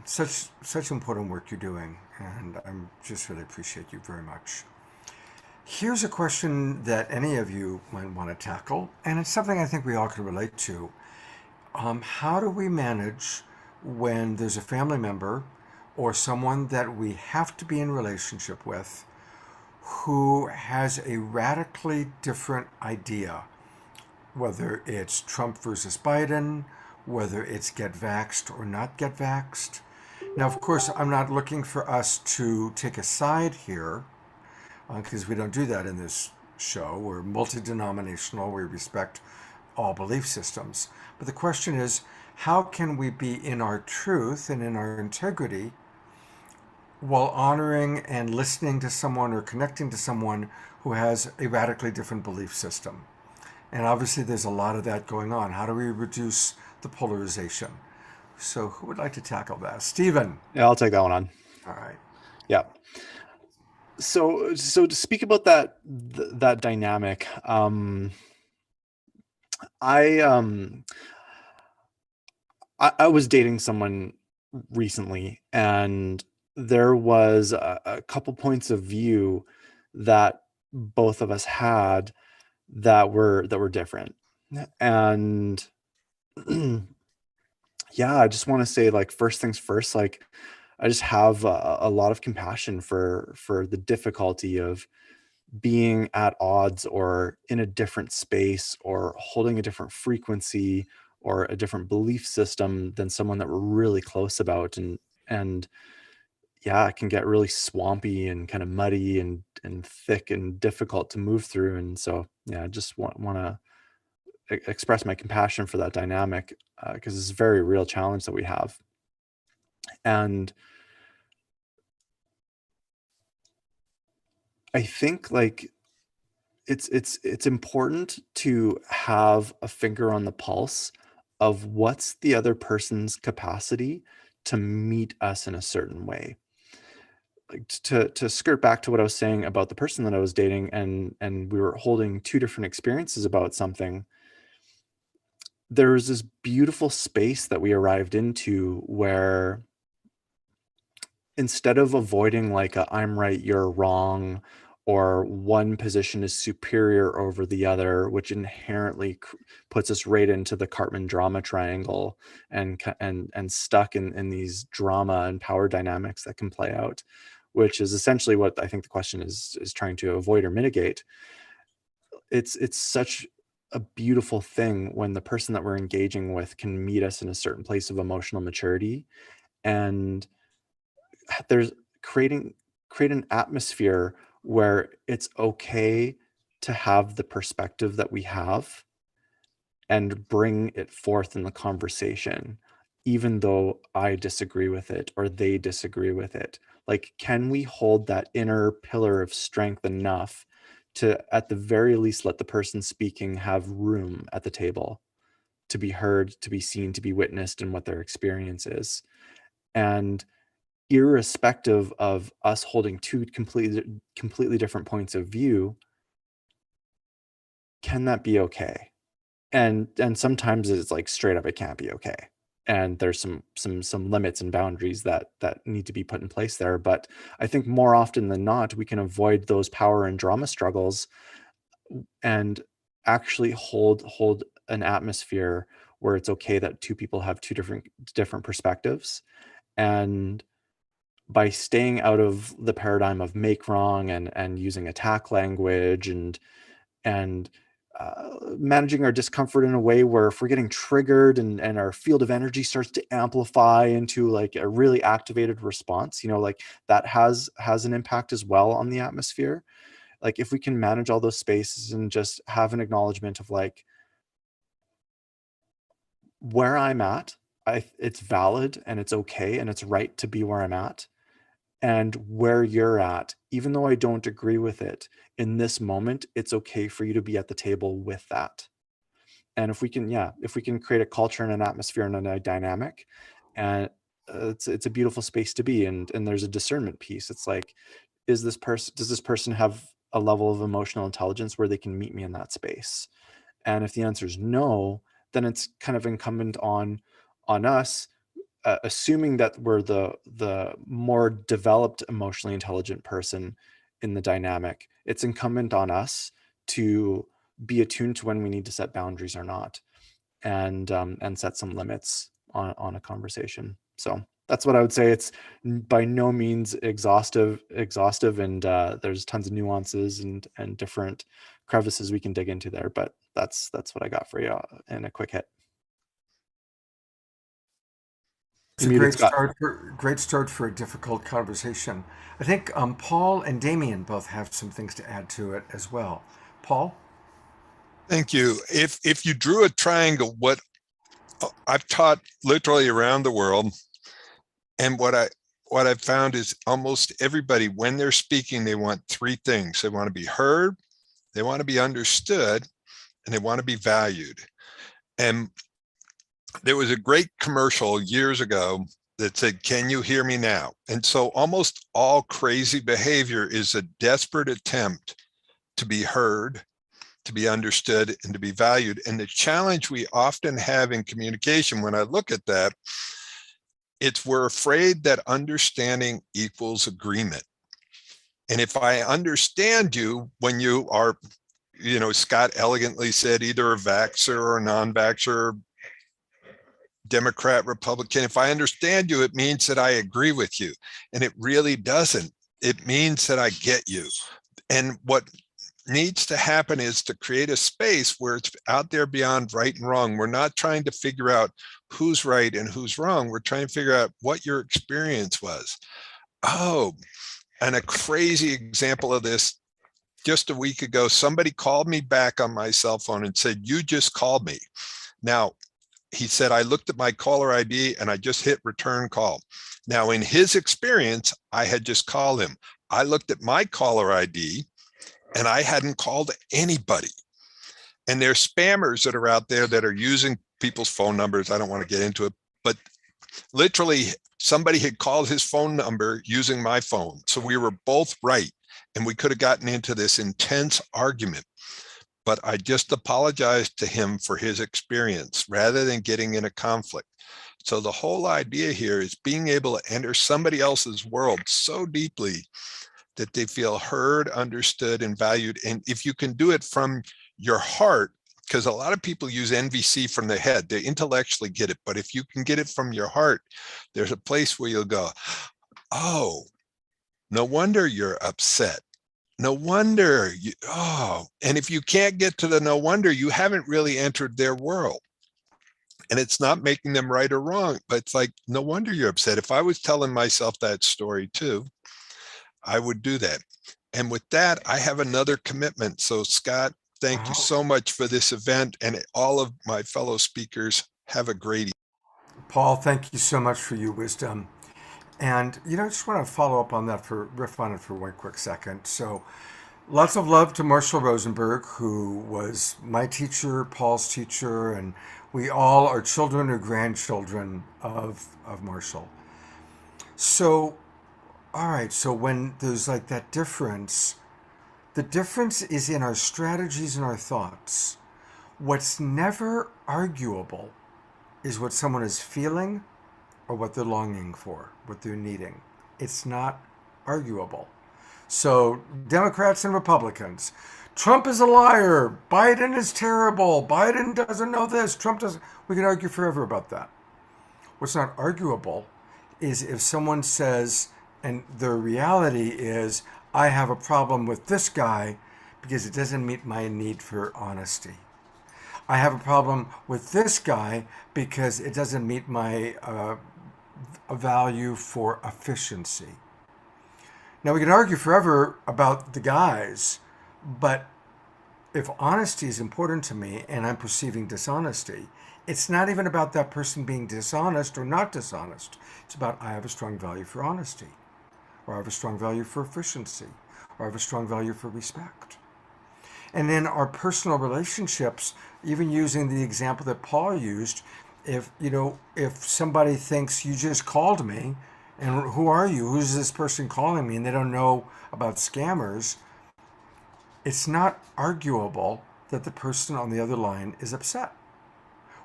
Such important work you're doing, and I'm just really appreciate you very much. Here's a question that any of you might want to tackle, and it's something I think we all can relate to. How do we manage when there's a family member or someone that we have to be in relationship with who has a radically different idea, whether it's Trump versus Biden, whether it's get vaxxed or not get vaxxed? Now, of course, I'm not looking for us to take a side here, because we don't do that in this show. We're multi-denominational. We respect all belief systems. But the question is, how can we be in our truth and in our integrity while honoring and listening to someone or connecting to someone who has a radically different belief system? And obviously there's a lot of that going on. How do we reduce the polarization? So who would like to tackle that? Stephen. Yeah, I'll take that one on. All right. Yeah. So to speak about that dynamic, I was dating someone recently, and there was a couple points of view that both of us had that were different. And yeah, I just want to say, like, first things first, like, I just have a lot of compassion for the difficulty of being at odds or in a different space or holding a different frequency or a different belief system than someone that we're really close about. And yeah, it can get really swampy and kind of muddy and thick and difficult to move through. And so, yeah, I just want to express my compassion for that dynamic, because it's a very real challenge that we have. And I think, like, it's important to have a finger on the pulse of what's the other person's capacity to meet us in a certain way. Like, to skirt back to what I was saying about the person that I was dating, and we were holding two different experiences about something. There was this beautiful space that we arrived into where, instead of avoiding like a I'm right, you're wrong, or one position is superior over the other, which inherently puts us right into the Cartman drama triangle and stuck in these drama and power dynamics that can play out, which is essentially what I think the question is trying to avoid or mitigate. It's such a beautiful thing when the person that we're engaging with can meet us in a certain place of emotional maturity, and there's create an atmosphere where it's okay to have the perspective that we have and bring it forth in the conversation, even though I disagree with it or they disagree with it. Like, can we hold that inner pillar of strength enough to, at the very least, let the person speaking have room at the table to be heard, to be seen, to be witnessed in what their experience is? And irrespective of us holding two completely different points of view, can that be okay? And sometimes it's like straight up, it can't be okay. And there's some limits and boundaries that need to be put in place there. But I think more often than not, we can avoid those power and drama struggles and actually hold an atmosphere where it's okay that two people have two different perspectives. And by staying out of the paradigm of make wrong and using attack language and managing our discomfort in a way where if we're getting triggered and our field of energy starts to amplify into like a really activated response, like that has an impact as well on the atmosphere. Like if we can manage all those spaces and just have an acknowledgement of like where I'm at, it's valid and it's okay and it's right to be where I'm at, and where you're at, even though I don't agree with it in this moment, it's okay for you to be at the table with that. And if we can create a culture and an atmosphere and a dynamic, and it's a beautiful space to be. And there's a discernment piece. It's like, does this person have a level of emotional intelligence where they can meet me in that space? And if the answer is no, then it's kind of incumbent on us, assuming that we're the more developed, emotionally intelligent person in the dynamic. It's incumbent on us to be attuned to when we need to set boundaries or not, and set some limits on a conversation. So that's what I would say. It's by no means exhaustive, and there's tons of nuances and different crevices we can dig into there. But that's what I got for you in a quick hit. It's a great start for a difficult conversation. I think Paul and Damien both have some things to add to it as well. Paul? Thank you. If you drew a triangle, what I've taught literally around the world, and what I've found is almost everybody, when they're speaking, they want three things. They want to be heard, they want to be understood, and they want to be valued. And there was a great commercial years ago that said, "Can you hear me now?" And so almost all crazy behavior is a desperate attempt to be heard, to be understood, and to be valued. And the challenge we often have in communication, when I look at that, it's we're afraid that understanding equals agreement. And if I understand you when you are, Scott elegantly said, either a vaxxer or a non-vaxxer, Democrat, Republican, if I understand you, it means that I agree with you. And it really doesn't. It means that I get you. And what needs to happen is to create a space where it's out there beyond right and wrong. We're not trying to figure out who's right and who's wrong. We're trying to figure out what your experience was. Oh, and a crazy example of this, just a week ago, somebody called me back on my cell phone and said, "You just called me." Now, he said, "I looked at my caller ID and I just hit return call." Now, in his experience, I had just called him. I looked at my caller ID and I hadn't called anybody. And there's spammers that are out there that are using people's phone numbers. I don't want to get into it, but literally somebody had called his phone number using my phone. So we were both right. And we could have gotten into this intense argument. But I just apologized to him for his experience rather than getting in a conflict. So the whole idea here is being able to enter somebody else's world so deeply that they feel heard, understood, and valued. And if you can do it from your heart, because a lot of people use NVC from the head, they intellectually get it. But if you can get it from your heart, there's a place where you'll go, "Oh, no wonder you're upset. No wonder you, oh." And if you can't get to the no wonder, you haven't really entered their world. And it's not making them right or wrong, but it's like, no wonder you're upset. If I was telling myself that story too, I would do that. And with that, I have another commitment. So Scott, thank you so much for this event, and all of my fellow speakers. Have a great evening. Paul, thank you so much for your wisdom. And, I just want to follow up on that, riff on it for one quick second. So lots of love to Marshall Rosenberg, who was my teacher, Paul's teacher, and we all are children or grandchildren of Marshall. So, all right, so when there's like that difference, the difference is in our strategies and our thoughts. What's never arguable is what someone is feeling or what they're longing for, what they're needing. It's not arguable. So Democrats and Republicans, Trump is a liar, Biden is terrible, Biden doesn't know this, Trump doesn't, we can argue forever about that. What's not arguable is if someone says, and their reality is, I have a problem with this guy because it doesn't meet my need for honesty. I have a problem with this guy because it doesn't meet my value for efficiency. Now, we can argue forever about the guys, but if honesty is important to me and I'm perceiving dishonesty, it's not even about that person being dishonest or not dishonest. It's about I have a strong value for honesty, or I have a strong value for efficiency, or I have a strong value for respect. And in our personal relationships, even using the example that Paul used, if somebody thinks you just called me, and who are you? Who's this person calling me? And they don't know about scammers. It's not arguable that the person on the other line is upset.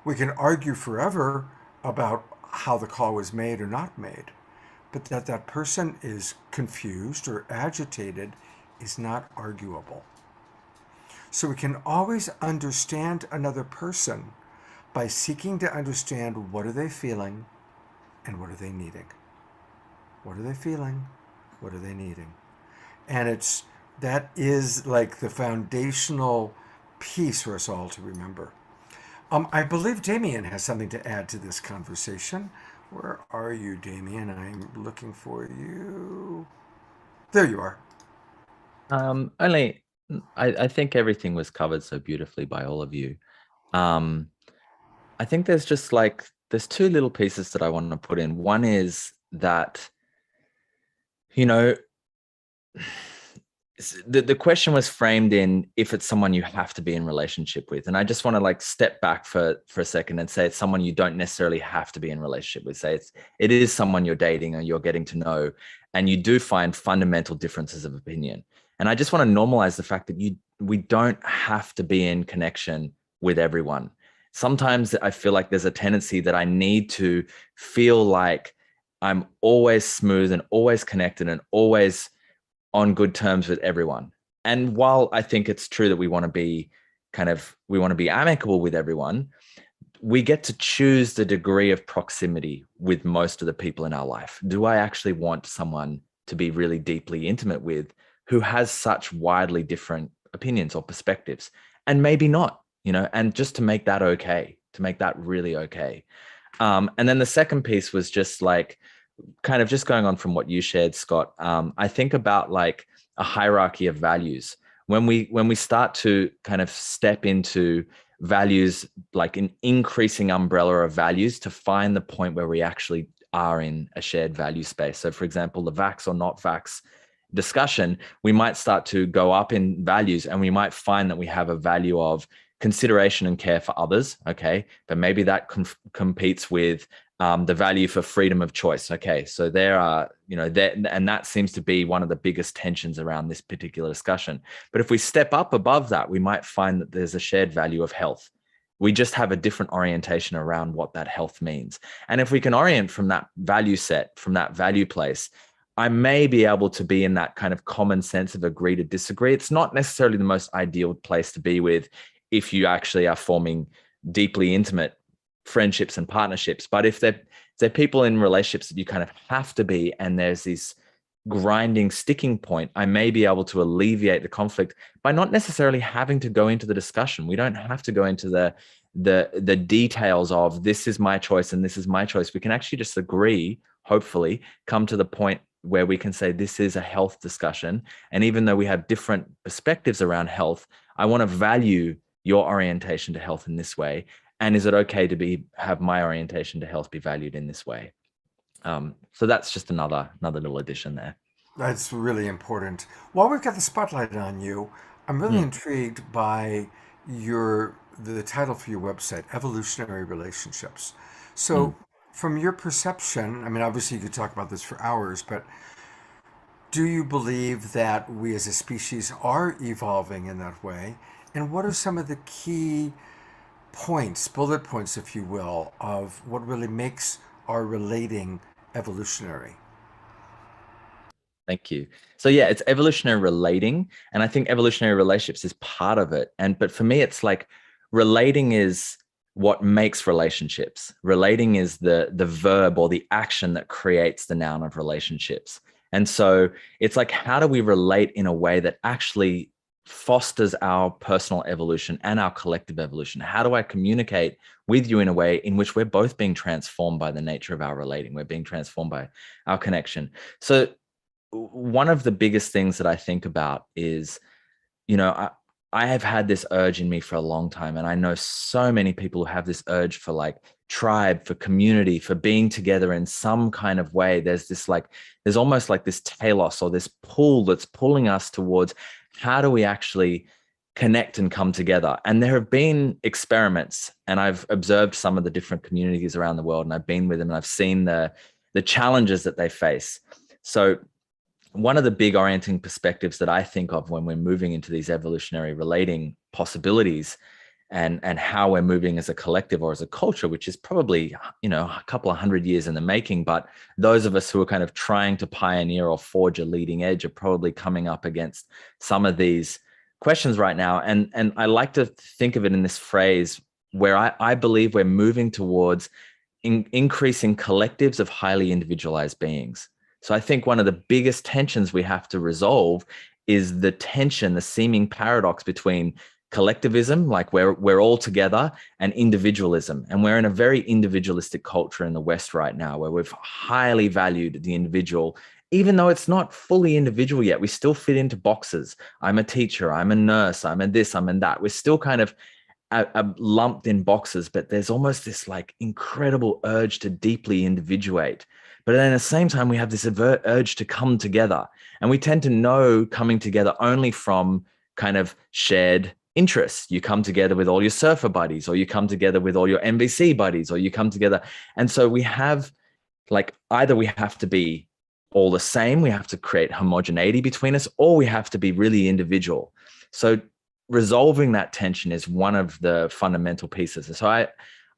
We can argue forever about how the call was made or not made, but that person is confused or agitated is not arguable. So we can always understand another person by seeking to understand what are they feeling and what are they needing. What are they feeling? What are they needing? And that is like the foundational piece for us all to remember. I believe Damien has something to add to this conversation. Where are you, Damien? I'm looking for you. There you are. I think everything was covered so beautifully by all of you. I think there's two little pieces that I want to put in. One is that, the question was framed in if it's someone you have to be in relationship with. And I just want to step back for a second and say it's someone you don't necessarily have to be in relationship with. Say it is someone you're dating and you're getting to know, and you do find fundamental differences of opinion. And I just want to normalize the fact that we don't have to be in connection with everyone. Sometimes I feel like there's a tendency that I need to feel like I'm always smooth and always connected and always on good terms with everyone. And while I think it's true that we want to be amicable with everyone, we get to choose the degree of proximity with most of the people in our life. Do I actually want someone to be really deeply intimate with who has such widely different opinions or perspectives? And maybe not, and just to make that okay, to make that really okay. And then the second piece was just kind of just going on from what you shared, Scott. I think about a hierarchy of values. When we start to kind of step into values, like an increasing umbrella of values, to find the point where we actually are in a shared value space. So for example, the vax or not vax discussion, we might start to go up in values, and we might find that we have a value of consideration and care for others. Okay. But maybe that competes with the value for freedom of choice. Okay. So there are, and that seems to be one of the biggest tensions around this particular discussion. But if we step up above that, we might find that there's a shared value of health. We just have a different orientation around what that health means. And if we can orient from that value set, from that value place, I may be able to be in that kind of common sense of agree to disagree. It's not necessarily the most ideal place to be with if you actually are forming deeply intimate friendships and partnerships. But if they're people in relationships that you kind of have to be, and there's this grinding sticking point, I may be able to alleviate the conflict by not necessarily having to go into the discussion. We don't have to go into the details of this is my choice and this is my choice. We can actually just agree, hopefully come to the point where we can say this is a health discussion. And even though we have different perspectives around health, I want to value your orientation to health in this way. And is it okay to have my orientation to health be valued in this way? So that's just another little addition there. That's really important. While we've got the spotlight on you, I'm really intrigued by the title for your website, Evolutionary Relationships. So from your perception, I mean, obviously you could talk about this for hours, but do you believe that we as a species are evolving in that way? And what are some of the key points, bullet points, if you will, of what really makes our relating evolutionary? Thank you. So yeah, it's evolutionary relating, and I think evolutionary relationships is part of it. But for me, it's like relating is what makes relationships. Relating is the verb or the action that creates the noun of relationships. And so it's like, how do we relate in a way that actually fosters our personal evolution and our collective evolution? How do I communicate with you in a way in which we're both being transformed by the nature of our relating? We're being transformed by our connection. So one of the biggest things that I think about is, I have had this urge in me for a long time. And I know so many people who have this urge for like tribe, for community, for being together in some kind of way. There's almost like this telos, or this pull that's pulling us towards how do we actually connect and come together. And there have been experiments, and I've observed some of the different communities around the world, and I've been with them, and I've seen the challenges that they face. So one of the big orienting perspectives that I think of when we're moving into these evolutionary relating possibilities, and how we're moving as a collective or as a culture, which is probably, a couple of 100 years in the making, but those of us who are kind of trying to pioneer or forge a leading edge are probably coming up against some of these questions right now. And I like to think of it in this phrase where I believe we're moving towards increasing collectives of highly individualized beings. So I think one of the biggest tensions we have to resolve is the tension, the seeming paradox between collectivism, like we're all together, and individualism. And we're in a very individualistic culture in the West right now, where we've highly valued the individual, even though it's not fully individual yet. We still fit into boxes. I'm a teacher, I'm a nurse, I'm a this, I'm a that. We're still kind of lumped in boxes, but there's almost this like incredible urge to deeply individuate. But then at the same time, we have this urge to come together. And we tend to know coming together only from kind of shared interests. You come together with all your surfer buddies, or you come together with all your MVC buddies, or you come together. And so we have like, either we have to be all the same, we have to create homogeneity between us, or we have to be really individual. So resolving that tension is one of the fundamental pieces. So I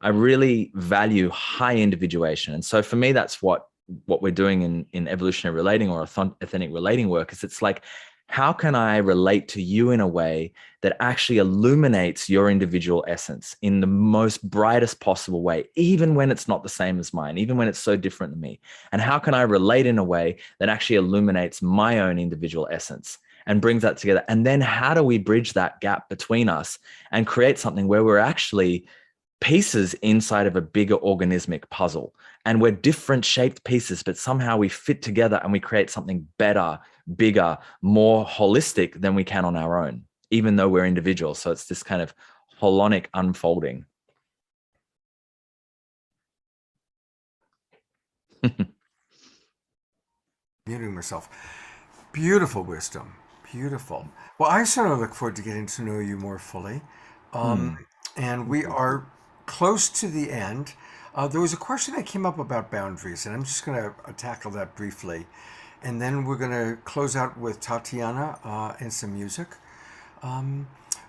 really value high individuation. And so for me, that's what we're doing in evolutionary relating or authentic relating work. Is it's like, how can I relate to you in a way that actually illuminates your individual essence in the most brightest possible way, even when it's not the same as mine, even when it's so different than me? And how can I relate in a way that actually illuminates my own individual essence and brings that together? And then how do we bridge that gap between us and create something where we're actually pieces inside of a bigger organismic puzzle, and we're different shaped pieces, but somehow we fit together and we create something better, bigger, more holistic than we can on our own, even though we're individuals. So it's this kind of holonic unfolding. Muting myself. Beautiful wisdom. Beautiful. Well, I certainly look forward to getting to know you more fully. And we are close to the end. There was a question that came up about boundaries, and I'm just going to tackle that briefly. And then we're going to close out with Tatiana and some music.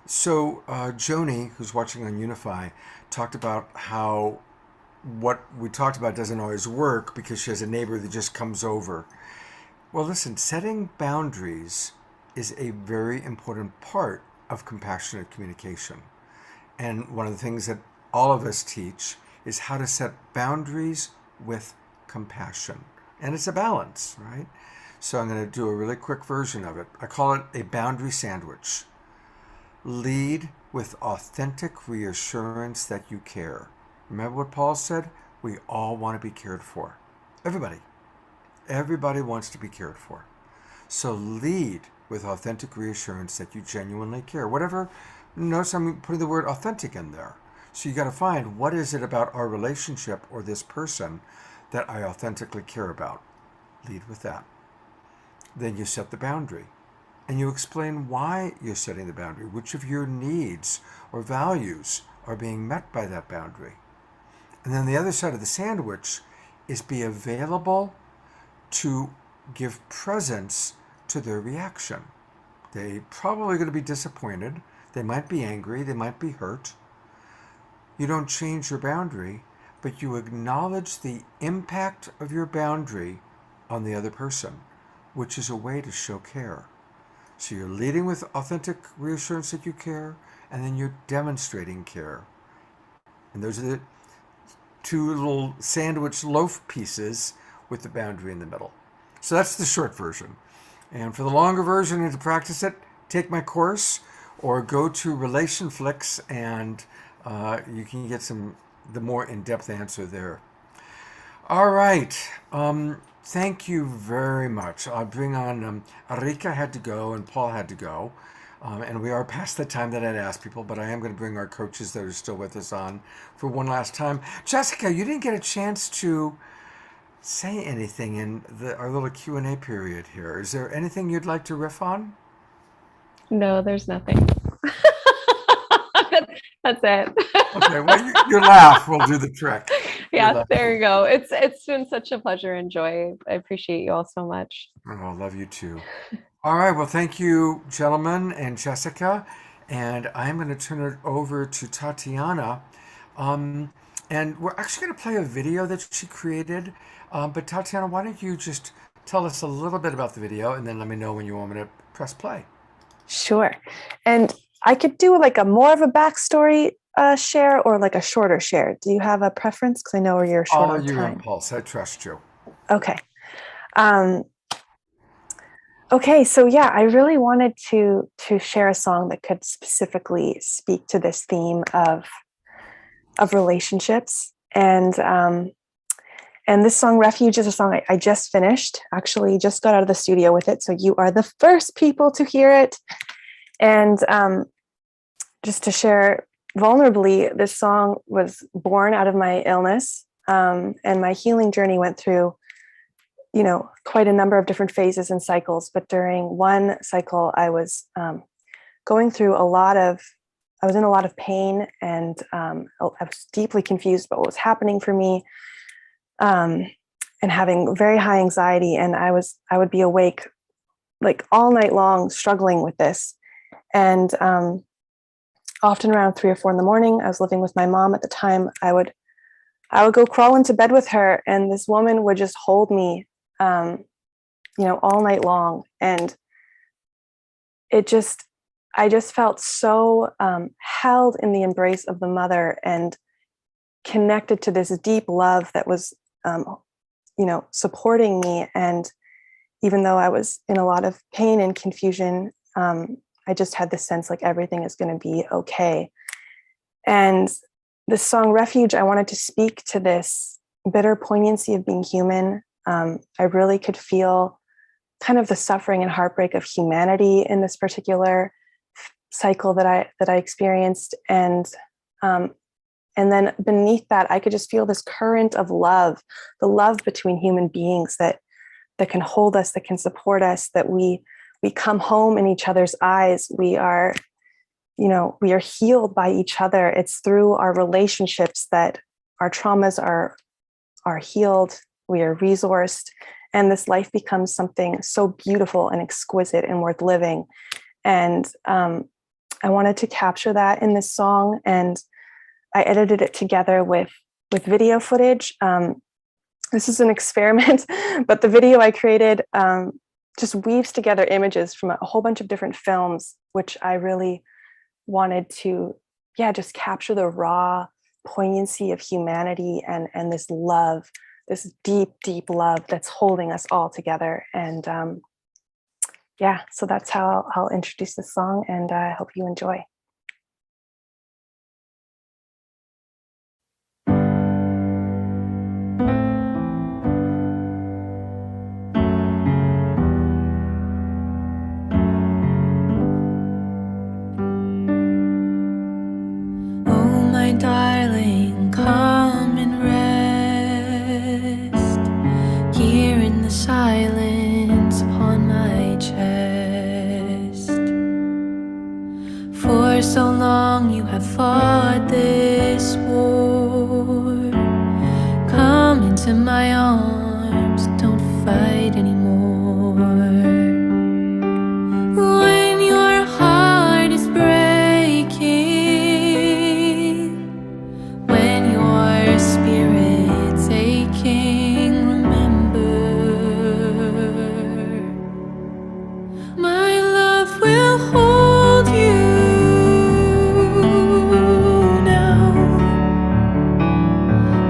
So Joni, who's watching on Unify, talked about how what we talked about doesn't always work because she has a neighbor that just comes over. Well, listen, setting boundaries is a very important part of compassionate communication. And one of the things that all of us teach is how to set boundaries with compassion. And it's a balance, right? So I'm going to do a really quick version of it. I call it a boundary sandwich. Lead with authentic reassurance that you care. Remember what Paul said? We all want to be cared for. Everybody. Everybody wants to be cared for. So lead with authentic reassurance that you genuinely care. Whatever, notice I'm putting the word authentic in there. So you got to find, what is it about our relationship or this person that I authentically care about? Lead with that. Then you set the boundary. And you explain why you're setting the boundary, which of your needs or values are being met by that boundary. And then the other side of the sandwich is be available to give presence to their reaction. They probably going to be disappointed. They might be angry. They might be hurt. You don't change your boundary, but you acknowledge the impact of your boundary on the other person, which is a way to show care. So you're leading with authentic reassurance that you care, and then you're demonstrating care. And those are the two little sandwich loaf pieces with the boundary in the middle. So that's the short version. And for the longer version and to practice it, take my course or go to RelationFlix and you can get the more in-depth answer there. All right. Thank you very much. I'll bring on Arika had to go and Paul had to go. And we are past the time that I'd asked people, but I am going to bring our coaches that are still with us on for one last time. Jessica, you didn't get a chance to say anything in our little Q&A period here. Is there anything you'd like to riff on? No, there's nothing. That's it. Okay, well, your laugh will do the trick. Yeah, there you go. It's been such a pleasure and joy. I appreciate you all so much. Oh, I love you too. All right, well, thank you, gentlemen and Jessica. And I'm going to turn it over to Tatiana. And we're actually going to play a video that she created. But Tatiana, why don't you just tell us a little bit about the video and then let me know when you want me to press play. Sure. And I could do like more of a backstory share or like a shorter share. Do you have a preference? Because I know you're short on Follow your time. impulse. I trust you. Okay. Okay, so yeah, I really wanted to share a song that could specifically speak to this theme of relationships. And this song, Refuge, is a song I just finished, actually just got out of the studio with it. So you are the first people to hear it. And just to share vulnerably, this song was born out of my illness. And my healing journey went through, quite a number of different phases and cycles. But during one cycle, I was going through I was in a lot of pain, and I was deeply confused about what was happening for me, and having very high anxiety. And I would be awake like all night long, struggling with this. And often around 3 or 4 in the morning, I was living with my mom at the time. I would go crawl into bed with her, and this woman would just hold me, all night long. And I just felt so held in the embrace of the mother and connected to this deep love that was, supporting me. And even though I was in a lot of pain and confusion, I just had this sense like everything is going to be okay. And the song Refuge, I wanted to speak to this bitter poignancy of being human. I really could feel kind of the suffering and heartbreak of humanity in this particular cycle that I experienced. And then beneath that, I could just feel this current of love, the love between human beings that can hold us, that can support us, that we come home in each other's eyes. We are healed by each other. It's through our relationships that our traumas are healed. We are resourced, and this life becomes something so beautiful and exquisite and worth living. And I wanted to capture that in this song, and I edited it together with video footage. This is an experiment, but the video I created just weaves together images from a whole bunch of different films, which I really wanted to, just capture the raw poignancy of humanity and this love, this deep, deep love that's holding us all together. And so that's how I'll introduce this song, and I hope you enjoy. Darling, come and rest here in the silence upon my chest. For so long you have fought this war. Come into my arms, don't fight anymore. When your heart is breaking, spirit's aching, remember, my love will hold you now.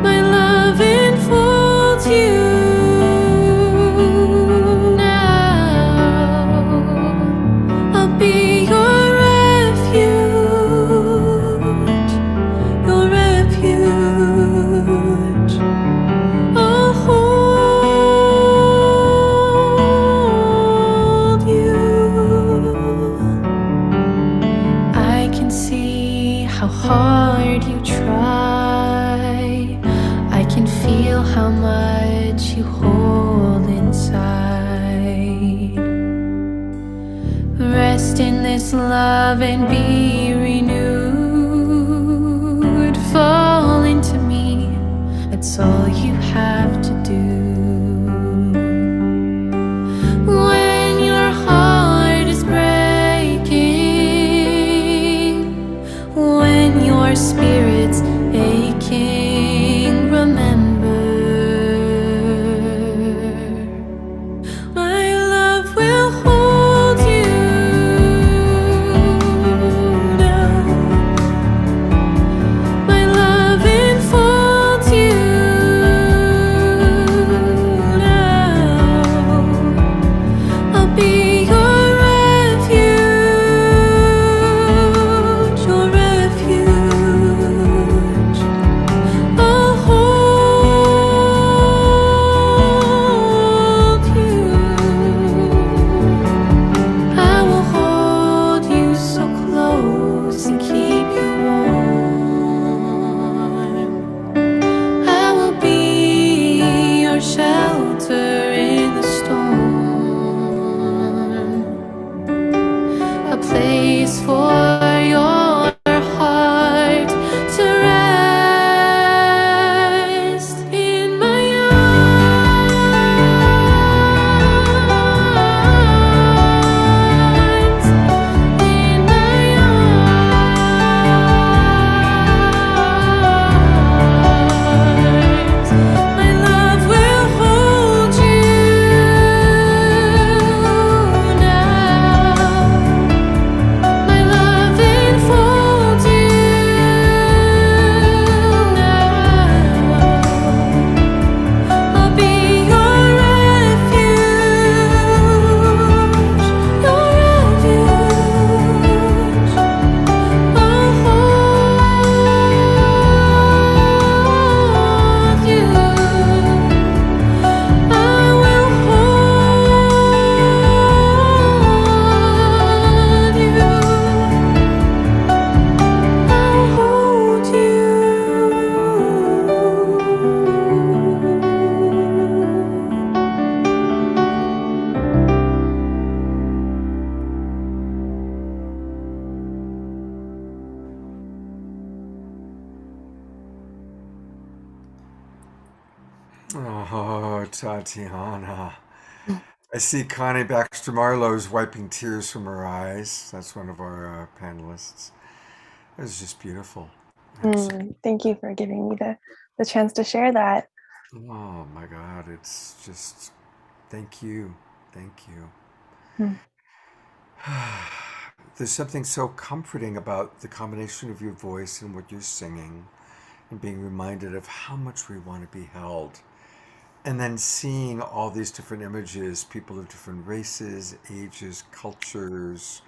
My love enfolds you. how hard you try. I can feel how much you hold inside. Rest in this love and be renewed. Fall into me, that's all you have to do. When your heart is breaking, when your spirit's aching, remember, my love will hold you now. My love enfolds you now. I'll be your refuge, your refuge. I'll hold you. I will hold you so close and keep you warm. I will be your shelter in the storm. A place for your heart to rest in my arms, in my arms. My love will hold you now. My love enfolds you now. I'll be your refuge, your refuge. I'll hold you. I will hold you. I'll hold you. Oh, Tatiana. I see Connie Baxter Marlowe's wiping tears from her eyes. That's one of our panelists. It was just beautiful. Thank you for giving me the chance to share that. Oh my God, it's just, thank you. Thank you. Mm. There's something so comforting about the combination of your voice and what you're singing, and being reminded of how much we want to be held. And then seeing all these different images, people of different races, ages, cultures,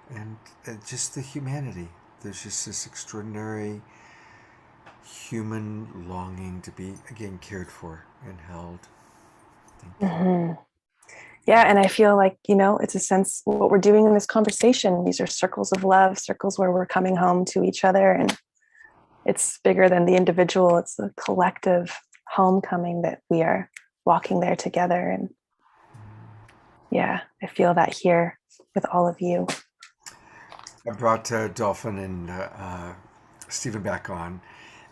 and just the humanity. There's just this extraordinary human longing to be, again, cared for and held. Thank you. Mhm. Yeah, and I feel like, it's a sense what we're doing in this conversation. These are circles of love, circles where we're coming home to each other, and it's bigger than the individual. It's the collective homecoming that we are walking there together. And yeah, I feel that here with all of you. I brought Dolphin and Stephen back on.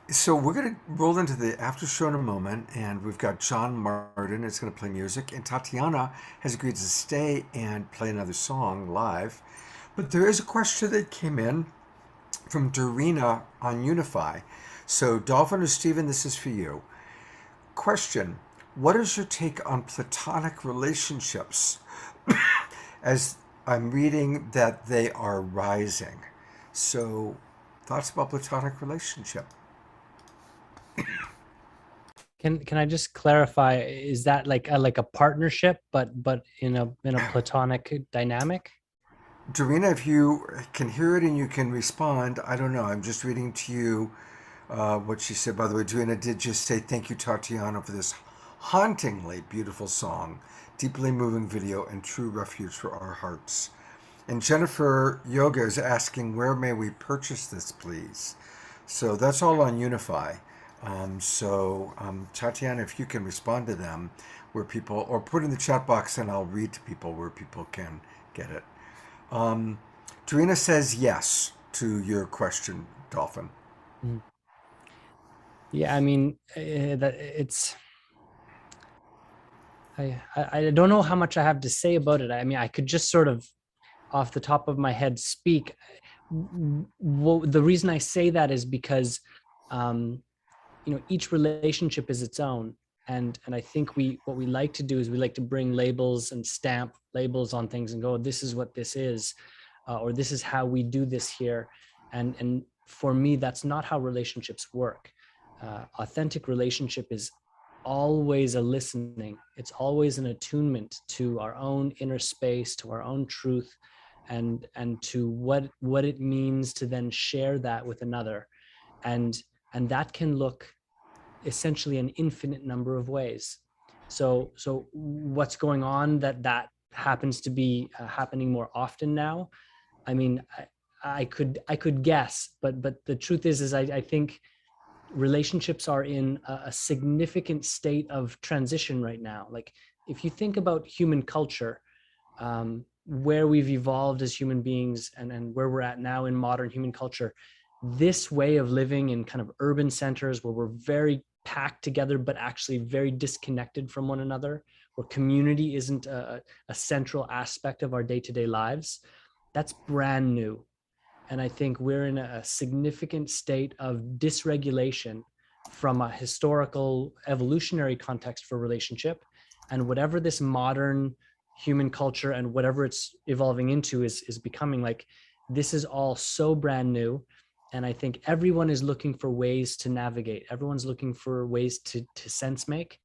So we're going to roll into the after show in a moment, and we've got John Martin is going to play music, and Tatiana has agreed to stay and play another song live. But there is a question that came in from Dorina on Unify. So Dolphin or Stephen, this is for you. Question: what is your take on platonic relationships? As I'm reading that they are rising. So thoughts about platonic relationship? Can I just clarify? Is that like a partnership, but in a platonic dynamic? Dorina, if you can hear it and you can respond, I don't know. I'm just reading to you what she said. By the way, Dorina did just say thank you, Tatiana, for this hauntingly beautiful song, deeply moving video, and true refuge for our hearts. And Jennifer Yoga is asking, where may we purchase this, please? So that's all on Unify. Tatiana, if you can respond to them, where people, or put in the chat box and I'll read to people where people can get it. Dorina says yes to your question, Dolphin. Mhm. Yeah, I mean, that it's. I don't know how much I have to say about it. I mean, I could just sort of, off the top of my head, speak. The reason I say that is because, each relationship is its own, and I think what we like to do is we like to bring labels and stamp labels on things and go, this is what this is, or this is how we do this here, and for me, that's not how relationships work. Authentic relationship is always a listening. It's always an attunement to our own inner space, to our own truth, and to what it means to then share that with another, and that can look essentially an infinite number of ways. So what's going on that happens to be happening more often now? I mean, I could guess, but the truth is I think relationships are in a significant state of transition right now. Like, if you think about human culture, where we've evolved as human beings, and where we're at now in modern human culture, this way of living in kind of urban centers where we're very packed together but actually very disconnected from one another, where community isn't a central aspect of our day-to-day lives, that's brand new. And I think we're in a significant state of dysregulation from a historical evolutionary context for relationship. And whatever this modern human culture and whatever it's evolving into is becoming, like, this is all so brand new. And I think everyone is looking for ways to navigate. Everyone's looking for ways to sense make,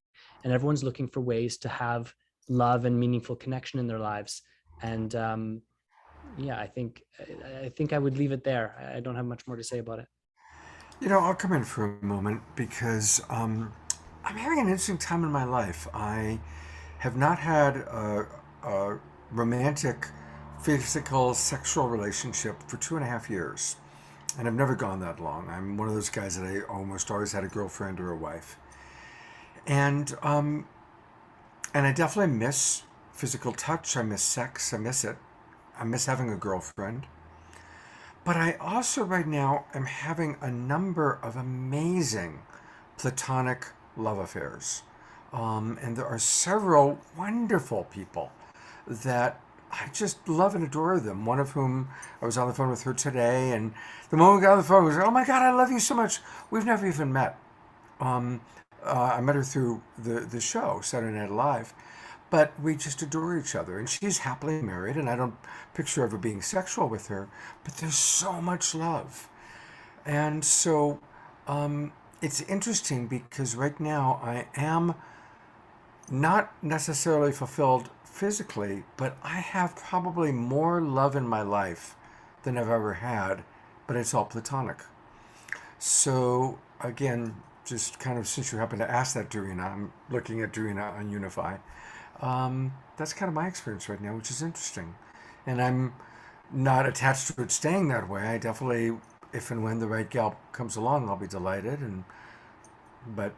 and everyone's looking for ways to have love and meaningful connection in their lives. And yeah, I think I would leave it there. I don't have much more to say about it. I'll come in for a moment because I'm having an interesting time in my life. I have not had a romantic, physical, sexual relationship for 2.5 years. And I've never gone that long. I'm one of those guys that I almost always had a girlfriend or a wife. And I definitely miss physical touch. I miss sex. I miss it. I miss having a girlfriend. But I also right now am having a number of amazing platonic love affairs. And there are several wonderful people that I just love and adore them. One of whom I was on the phone with her today, and the moment we got on the phone, I was like, "Oh my God, I love you so much." We've never even met. I met her through the show, Saturday Night Live, but we just adore each other. And she's happily married, and I don't picture ever being sexual with her, but there's so much love. And so it's interesting because right now I am not necessarily fulfilled physically, but I have probably more love in my life than I've ever had, but it's all platonic. So again, just kind of since you happen to ask that, Dorina, I'm looking at Dorina on Unify. That's kind of my experience right now, which is interesting. And I'm not attached to it staying that way. I definitely, if and when the right gal comes along, I'll be delighted. But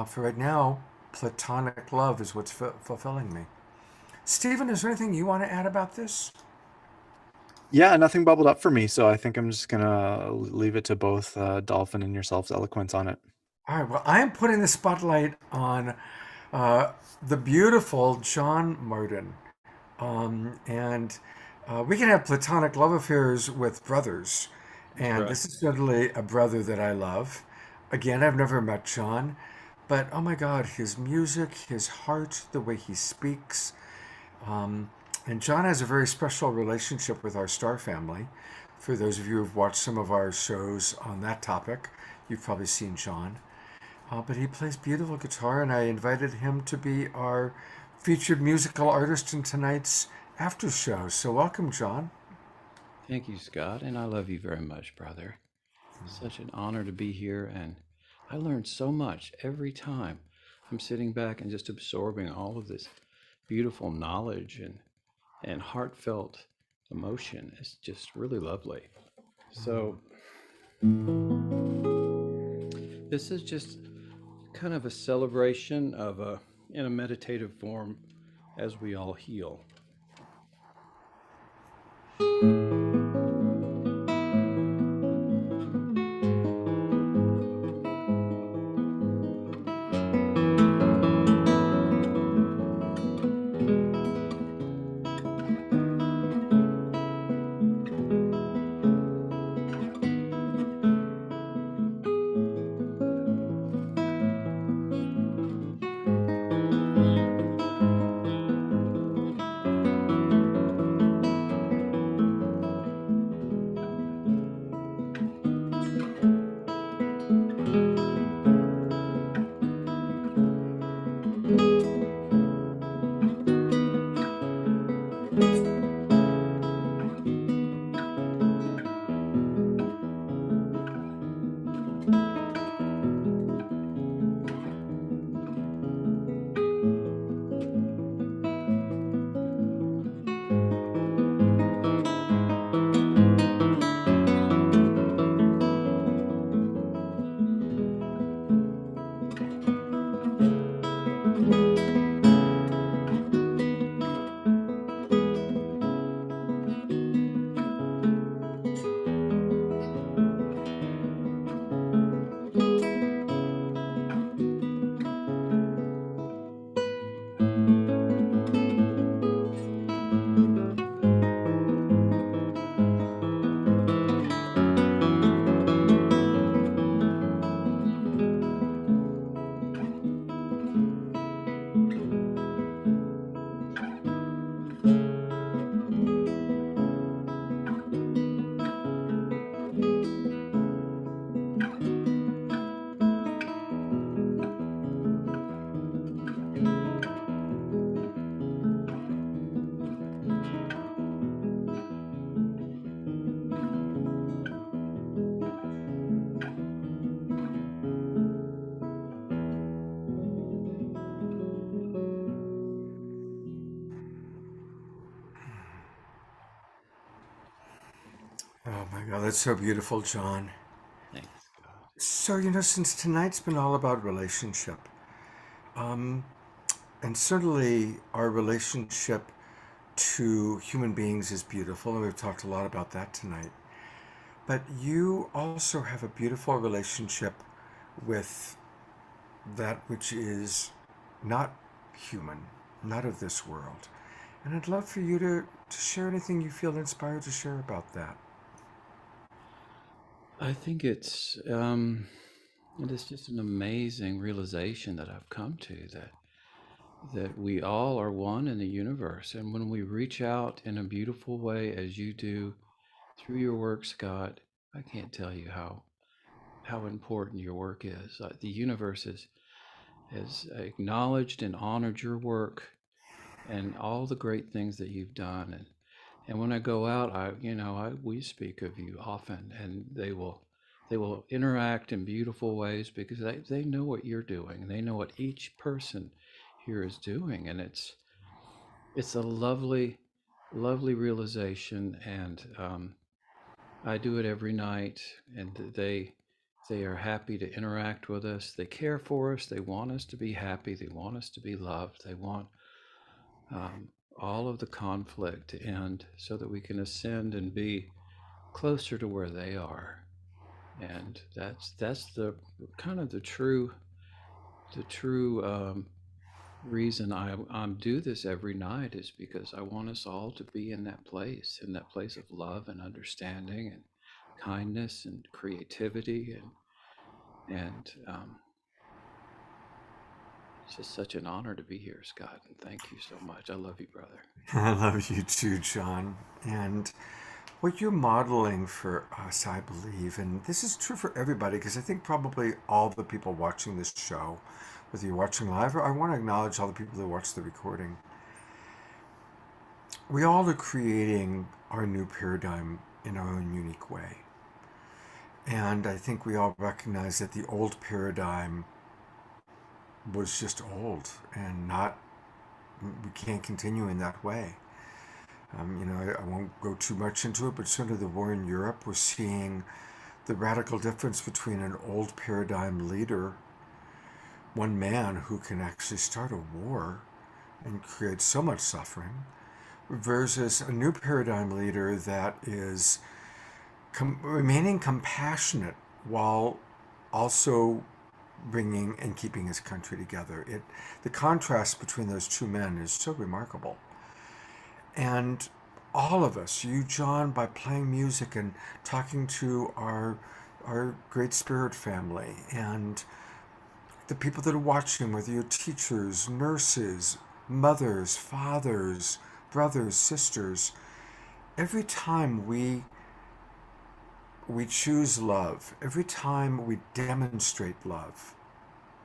for right now, platonic love is what's fulfilling me. Stephen, is there anything you want to add about this? Yeah, nothing bubbled up for me, so I think I'm just gonna leave it to both Dolphin and yourself's eloquence on it. All right, well, I am putting the spotlight on the beautiful John Martin. And we can have platonic love affairs with brothers. And this is certainly a brother that I love. Again, I've never met John, but oh my God, his music, his heart, the way he speaks. And John has a very special relationship with our Star family. For those of you who've watched some of our shows on that topic, you've probably seen John. But he plays beautiful guitar, and I invited him to be our featured musical artist in tonight's after show. So welcome, John. Thank you, Scott, and I love you very much, brother. It's such an honor to be here, and I learned so much every time. I'm sitting back and just absorbing all of this beautiful knowledge and heartfelt emotion is just really lovely. So this is just kind of a celebration of in a meditative form as we all heal. Oh my God, that's so beautiful, John. Thanks. So, since tonight's been all about relationship, and certainly our relationship to human beings is beautiful, and we've talked a lot about that tonight. But you also have a beautiful relationship with that which is not human, not of this world. And I'd love for you to share anything you feel inspired to share about that. I think it is just an amazing realization that I've come to, that we all are one in the universe. And when we reach out in a beautiful way, as you do through your work, Scott, I can't tell you how important your work is. The universe has acknowledged and honored your work and all the great things that you've done. And when I go out, we speak of you often, and they will interact in beautiful ways because they know what you're doing. They know what each person here is doing, and it's a lovely realization. And I do it every night, and they are happy to interact with us. They care for us. They want us to be happy. They want us to be loved. They want all of the conflict to end so that we can ascend and be closer to where they are. And that's the kind of the true reason I do this every night, is because I want us all to be in that place of love and understanding and kindness and creativity, and it's just such an honor to be here, Scott, and thank you so much. I love you, brother. I love you too, John. And what you're modeling for us, I believe, and this is true for everybody, because I think probably all the people watching this show, whether you're watching live, or I want to acknowledge all the people that watch the recording, we all are creating our new paradigm in our own unique way. And I think we all recognize that the old paradigm was just old and we can't continue in that way. I won't go too much into it, but certainly the war in Europe, we're seeing the radical difference between an old paradigm leader, one man who can actually start a war and create so much suffering, versus a new paradigm leader that is remaining compassionate while also bringing and keeping his country together. The contrast between those two men is so remarkable. And all of us, you, John, by playing music and talking to our Great Spirit family, and the people that are watching, whether you're teachers, nurses, mothers, fathers, brothers, sisters, every time we choose love, every time we demonstrate love,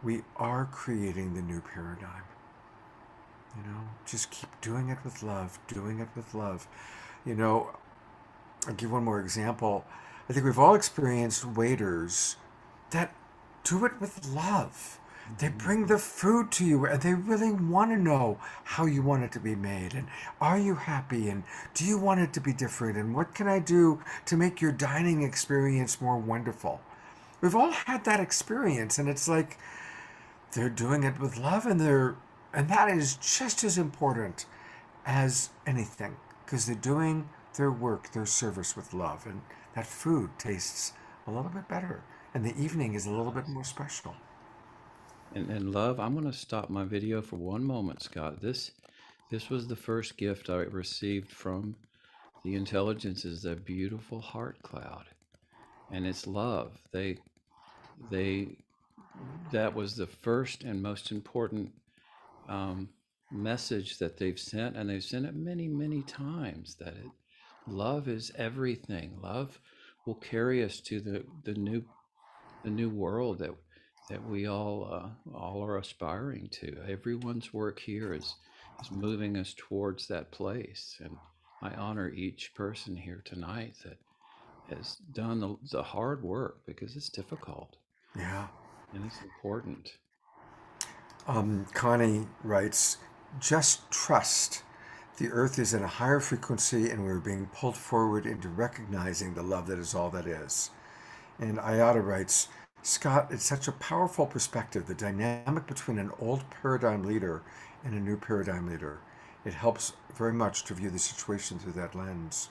we are creating the new paradigm. Just keep doing it with love, doing it with love. I'll give one more example. I think we've all experienced waiters that do it with love. They bring the food to you and they really want to know how you want it to be made. And are you happy? And do you want it to be different? And what can I do to make your dining experience more wonderful? We've all had that experience, and it's like they're doing it with love, and that is just as important as anything, because they're doing their work, their service with love, and that food tastes a little bit better, and the evening is a little bit more special. And love, I'm going to stop my video for one moment, Scott. This was the first gift I received from the intelligences, a beautiful heart cloud, and it's love. That was the first and most important message that they've sent, and they've sent it many, many times, that love is everything. Love will carry us to the new world that we all are aspiring to. Everyone's work here is moving us towards that place, and I honor each person here tonight that has done the hard work, because it's difficult. Yeah. And it's important. Connie writes, just trust. The earth is in a higher frequency, and we're being pulled forward into recognizing the love that is all that is. And Ayada writes, Scott, it's such a powerful perspective, the dynamic between an old paradigm leader and a new paradigm leader. It helps very much to view the situation through that lens.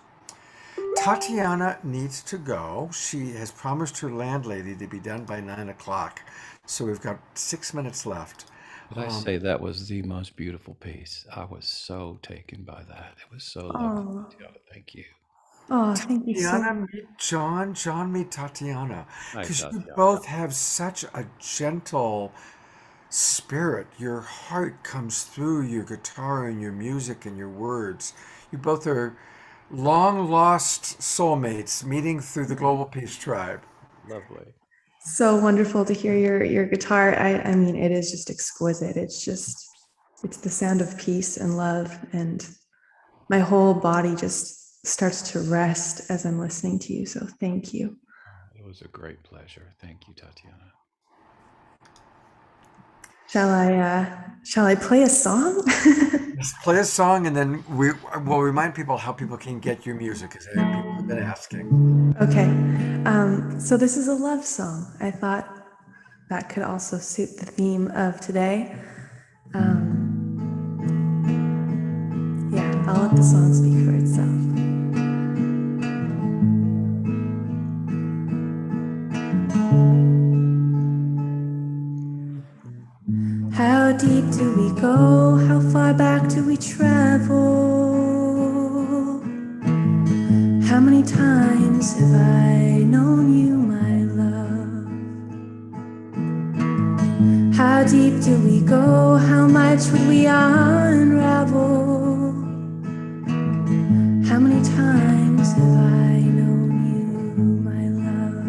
Tatiana needs to go. She has promised her landlady to be done by 9 o'clock. So we've got 6 minutes left. But I say that was the most beautiful piece. I was so taken by that. It was so lovely. Tatiana, thank you. Oh, thank you so Tatiana, much. meet John. John, meet Tatiana. Hi, Because you Tatiana. both have such a gentle spirit. Your heart comes through your guitar and your music and your words. You both are long lost soulmates meeting through the Global Peace Tribe. Lovely. So wonderful to hear your guitar. I mean, it is just exquisite. It's the sound of peace and love, and my whole body just starts to rest as I'm listening to you. So thank you. It was a great pleasure. Thank you, Tatiana. Shall I play a song? Let's play a song, and then we'll remind people how people can get your music, because people have been asking. Okay. So this is a love song. I thought that could also suit the theme of today. Yeah, I'll let the song speak for itself. How deep do we go? How far back do we travel? How many times have I known you, my love? How deep do we go? How much would we unravel? How many times have I known you, my love?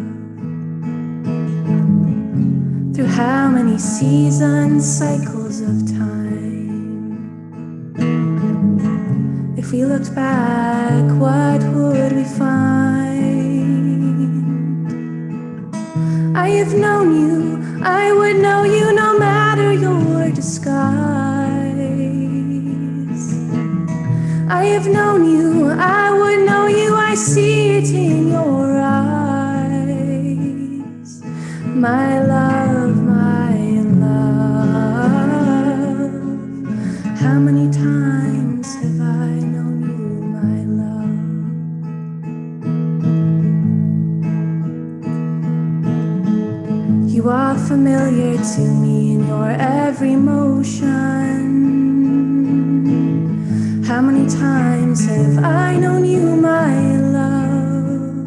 Through how many seasons, cycles of time? If we looked back, what would we find? I have known you, I would know you no matter your disguise. I have known you, I would know you, I see it in your eyes. My love, my love. How many times have I known you, my love? You are familiar to me in your every motion. How many times have I known you, my love?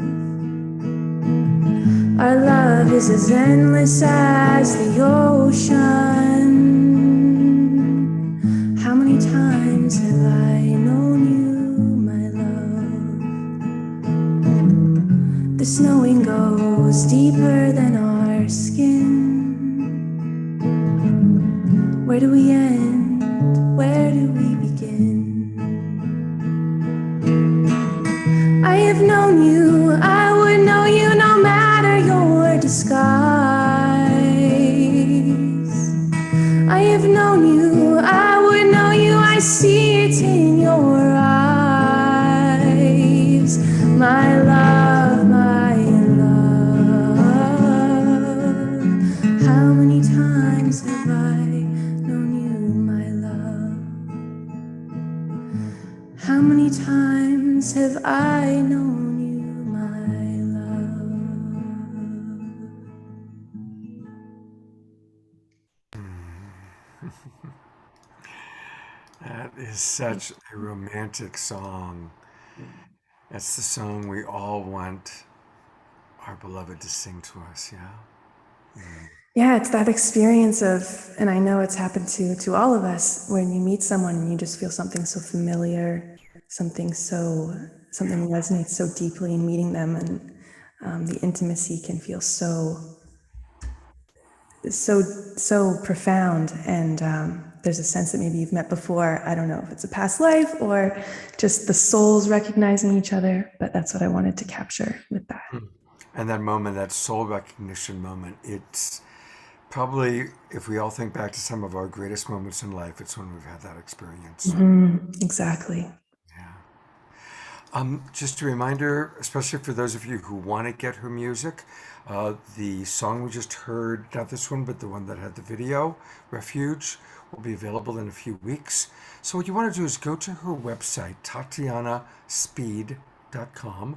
Our love is as endless as the ocean. How many times have I known you, my love? This knowing goes deeper than our skin. Where do we end? Where do we begin? I have known you, I would know you no matter your disguise. I have known you, I would know you, I see it in your eyes. My love, my love. How many times have I known you, my love? How many times have I known you, my love? That is such a romantic song. That's the song we all want our beloved to sing to us, yeah? Yeah, it's that experience of, and I know it's happened to all of us, when you meet someone and you just feel something so familiar, something resonates so deeply in meeting them, and the intimacy can feel so profound. And there's a sense that maybe you've met before. I don't know if it's a past life or just the souls recognizing each other, but that's what I wanted to capture with that. And that moment, that soul recognition moment, it's probably, if we all think back to some of our greatest moments in life, it's when we've had that experience. Exactly. Just a reminder, especially for those of you who want to get her music, the song we just heard, not this one, but the one that had the video, Refuge, will be available in a few weeks. So what you want to do is go to her website, tatianaspeed.com,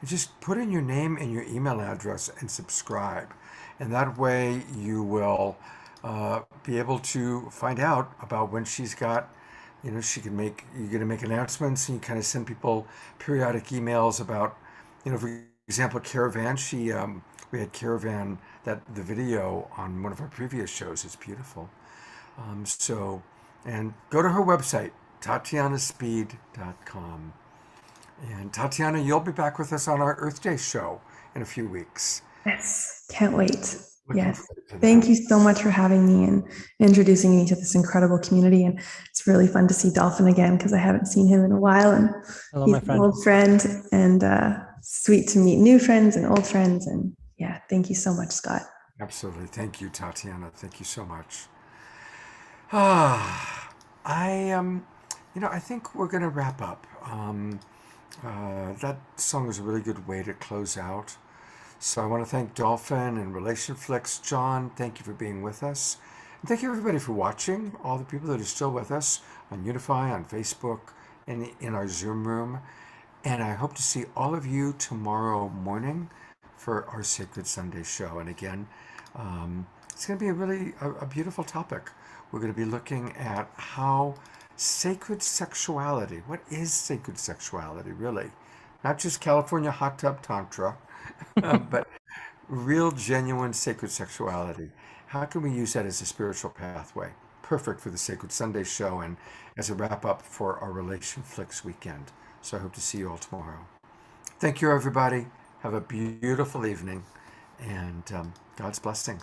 and just put in your name and your email address and subscribe. And that way you will be able to find out about when she's got, you're going to make announcements, and you kind of send people periodic emails about, for example, Caravan. We had Caravan, the video on one of our previous shows. It's beautiful. And go to her website, tatianaspeed.com. And Tatiana, you'll be back with us on our Earth Day show in a few weeks. Yes, can't wait. Yes. Thank you so much for having me and introducing me to this incredible community. And it's really fun to see Dolphin again, because I haven't seen him in a while. And Hello, he's my friend. an old friend, and sweet to meet new friends and old friends. And yeah, thank you so much, Scott. Absolutely. Thank you, Tatiana. Thank you so much. I think we're going to wrap up. That song was a really good way to close out. So I want to thank Dolphin and RelationFlix. John, thank you for being with us. And thank you, everybody, for watching, all the people that are still with us on Unify, on Facebook, and in our Zoom room. And I hope to see all of you tomorrow morning for our Sacred Sunday show. And again, it's going to be a beautiful topic. We're going to be looking at how sacred sexuality, what is sacred sexuality, really? Not just California hot tub tantra, but real, genuine sacred sexuality. How can we use that as a spiritual pathway? Perfect for the Sacred Sunday show and as a wrap up for our RelationFlix weekend. So I hope to see you all tomorrow. Thank you, everybody. Have a beautiful evening, and God's blessings.